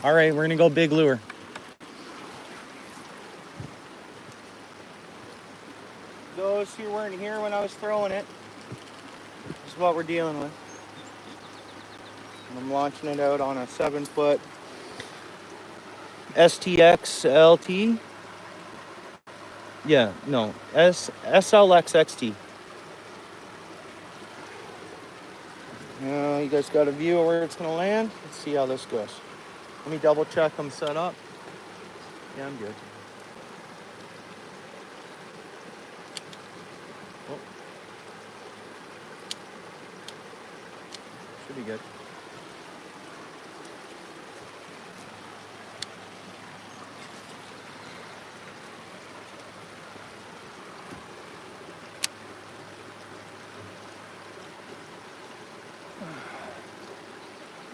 all right, we're gonna go big lure. Those who weren't here when I was throwing it, this is what we're dealing with. I'm launching it out on a 7-foot STX LT. Yeah, no, SLX XT. You guys got a view of where it's gonna land? Let's see how this goes. Let me double check I'm set up. Yeah, I'm good. Oh. Should be good.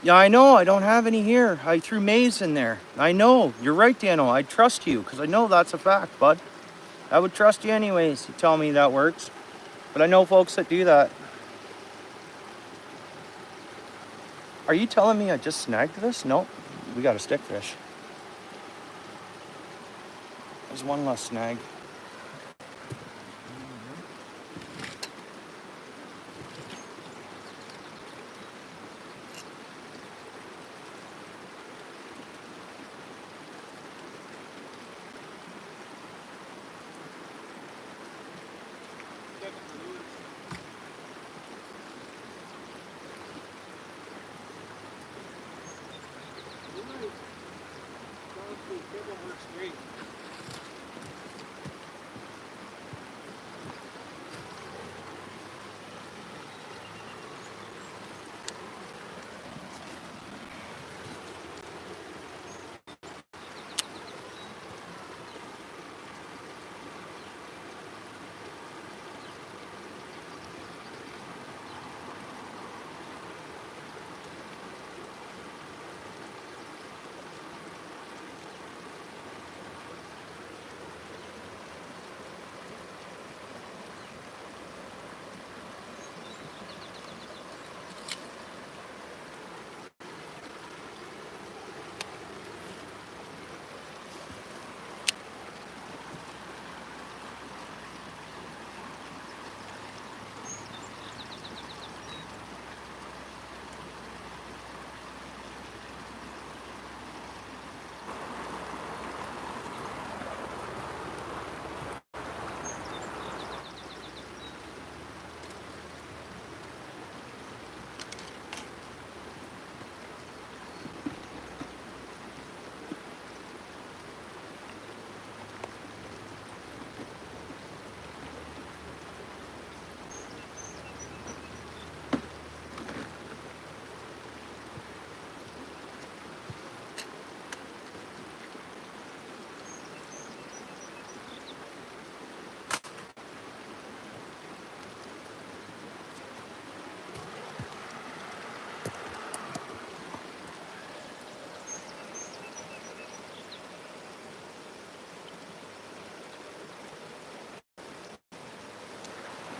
Yeah, I know. I don't have any here. I threw maize in there. I know. You're right, Dano. I trust you because I know that's a fact, bud. I would trust you anyways. You tell me that works. But I know folks that do that. Are you telling me I just snagged this? Nope. We got a stick fish. There's one less snag.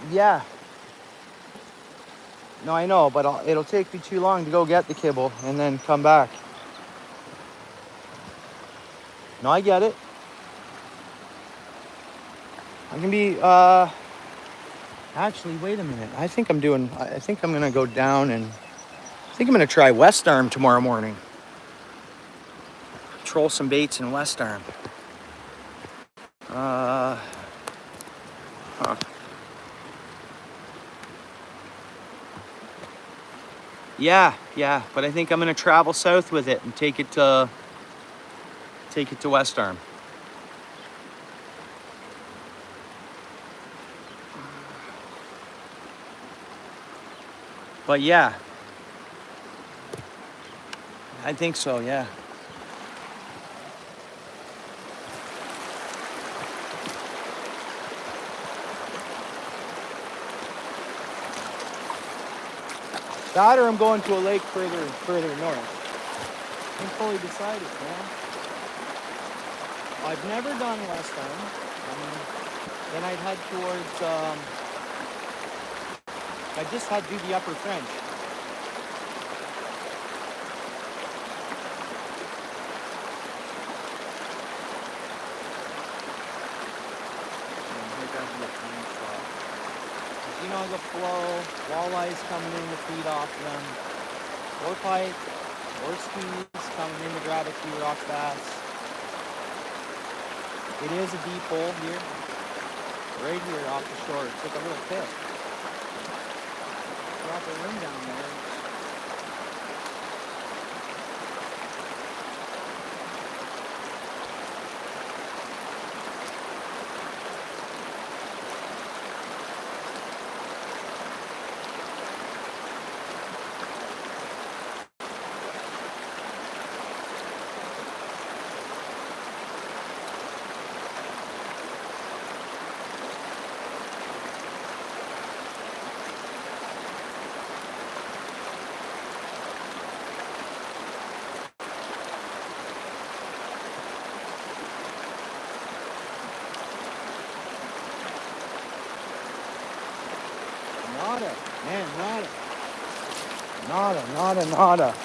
Yeah. No, I know, but it'll take me too long to go get the kibble and then come back. No, I get it. I can be, actually, wait a minute. I think I'm gonna go down and, I think I'm gonna try West Arm tomorrow morning. Troll some baits in West Arm. Huh. Yeah, but I think I'm gonna travel south with it and take it to West Arm. But yeah, I think so, yeah. That or I'm going to a lake further north. I'm fully decided, man. I've never done West Arm. Then I'd head towards, I just had to do the Upper French. You know, the flow, walleyes coming in to feed off them, or pike, or skis coming in to grab a few rock bass. It is a deep hole here, right here off the shore. It's like a little pit. Drop a ring down there. nada. Man, nada. Nada, nada, nada.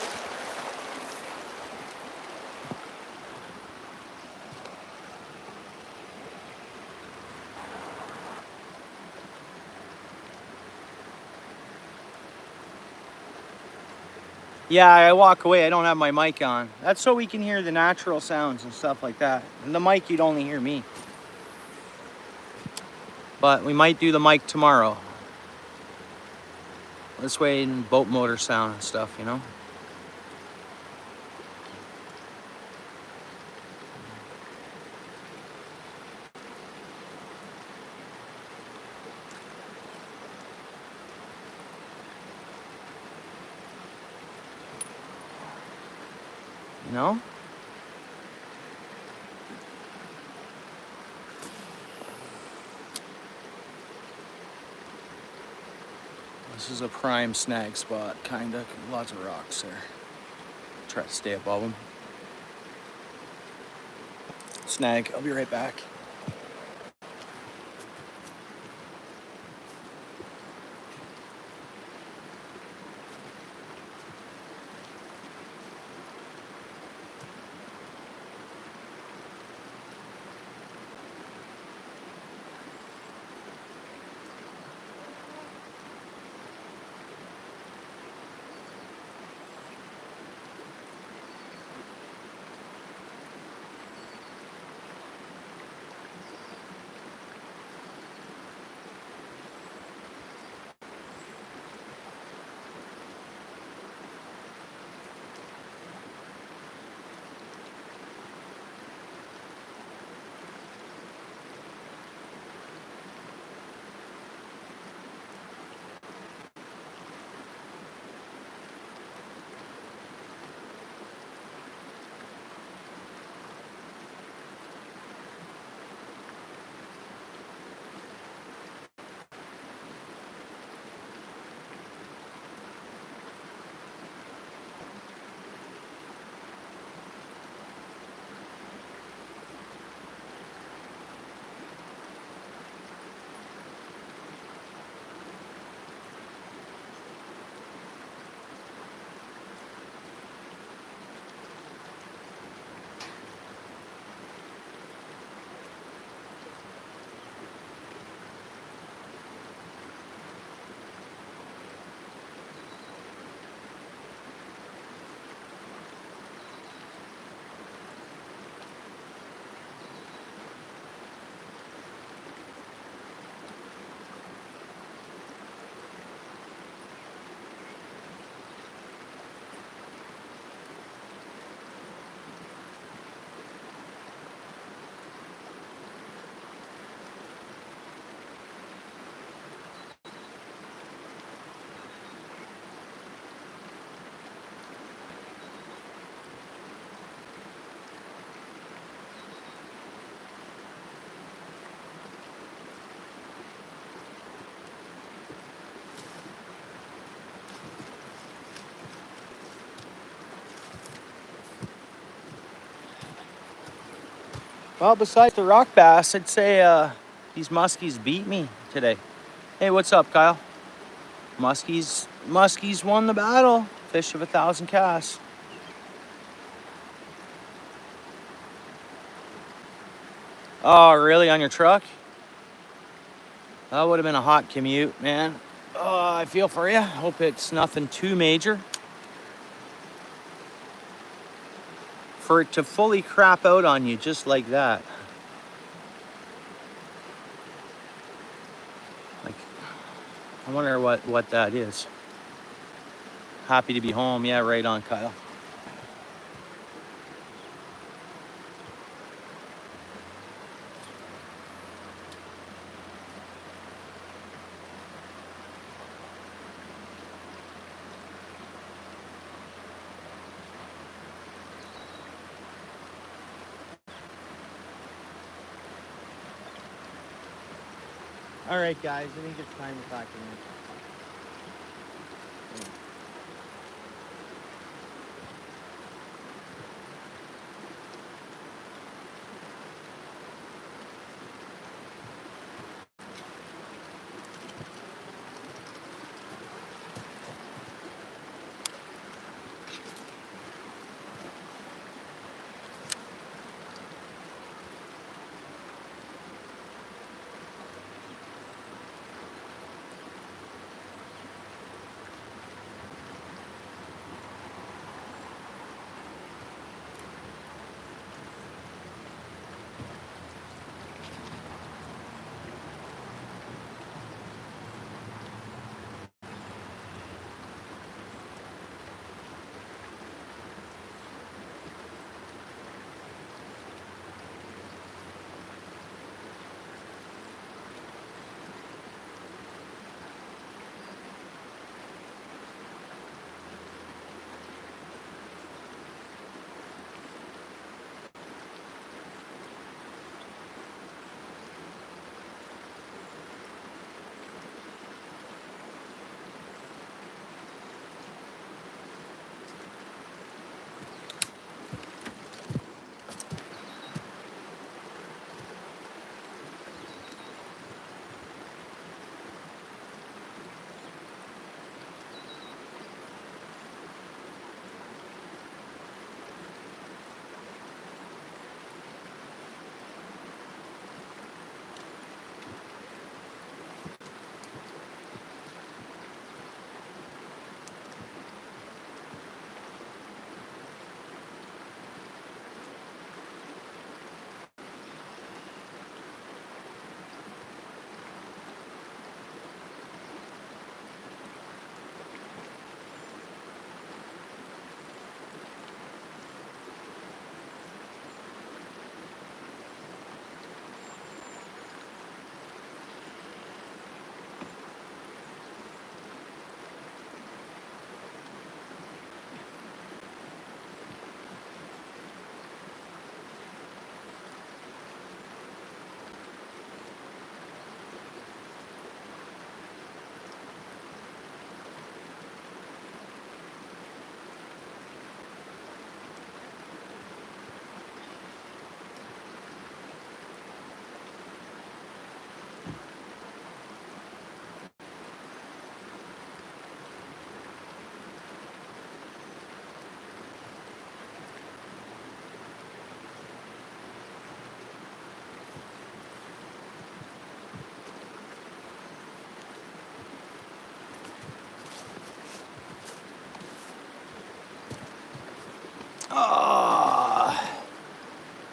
Yeah, I walk away. I don't have my mic on. That's so we can hear the natural sounds and stuff like that. And the mic, you'd only hear me. But we might do the mic tomorrow. This way in boat motor sound and stuff, you know? You know? This is a prime snag spot, kinda. Lots of rocks there. Try to stay above them. Snag, I'll be right back. Well, besides the rock bass, I'd say these muskies beat me today. Hey, what's up, Kyle? Muskies won the battle. Fish of 1,000 casts. Oh, really? On your truck? That would have been a hot commute, man. Oh, I feel for you. Hope it's nothing too major. For it to fully crap out on you just like that. Like, I wonder what that is. Happy to be home. Yeah, right on, Kyle. All right, guys, I think it's time to pack it in.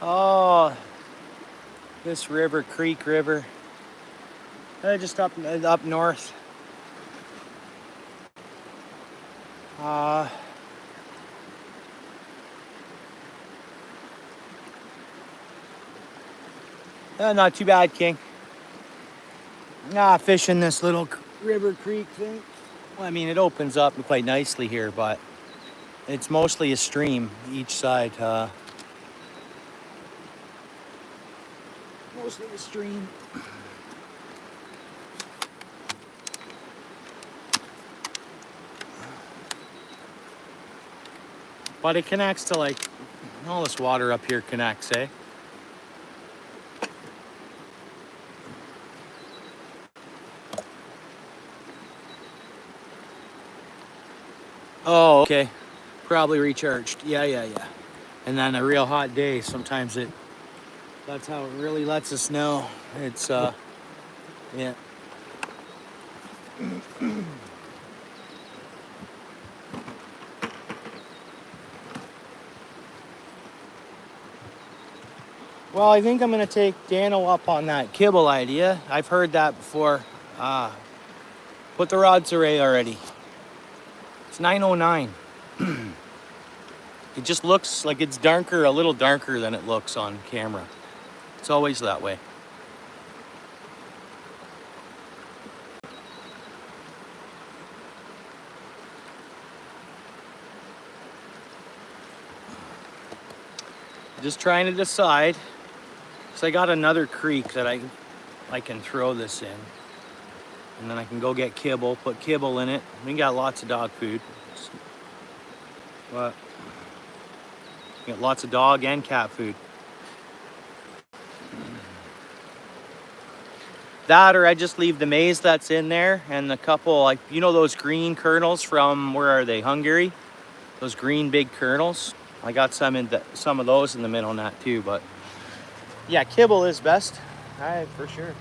Oh, this river, Creek River. Just up north. Not too bad, King. Fishing this little river creek thing. Well, I mean, it opens up quite nicely here, but it's mostly a stream each side. Mostly a stream. But it connects to, like, all this water up here connects, eh? Oh, okay. Probably recharged. Yeah. And then a real hot day, sometimes that's how it really lets us know. It's, yeah. Well, I think I'm gonna take Dano up on that kibble idea. I've heard that before. Put the rods array already. It's 9:09. It just looks like it's darker, a little darker than it looks on camera. It's always that way. Just trying to decide. So I got another creek that I can throw this in. And then I can go get kibble, put kibble in it. We got lots of dog food. But we got lots of dog and cat food. That, or I just leave the maize that's in there and a couple, like, you know those green kernels from, where are they, Hungary? Those green big kernels. I got some of those in the middle net too, but yeah, kibble is best. For sure.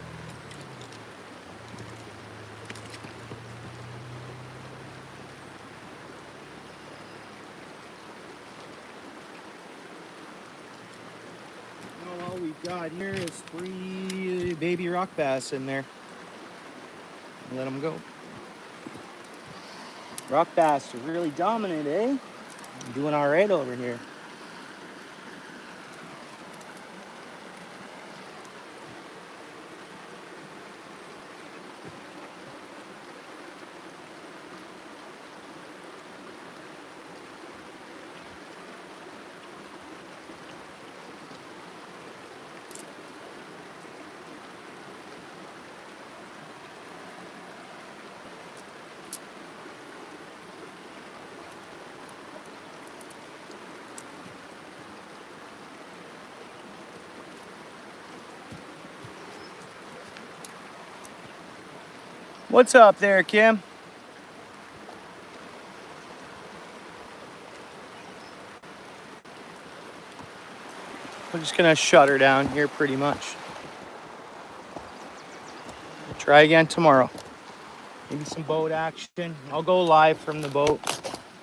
Well, all we've got here is 3 baby rock bass in there. Let them go. Rock bass are really dominant, eh? I'm doing all right over here. What's up there, Kim? I'm just gonna shut her down here pretty much. Try again tomorrow. Maybe some boat action. I'll go live from the boat.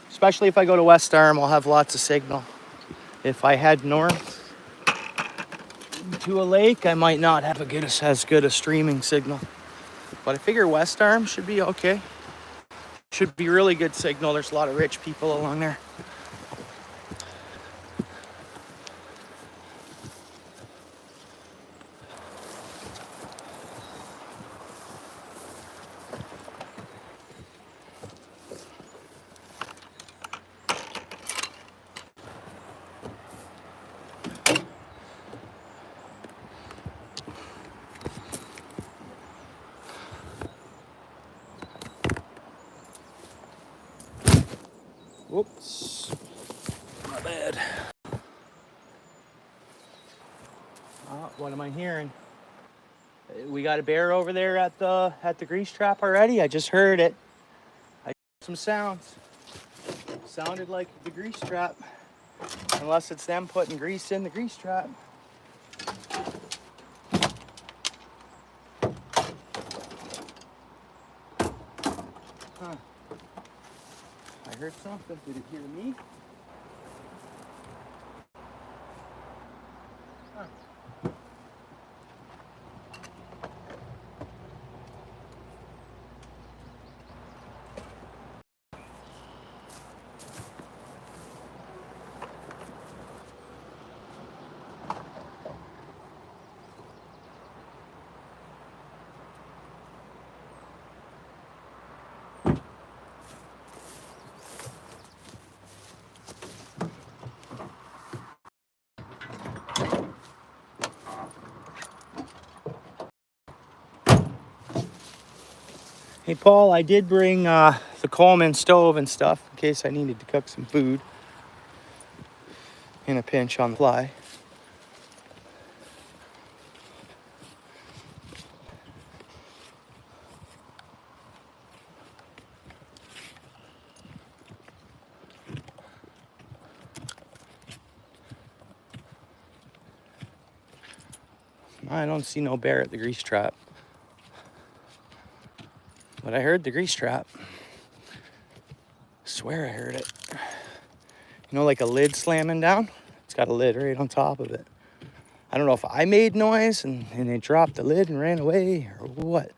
Especially if I go to West Arm, I'll have lots of signal. If I head north to a lake, I might not have as good a streaming signal. But I figure West Arm should be okay. Should be really good signal. There's a lot of rich people along there. Whoops. My bad. What am I hearing? We got a bear over there at the grease trap already. I just heard it. I heard some sounds. Sounded like the grease trap. Unless it's them putting grease in the grease trap. Huh. I heard something. Did it hear me? Hey Paul, I did bring the Coleman stove and stuff in case I needed to cook some food in a pinch on the fly. I don't see no bear at the grease trap, but I heard the grease trap. I swear I heard it. You know, like a lid slamming down? It's got a lid right on top of it. I don't know if I made noise and it dropped the lid and ran away or what.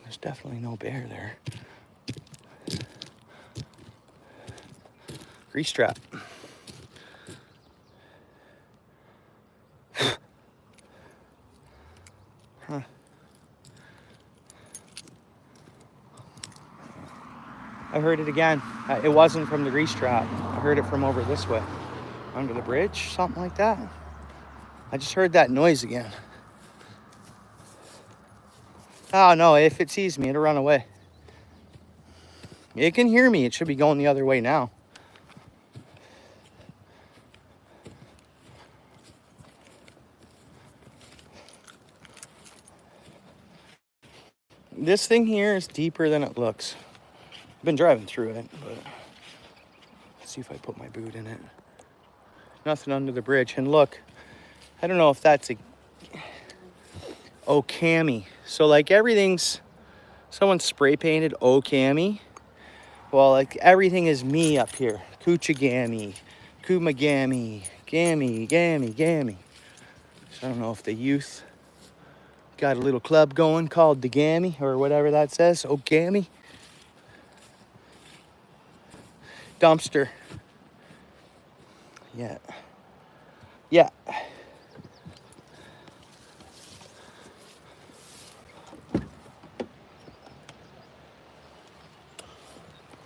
There's definitely no bear there. Grease trap. Huh. I heard it again. It wasn't from the grease trap. I heard it from over this way. Under the bridge, something like that. I just heard that noise again. Oh no, if it sees me, it'll run away. It can hear me. It should be going the other way now. This thing here is deeper than it looks. I've been driving through it, but let's see if I put my boot in it. Nothing under the bridge. And look, I don't know if that's a Okami. So like everything's, someone spray painted Okami. Well, like everything is me up here. Kuchigami, Kumagami, Gammy. So I don't know if the youth got a little club going called the Gammy or whatever that says. Okami. Dumpster. Yeah. Yeah.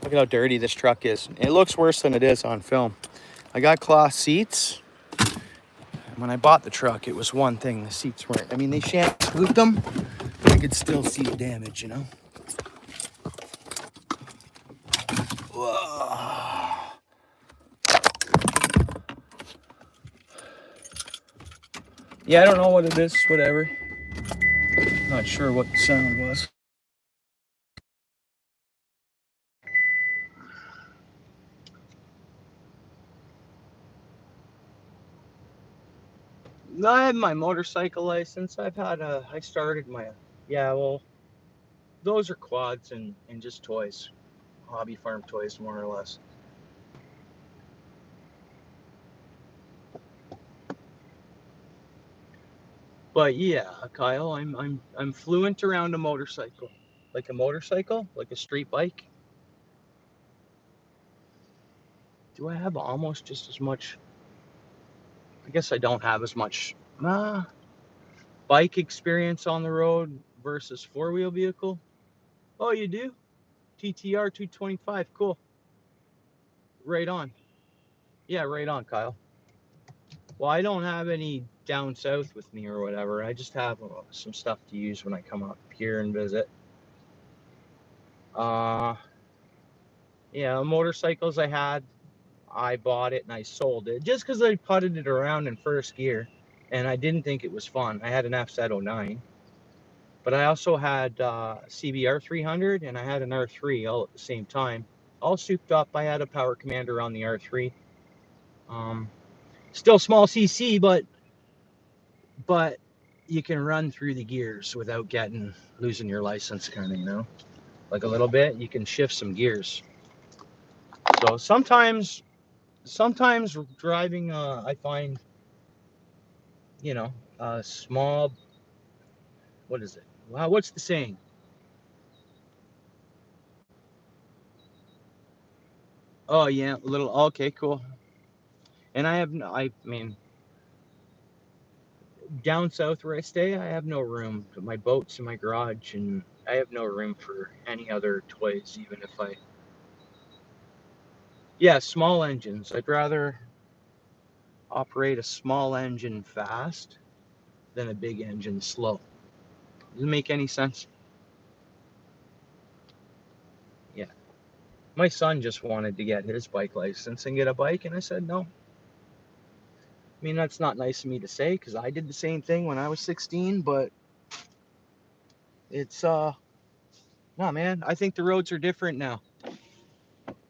Look at how dirty this truck is. It looks worse than it is on film. I got cloth seats. When I bought the truck, it was one thing. The seats weren't. I mean, they shampooed them, but I could still see the damage, you know? Whoa. Yeah, I don't know what it is, whatever. Not sure what the sound was. I have my motorcycle license. I started my, yeah, well, those are quads and just toys. Hobby farm toys, more or less. But yeah, Kyle, I'm fluent around a motorcycle. Like a motorcycle, like a street bike. Do I have almost just as much? I guess I don't have as much bike experience on the road versus four-wheel vehicle. Oh, you do? TTR 225, cool. Right on. Yeah, right on, Kyle. Well, I don't have any down south with me or whatever. I just have some stuff to use when I come up here and visit. Yeah, motorcycles I bought it and I sold it just because I putted it around in first gear and I didn't think it was fun. I had an FZ09, but I also had CBR 300 and I had an R3 all at the same time. All souped up. I had a power commander on the R3. Still small CC, but you can run through the gears without losing your license, kind of, you know, like a little bit. You can shift some gears. So sometimes driving, I find you know, small, what is it? Wow, what's the saying? Oh yeah, a little, okay, cool. And I have no, I mean, down south where I stay, I have no room. My boat's in my garage, and I have no room for any other toys, even if I, yeah, small engines. I'd rather operate a small engine fast than a big engine slow. Doesn't make any sense. Yeah. My son just wanted to get his bike license and get a bike, and I said no. I mean, that's not nice of me to say because I did the same thing when I was 16, but it's, no, man, I think the roads are different now.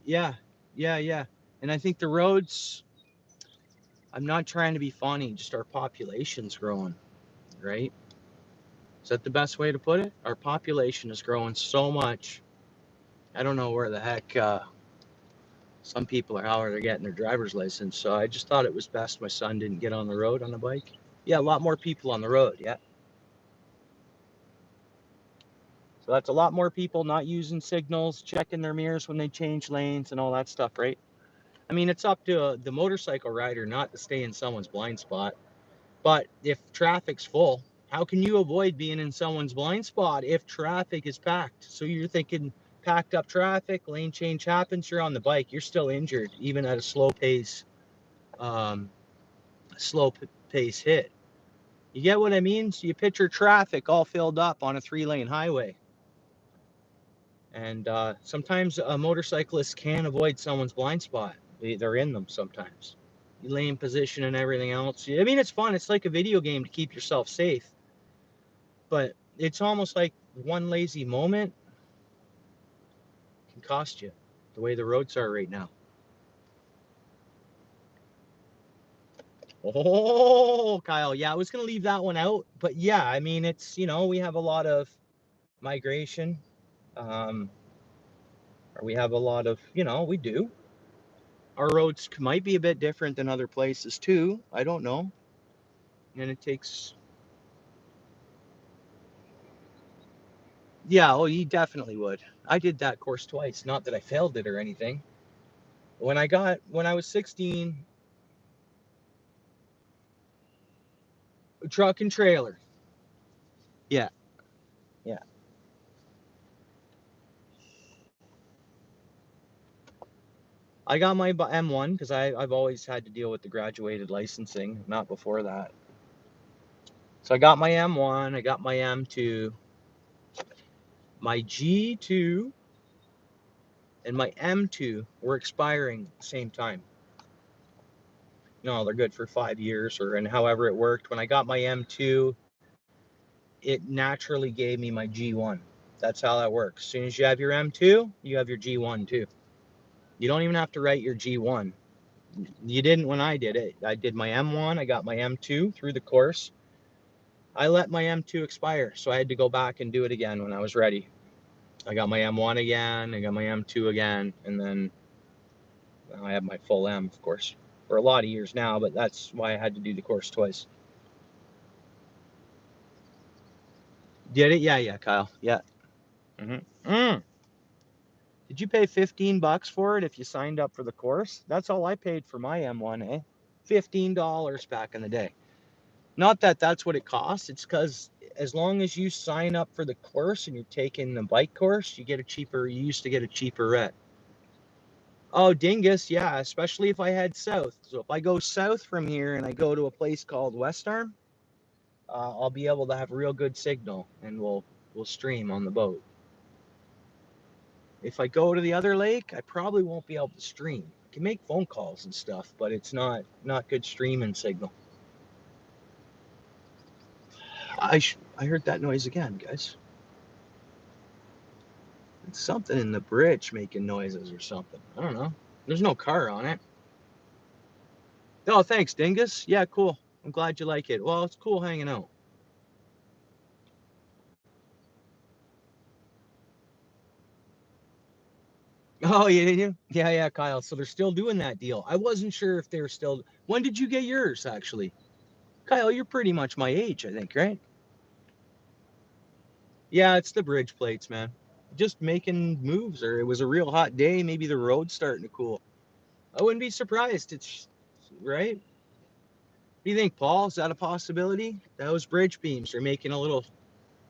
Yeah, yeah. And I think the roads, I'm not trying to be funny, just our population's growing, right? Is that the best way to put it? Our population is growing so much. I don't know where the heck some people are how they're getting their driver's license. So I just thought it was best my son didn't get on the road on a bike. Yeah, a lot more people on the road. Yeah. So that's a lot more people not using signals, checking their mirrors when they change lanes and all that stuff, right? I mean, it's up to the motorcycle rider not to stay in someone's blind spot. But if traffic's full, how can you avoid being in someone's blind spot if traffic is packed? So you're thinking packed up traffic, lane change happens, you're on the bike, you're still injured, even at a slow pace, um, slow pace hit. You get what I mean? So you picture traffic all filled up on a 3-lane highway. And sometimes a motorcyclist can avoid someone's blind spot. They're in them sometimes. Lane position and everything else. I mean, it's fun. It's like a video game to keep yourself safe. But it's almost like one lazy moment can cost you the way the roads are right now. Oh, Kyle. Yeah, I was going to leave that one out. But yeah, I mean, it's, we have a lot of migration. Or we have a lot of, we do. Our roads might be a bit different than other places too. I don't know. And it takes, yeah, oh, you definitely would. I did that course twice. Not that I failed it or anything. When I was 16, truck and trailer. Yeah, yeah. I got my M1 because I've always had to deal with the graduated licensing, not before that. So I got my M1, I got my M2, my G2, and my M2 were expiring at the same time. No, they're good for 5 years and however it worked. When I got my M2, it naturally gave me my G1. That's how that works. As soon as you have your M2, you have your G1 too. You don't even have to write your G1. You didn't when I did it. I did my M1, I got my M2 through the course. I let my M2 expire, so I had to go back and do it again when I was ready. I got my M1 again, I got my M2 again, and then I have my full M, of course, for a lot of years now, but that's why I had to do the course twice. Did it? Yeah, Kyle. Yeah. Did you pay $15 for it if you signed up for the course? That's all I paid for my M1, eh? $15 back in the day. Not that that's what it costs. It's because as long as you sign up for the course and you're taking the bike course, you used to get a cheaper rate. Oh, Dingus, yeah, especially if I head south. So if I go south from here and I go to a place called West Arm, I'll be able to have real good signal and we'll stream on the boat. If I go to the other lake, I probably won't be able to stream. I can make phone calls and stuff, but it's not good streaming signal. I heard that noise again, guys. It's something in the bridge making noises or something. I don't know. There's no car on it. Oh, thanks, Dingus. Yeah, cool. I'm glad you like it. Well, it's cool hanging out. Oh, yeah. Yeah, Kyle. So they're still doing that deal. I wasn't sure if they're still. When did you get yours, actually, Kyle, you're pretty much my age, I think, right? Yeah, it's the bridge plates, man. Just making moves, or it was a real hot day. Maybe the road's starting to cool. I wouldn't be surprised. It's right. What do you think, Paul? Is that a possibility? Those bridge beams are making a little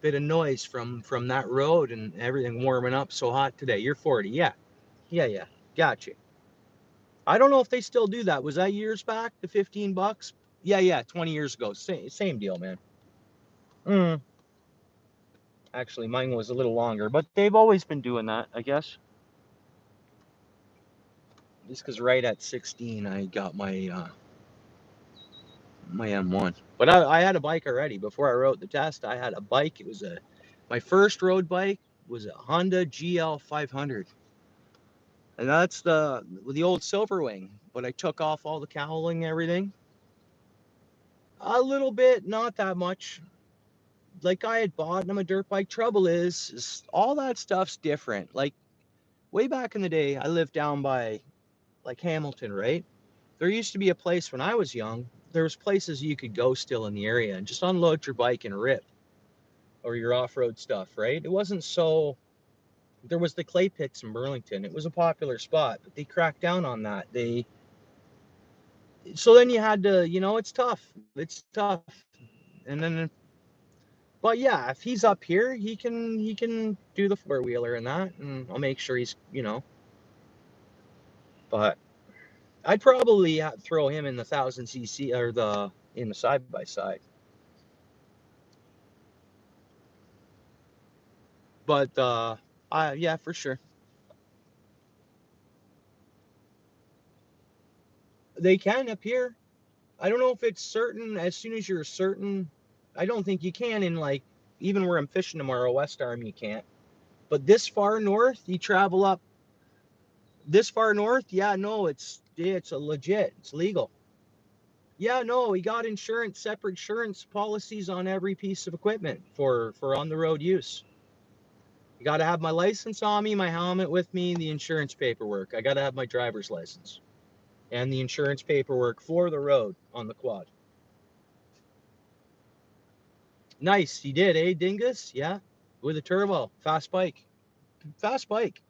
bit of noise from that road and everything warming up so hot today. You're 40, yeah, yeah. Gotcha. I don't know if they still do that. Was that years back? The $15? Yeah, 20 years ago. Same deal, man. Actually, mine was a little longer, but they've always been doing that, I guess. Just because right at 16, I got my my M1. But I had a bike already. Before I wrote the test, I had a bike. It was my first road bike was a Honda GL 500. And that's the old Silverwing. But I took off all the cowling and everything. A little bit, not that much. Like I had bought them a dirt bike. Trouble is all that stuff's different. Like way back in the day, I lived down by like Hamilton, right? There used to be a place when I was young. There was places you could go still in the area and just unload your bike and rip, or your off-road stuff, right? It wasn't so. There was the clay pits in Burlington. It was a popular spot, but they cracked down on that. So then you had to, it's tough. It's tough. And then, but yeah, if he's up here, he can do the four-wheeler and that, and I'll make sure he's. But I'd probably throw him in the 1000cc or in the side by side. But yeah, for sure. They can up here. I don't know if it's certain. As soon as you're certain, I don't think you can in like even where I'm fishing tomorrow, West Arm, you can't. But this far north, you travel up this far north, yeah, no, it's a legit, it's legal. Yeah, no, we got insurance, separate insurance policies on every piece of equipment for on the road use. You got to have my license on me, my helmet with me, the insurance paperwork. I got to have my driver's license and the insurance paperwork for the road on the quad. Nice, you did, eh, Dingus? Yeah, with a turbo, fast bike, fast bike.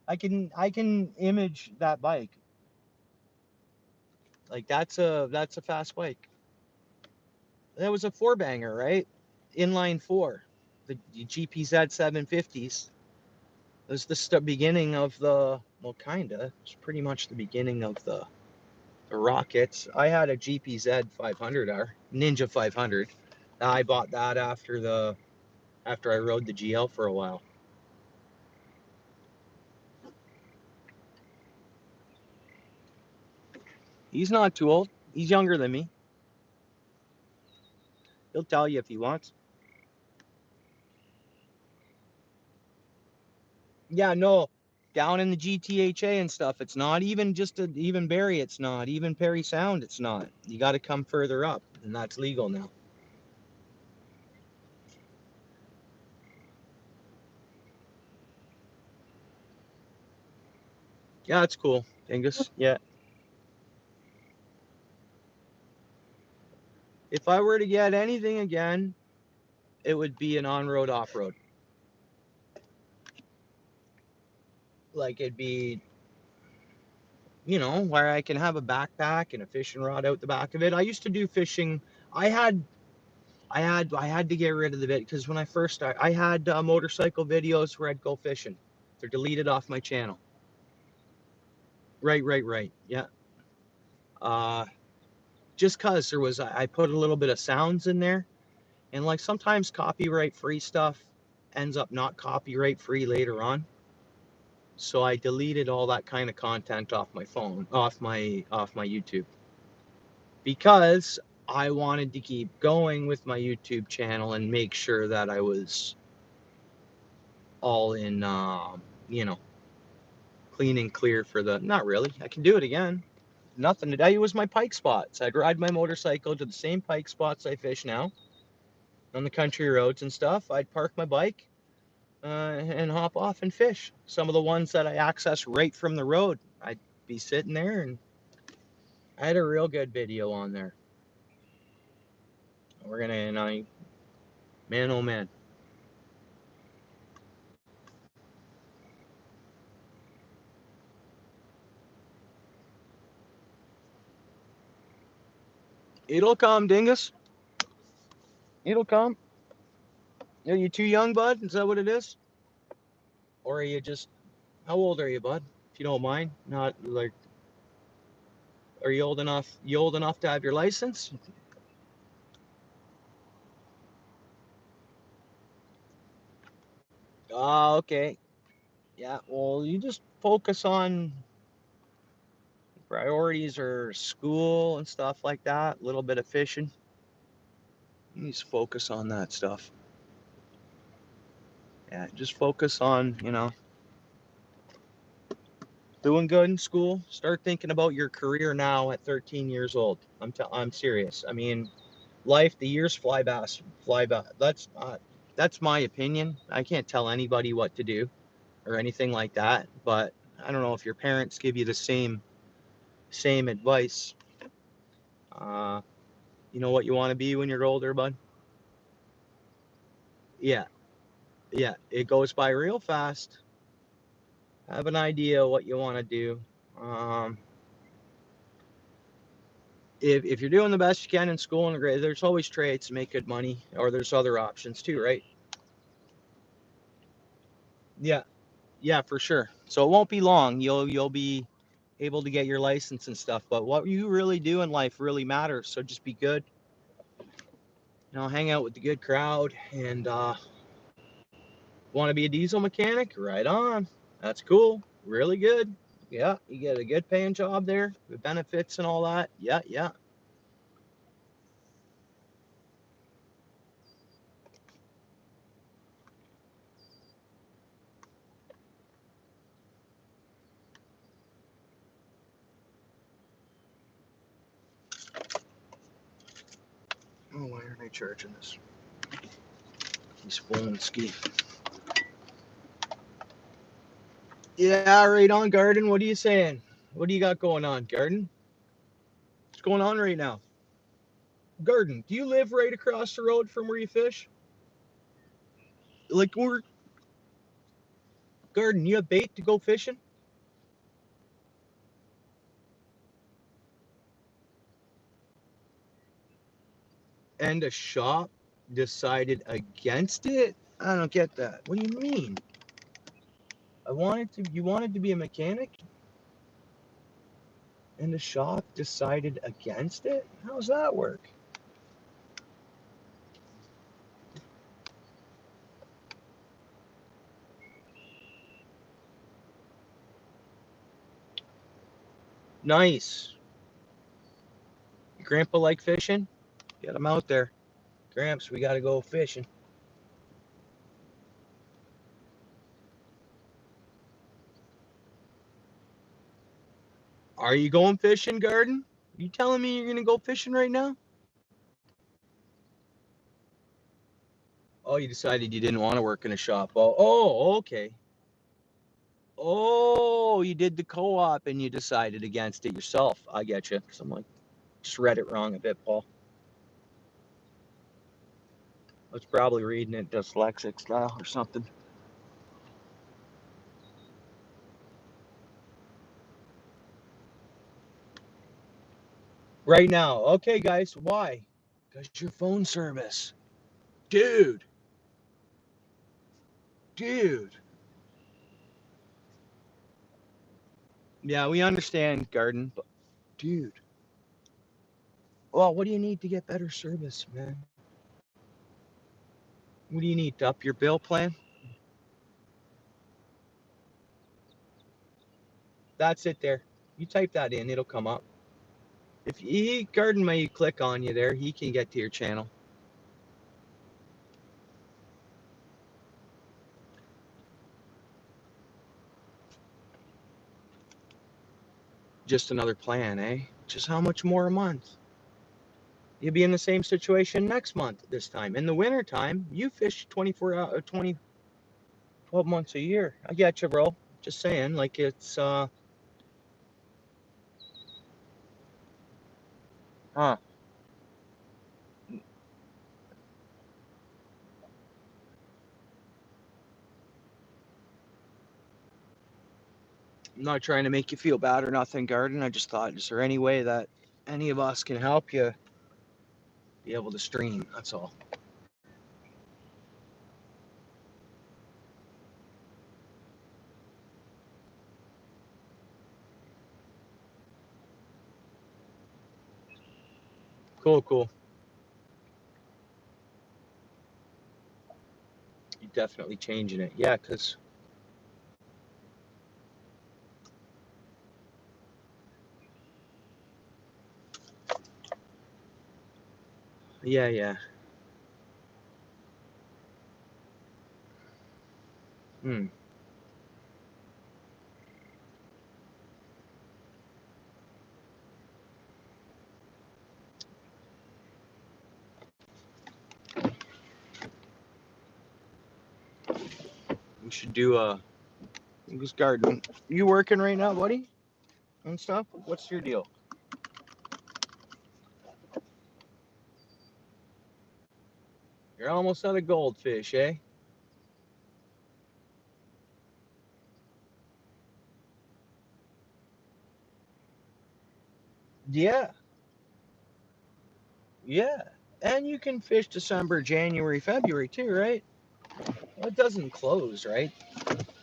I can image that bike. Like that's a fast bike. That was a four banger, right? Inline four, the GPZ 750s. It was the beginning of well, kinda. It's pretty much the beginning of the rockets. I had a GPZ 500R, Ninja 500. I bought that after I rode the GL for a while. He's not too old. He's younger than me. He'll tell you if he wants. Yeah, no, down in the GTHA and stuff, it's not even just even Barrie. It's not even Perry Sound. It's not. You got to come further up, and that's legal now. Yeah, it's cool, Angus. Yeah. If I were to get anything again, it would be an on-road, off-road. Like it'd be, where I can have a backpack and a fishing rod out the back of it. I used to do fishing. I had to get rid of the bit because when I first started, I had motorcycle videos where I'd go fishing. They're deleted off my channel. Right. Yeah. Uh, just cause I put a little bit of sounds in there, and like sometimes copyright free stuff ends up not copyright free later on. So I deleted all that kind of content off my phone, off my YouTube, because I wanted to keep going with my YouTube channel and make sure that I was all in, clean and clear for the. Not really. I can do it again. Nothing today. It was my pike spots. I'd ride my motorcycle to the same pike spots I fish now on the country roads and stuff. I'd park my bike and hop off and fish. Some of the ones that I access right from the road, I'd be sitting there and I had a real good video on there. We're gonna, and man, oh man. It'll come, dingus. It'll come. Are you too young, bud? Is that what it is? Or are you just, how old are you, bud? If you don't mind. Not like, are you old enough? You old enough to have your license? Ah, okay. Yeah, well, you just focus on priorities or school and stuff like that. A little bit of fishing. You just focus on that stuff. Yeah, just focus on, doing good in school. Start thinking about your career now at 13 years old. I'm serious. I mean, life, the years fly by. Fly by. That's my opinion. I can't tell anybody what to do or anything like that. But I don't know if your parents give you the same advice. Uh, you know what you want to be when you're older, bud? Yeah, yeah. It goes by real fast. Have an idea what you want to do. Um, if you're doing the best you can in school and grade, there's always trades to make good money, or there's other options too, right? Yeah, yeah, for sure. So it won't be long. You'll be able to get your license and stuff. But what you really do in life really matters. So just be good. Hang out with the good crowd, and want to be a diesel mechanic? Right on. That's cool. Really good. Yeah, you get a good paying job there, the benefits and all that. Yeah, yeah. Oh, why aren't I charging this? He's flowing ski. Yeah, right on, Garden. What are you saying? What do you got going on, Garden? What's going on right now? Garden, do you live right across the road from where you fish? Like we're Garden, you have bait to go fishing? And a shop decided against it? I don't get that. What do you mean? You wanted to be a mechanic and the shop decided against it? How does that work? Nice. Grandpa like fishing? Get him out there. Gramps, we gotta go fishing. Are you going fishing, Garden? Are you telling me you're gonna go fishing right now? Oh, you decided you didn't want to work in a shop. Oh, okay. Oh, you did the co-op and you decided against it yourself. I get you. Cause I'm like, just read it wrong a bit, Paul. I was probably reading it dyslexic style or something. Right now. Okay, guys. Why? Because your phone service. Dude. Dude. Yeah, we understand, Garden, but dude. Well, what do you need to get better service, man? What do you need to up your bill plan? That's it there. You type that in, it'll come up. If Garden may click on you there, he can get to your channel. Just another plan, eh? Just how much more a month? You'll be in the same situation next month this time. In the winter time, you fish 24 hours, 12 months a year. I get you, bro. Just saying, like it's Huh. I'm not trying to make you feel bad or nothing, Garden. I just thought, is there any way that any of us can help you be able to stream? That's all. Cool, cool. You're definitely changing it. Yeah, because yeah. Hmm. We should do a. Who's Garden? You working right now, buddy? And stuff? What's your deal? You're almost out of goldfish, eh? Yeah, yeah. And you can fish December, January, February too, right? Well, it doesn't close, right?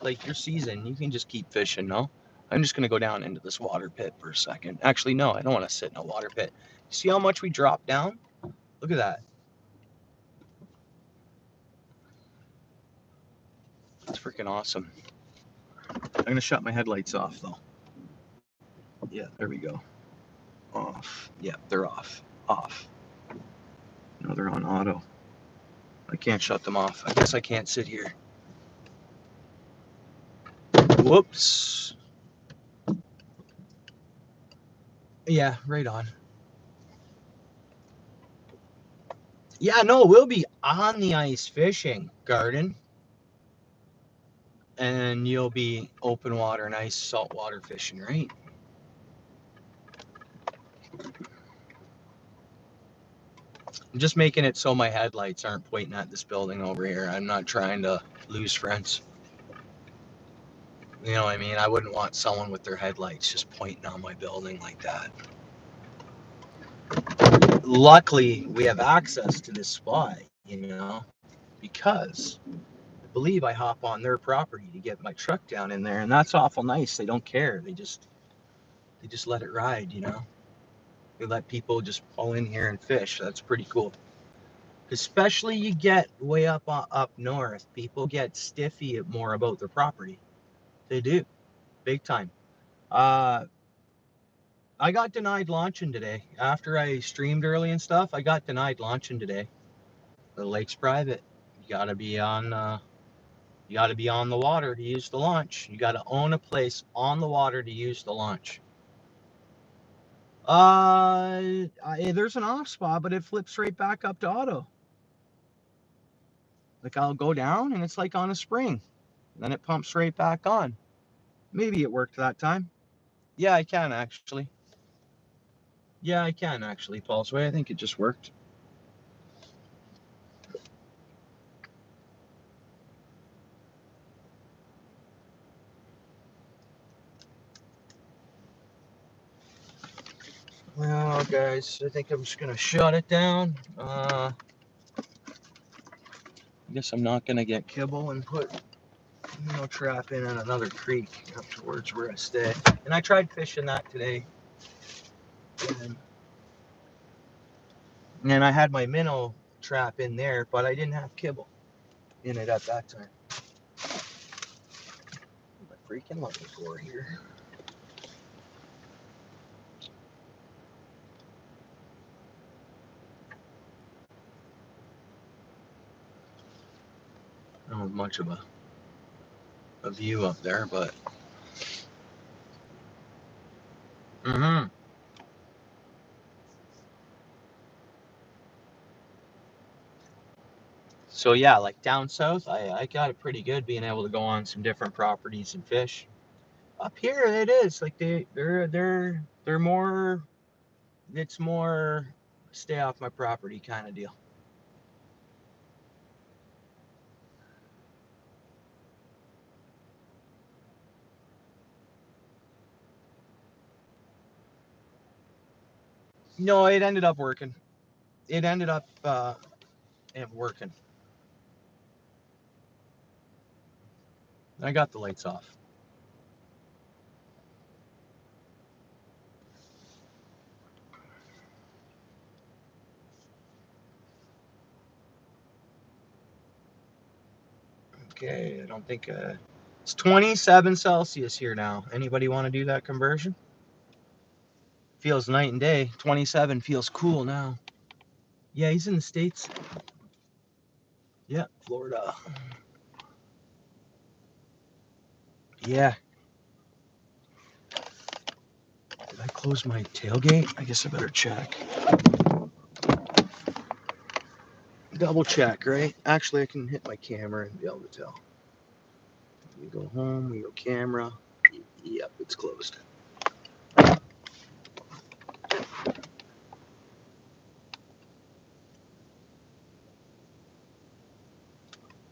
Like your season, you can just keep fishing, no? I'm just gonna go down into this water pit for a second. Actually, no, I don't want to sit in a water pit. See how much we dropped down? Look at that. It's freaking awesome. I'm gonna shut my headlights off though. Yeah, there we go. Off. Yeah, they're off. Off. No, they're on auto. I can't shut them off. I guess I can't sit here. Whoops. Yeah, right on. Yeah, no, we'll be on the ice fishing, Garden. And you'll be open water, nice saltwater fishing, right? I'm just making it so my headlights aren't pointing at this building over here. I'm not trying to lose friends. You know what I mean? I wouldn't want someone with their headlights just pointing on my building like that. Luckily, we have access to this spot, because I believe I hop on their property to get my truck down in there, and that's awful nice. They don't care. They just let it ride. They let people just pull in here and fish. That's pretty cool. Especially you get way up north, people get stiffy more about their property. They do, big time. Uh, I got denied launching today after I streamed early and stuff. I got denied launching today. The lake's private. You gotta be on. You gotta be on the water to use the launch. You gotta own a place on the water to use the launch. There's an off spot, but it flips right back up to auto. Like I'll go down and it's like on a spring. Then it pumps right back on. Maybe it worked that time. Yeah, I can actually. Yeah, I can actually, Pulse Way. I think it just worked. Well, guys, I think I'm just gonna shut it down. I guess I'm not gonna get kibble and put trap in another creek up towards where I stay. And I tried fishing that today, and I had my minnow trap in there, but I didn't have kibble in it at that time. I'm freaking looking for here. I don't have much of a view up there, but. Mm-hmm. So yeah, like down south, I got it pretty good being able to go on some different properties and fish. Up here, it is like they're more It's more stay off my property kind of deal. No, it ended up working. It ended up working. I got the lights off. Okay, I don't think it's 27 Celsius here now. Anybody want to do that conversion? Feels night and day. 27 feels cool now. Yeah, he's in the States. Yeah, Florida. Yeah. Did I close my tailgate? I guess I better check. Double check, right? Actually, I can hit my camera and be able to tell. We go home, we go camera. Yep, it's closed.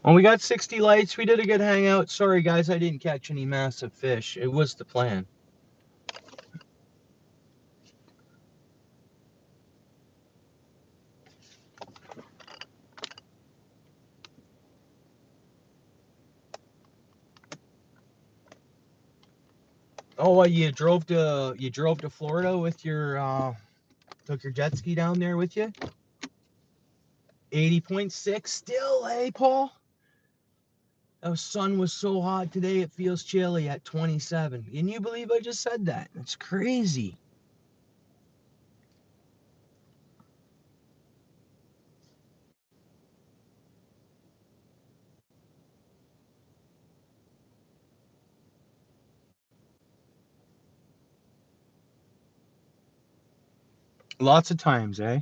Well, we got 60 lights. We did a good hangout. Sorry, guys, I didn't catch any massive fish. It was the plan. Oh, well, you drove to Florida with your took your jet ski down there with you? 80.6 still, hey, Paul? The sun was so hot today, it feels chilly at 27. Can you believe I just said that? That's crazy. Lots of times, eh?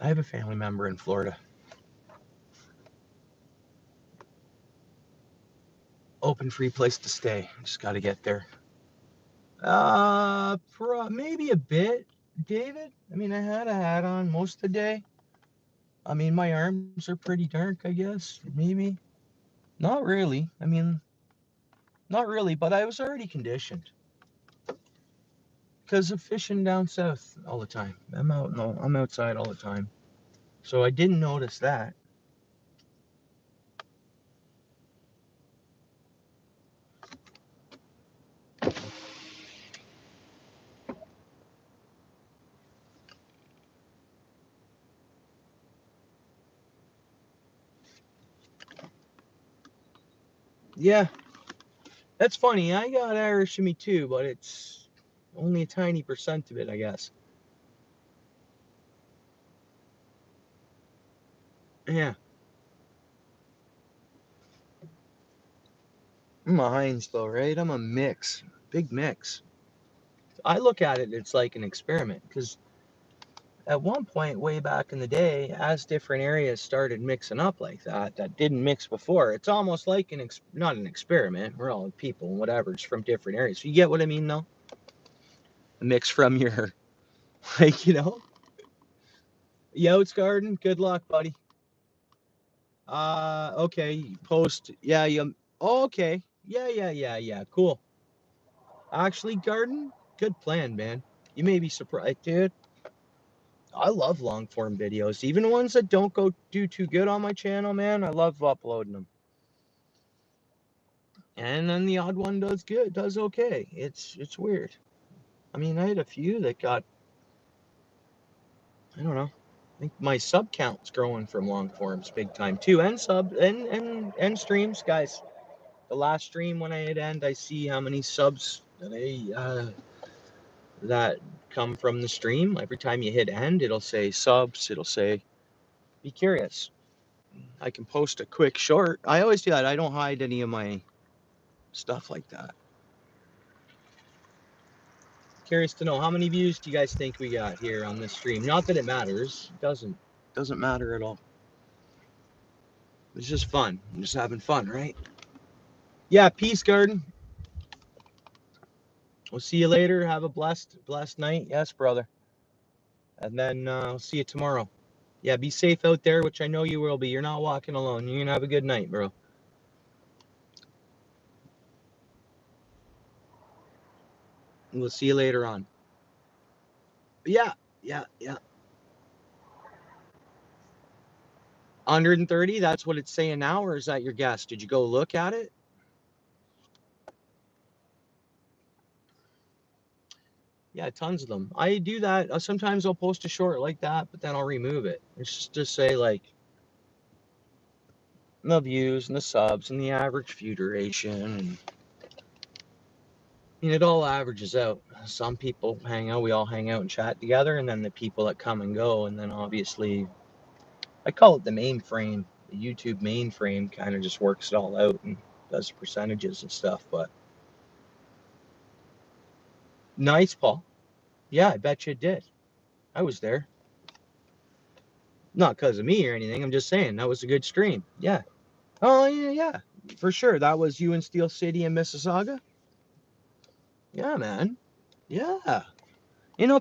I have a family member in Florida. Open, free place to stay. Just got to get there. Maybe a bit, David. I mean, I had a hat on most of the day. I mean, my arms are pretty dark, I guess. Maybe. Not really. I mean, not really, but I was already conditioned because of fishing down south all the time. I'm outside all the time. So I didn't notice that. Yeah, that's funny. I got Irish in me too, but it's only a tiny percent of it, I guess. Yeah, I'm a Heinz though, right? I'm a mix, big mix. I look at it, it's like an experiment because at one point, way back in the day, as different areas started mixing up like that didn't mix before, it's almost like not an experiment. We're all people and whatever, it's from different areas. You get what I mean, though? A mix from your, like, Yotes Garden. Good luck, buddy. Okay, post. Yeah, you. Oh, okay. Yeah. Cool. Actually, Garden, good plan, man. You may be surprised, dude. I love long form videos, even ones that don't go do too good on my channel, man. I love uploading them. And then the odd one does good, does okay. It's weird. I mean, I had a few that got, I don't know. I think my sub count's growing from long forms big time too, and sub and streams, guys. The last stream when I hit end, I see how many subs that come from the stream. Every time you hit end, it'll say subs. It'll say, be curious. I can post a quick short. I always do that. I don't hide any of my stuff like that. Curious to know how many views do you guys think we got here on this stream? Not that it matters. It doesn't matter at all. It's just fun. I'm just having fun, right? Yeah, Peace Garden. We'll see you later. Have a blessed night. Yes, brother. And then I'll see you tomorrow. Yeah, be safe out there, which I know you will be. You're not walking alone. You're going to have a good night, bro. We'll see you later on. Yeah. 130, that's what it's saying now, or is that your guess? Did you go look at it? Yeah, tons of them. I do that. Sometimes I'll post a short like that, but then I'll remove it. It's just say like the views and the subs and the average view duration, and it all averages out. Some people hang out, we all hang out and chat together, and then the people that come and go, and then obviously I call it the mainframe. The YouTube mainframe kind of just works it all out and does percentages and stuff. But nice, Paul. Yeah, I bet you it did. I was there. Not because of me or anything. I'm just saying that was a good stream. Yeah. Oh yeah, for sure. That was you in Steel City and Mississauga. Yeah, man. Yeah.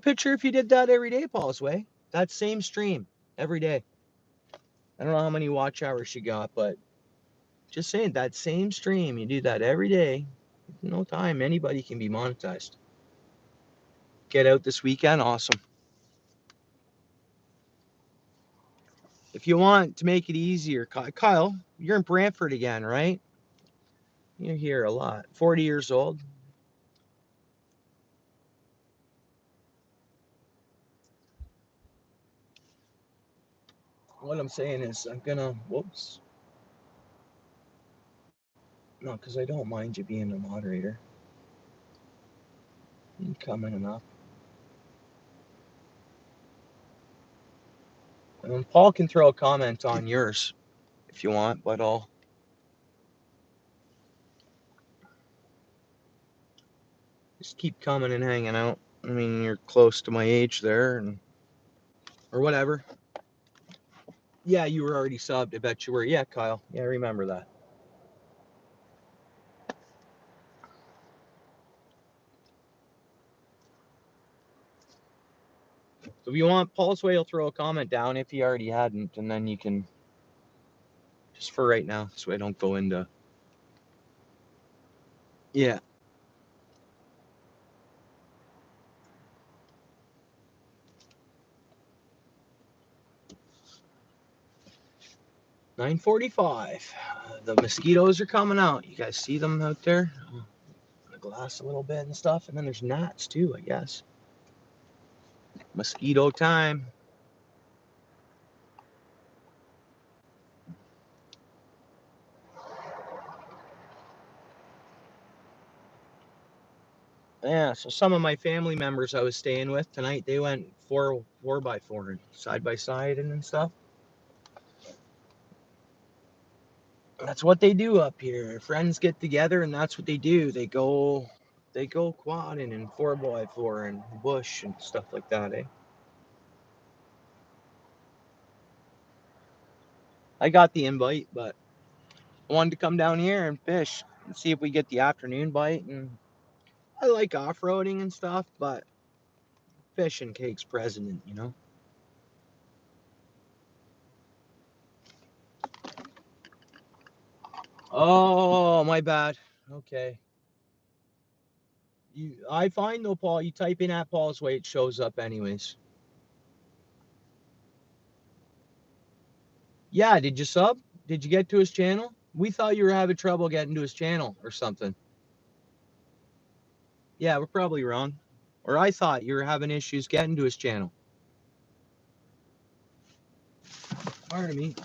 Picture if you did that every day, Paul's way. That same stream every day. I don't know how many watch hours you got, but just saying that same stream, you do that every day. No time. Anybody can be monetized. Get out this weekend. Awesome. If you want to make it easier, Kyle, you're in Brantford again, right? You're here a lot. 40 years old. What I'm saying is I'm gonna, whoops. No, because I don't mind you being a moderator. You coming enough. And Paul can throw a comment on yours if you want, but I'll just keep coming and hanging out. I mean, you're close to my age there, or whatever. Yeah, you were already subbed. I bet you were. Yeah, Kyle. Yeah, I remember that. So if you want, Paul's way, he'll throw a comment down if he already hadn't, and then you can, just for right now, so I don't go into. Yeah. $9:45. The mosquitoes are coming out. You guys see them out there? The glass a little bit and stuff, and then there's gnats too, I guess. Mosquito time. Yeah, so some of my family members I was staying with tonight, they went 4x4 and side by side and stuff. That's what they do up here. Friends get together and that's what they do. They go quadding and 4x4 and bush and stuff like that, eh? I got the invite, but I wanted to come down here and fish and see if we get the afternoon bite. And I like off-roading and stuff, but fishing takes precedent, Oh, my bad. Okay. I find though, Paul, you type in at Paul's way, it shows up anyways. Yeah, did you sub? Did you get to his channel? We thought you were having trouble getting to his channel or something. Yeah, we're probably wrong. Or I thought you were having issues getting to his channel. Pardon me.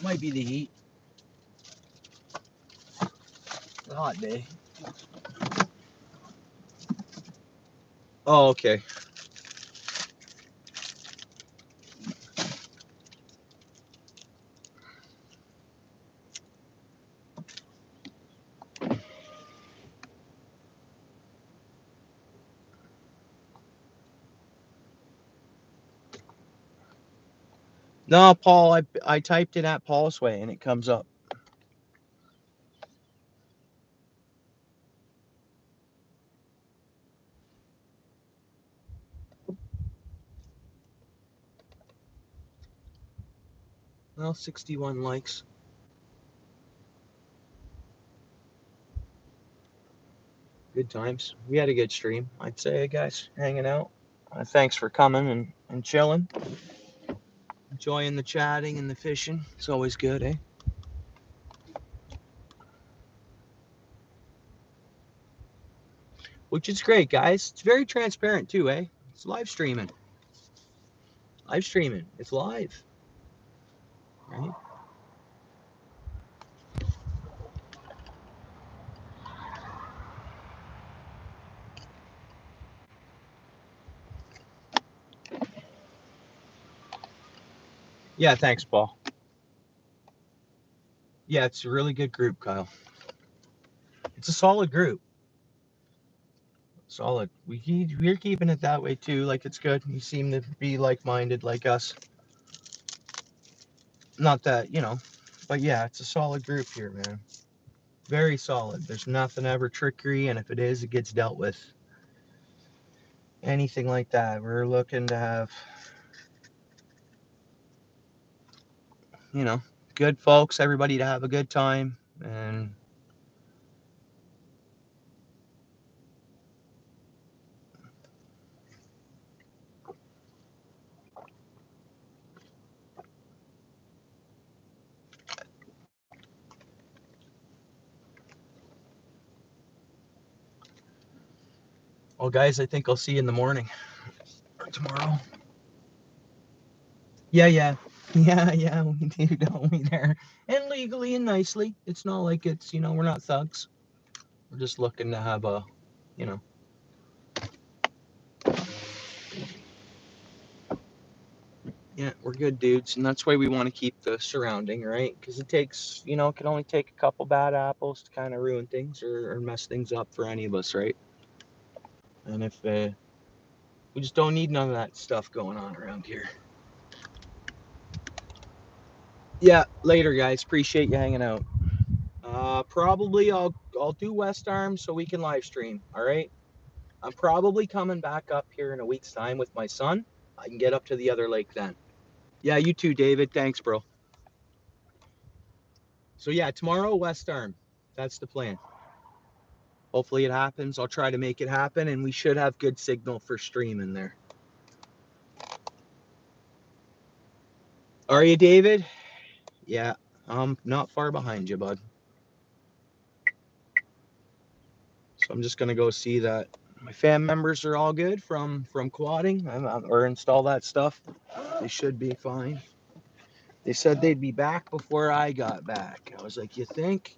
Might be the heat. It's a hot day. Oh, okay. No, Paul, I typed in at Paul's way and it comes up. Well, 61 likes. Good times. We had a good stream, I'd say, guys, hanging out. Thanks for coming and chilling. Enjoying the chatting and the fishing. It's always good, eh? Which is great, guys. It's very transparent, too, eh? It's live streaming. Live streaming. It's live. Right? Yeah, thanks, Paul. Yeah, it's a really good group, Kyle. It's a solid group. Solid. We're keeping it that way too. Like, it's good. You seem to be like-minded like us. Not that, but yeah, it's a solid group here, man. Very solid. There's nothing ever trickery, and if it is, it gets dealt with. Anything like that. We're looking to have, good folks, everybody to have a good time, and well, guys, I think I'll see you in the morning or tomorrow. Yeah, we do, don't we, there? And legally and nicely. It's not like it's, we're not thugs. We're just looking to have a, yeah, we're good dudes, and that's why we want to keep the surrounding, right? Because it takes, it can only take a couple bad apples to kind of ruin things or mess things up for any of us, right? And if we just don't need none of that stuff going on around here. Yeah, later, guys. Appreciate you hanging out. Probably I'll do West Arm so we can live stream. All right. I'm probably coming back up here in a week's time with my son. I can get up to the other lake then. Yeah, you too, David. Thanks, bro. So yeah, tomorrow West Arm. That's the plan. Hopefully it happens. I'll try to make it happen, and we should have good signal for streaming there. Are you, David? Yeah, I'm not far behind you, bud. So I'm just gonna go see that my fam members are all good from quadding or install that stuff. They should be fine. They said they'd be back before I got back. I was like, you think?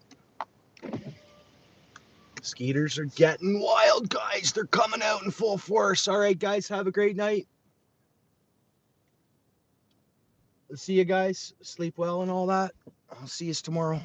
Skeeters are getting wild, guys. They're coming out in full force. All right, guys, have a great night. See you guys. Sleep well and all that. I'll see you tomorrow.